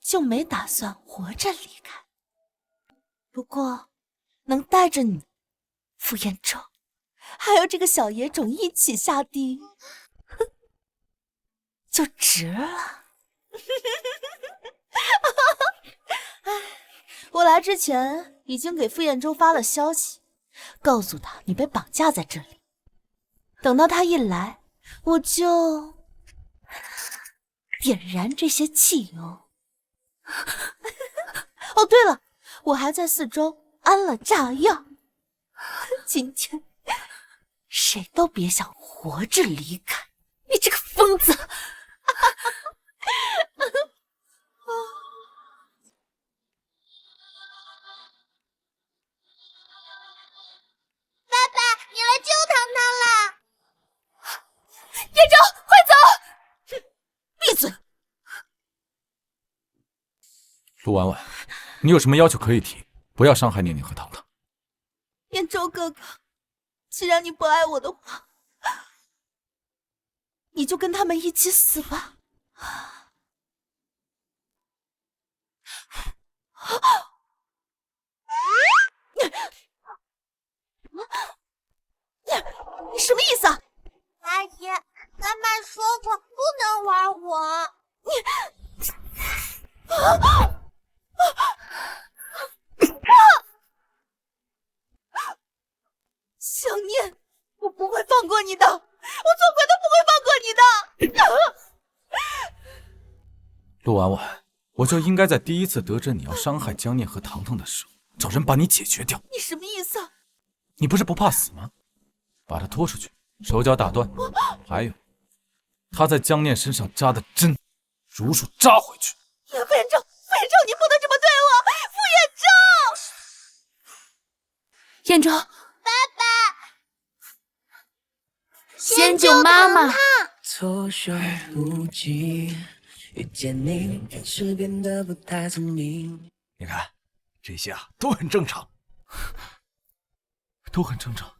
就没打算活着离开。不过，能带着你、傅彦州，还有这个小野种一起下地狱，就值了。我来之前已经给傅彦州发了消息，告诉他你被绑架在这里。等到他一来，我就点燃这些汽油。哦，对了，我还在四周安了炸药。今天谁都别想活着离开！你这个疯子！爸爸，你来救糖糖了！彦州，快走！闭嘴！陆婉婉，你有什么要求可以提，不要伤害念念和糖糖。彦州哥哥，既然你不爱我的话，你就跟他们一起死吧。你什么意思啊？阿姨，妈妈说过不能玩我。想念，我不会放过你的，我做鬼都不会放过你的。陆婉婉，我就应该在第一次得知你要伤害江念和糖糖的时候，找人把你解决掉。你什么意思啊？你不是不怕死吗？把他拖出去，手脚打断。还有，他在江念身上扎的针，如数扎回去。傅彦州，傅彦州，你不能这么对我！傅彦州，彦州，爸爸，先救妈妈。措手不及，遇见你，开始变得不太聪明。你看，这些啊都很正常，都很正常。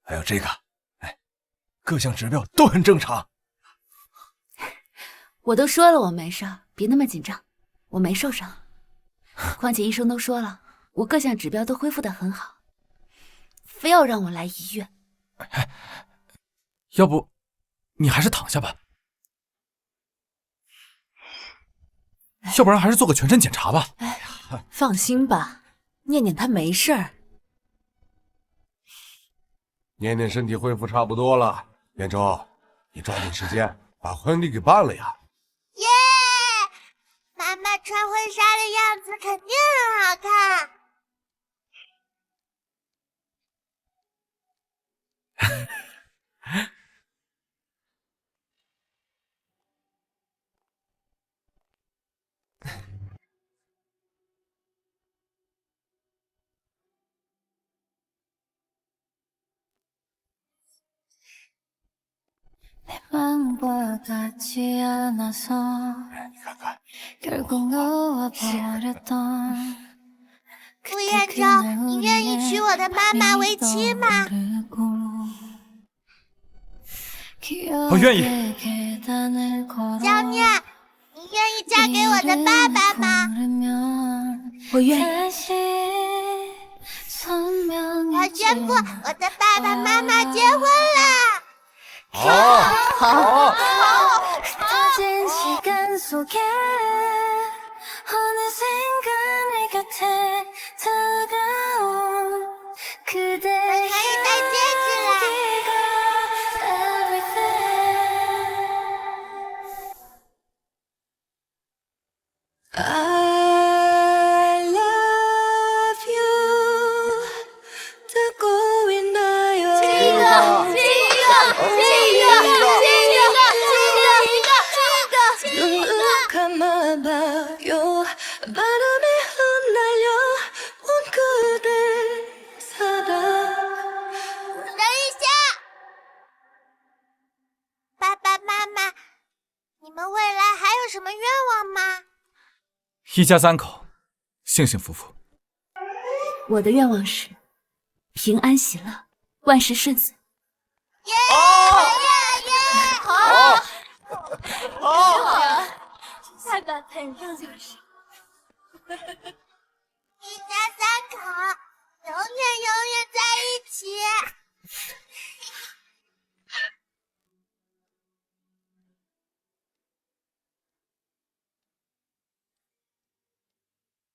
还有这个，哎，各项指标都很正常。我都说了我没事，别那么紧张，我没受伤。况且医生都说了，我各项指标都恢复得很好，非要让我来医院。要不，你还是躺下吧。要不然还是做个全身检查吧。哎，放心吧，念念她没事儿。念念身体恢复差不多了，元州，你抓紧时间把婚礼给办了呀！耶！妈妈穿婚纱的样子肯定很好看。傅彦州，你愿意娶我的妈妈为妻吗？我愿意。江念，你愿意嫁给我的爸爸吗？我愿意。我宣布，我的爸爸妈妈结婚了。 好。 터진 시간 속에 어느샌가 내 곁에 다가온 그대의 향기가 everything. I love you. 듣고 있나요? 감아봐요 바람에 흩날려 온 그대 사랑 等一下，爸爸妈妈，你们未来还有什么愿望吗？一家3口，幸幸福福。我的愿望是平安喜乐，万事顺遂。耶耶！好，太棒，太棒，就是。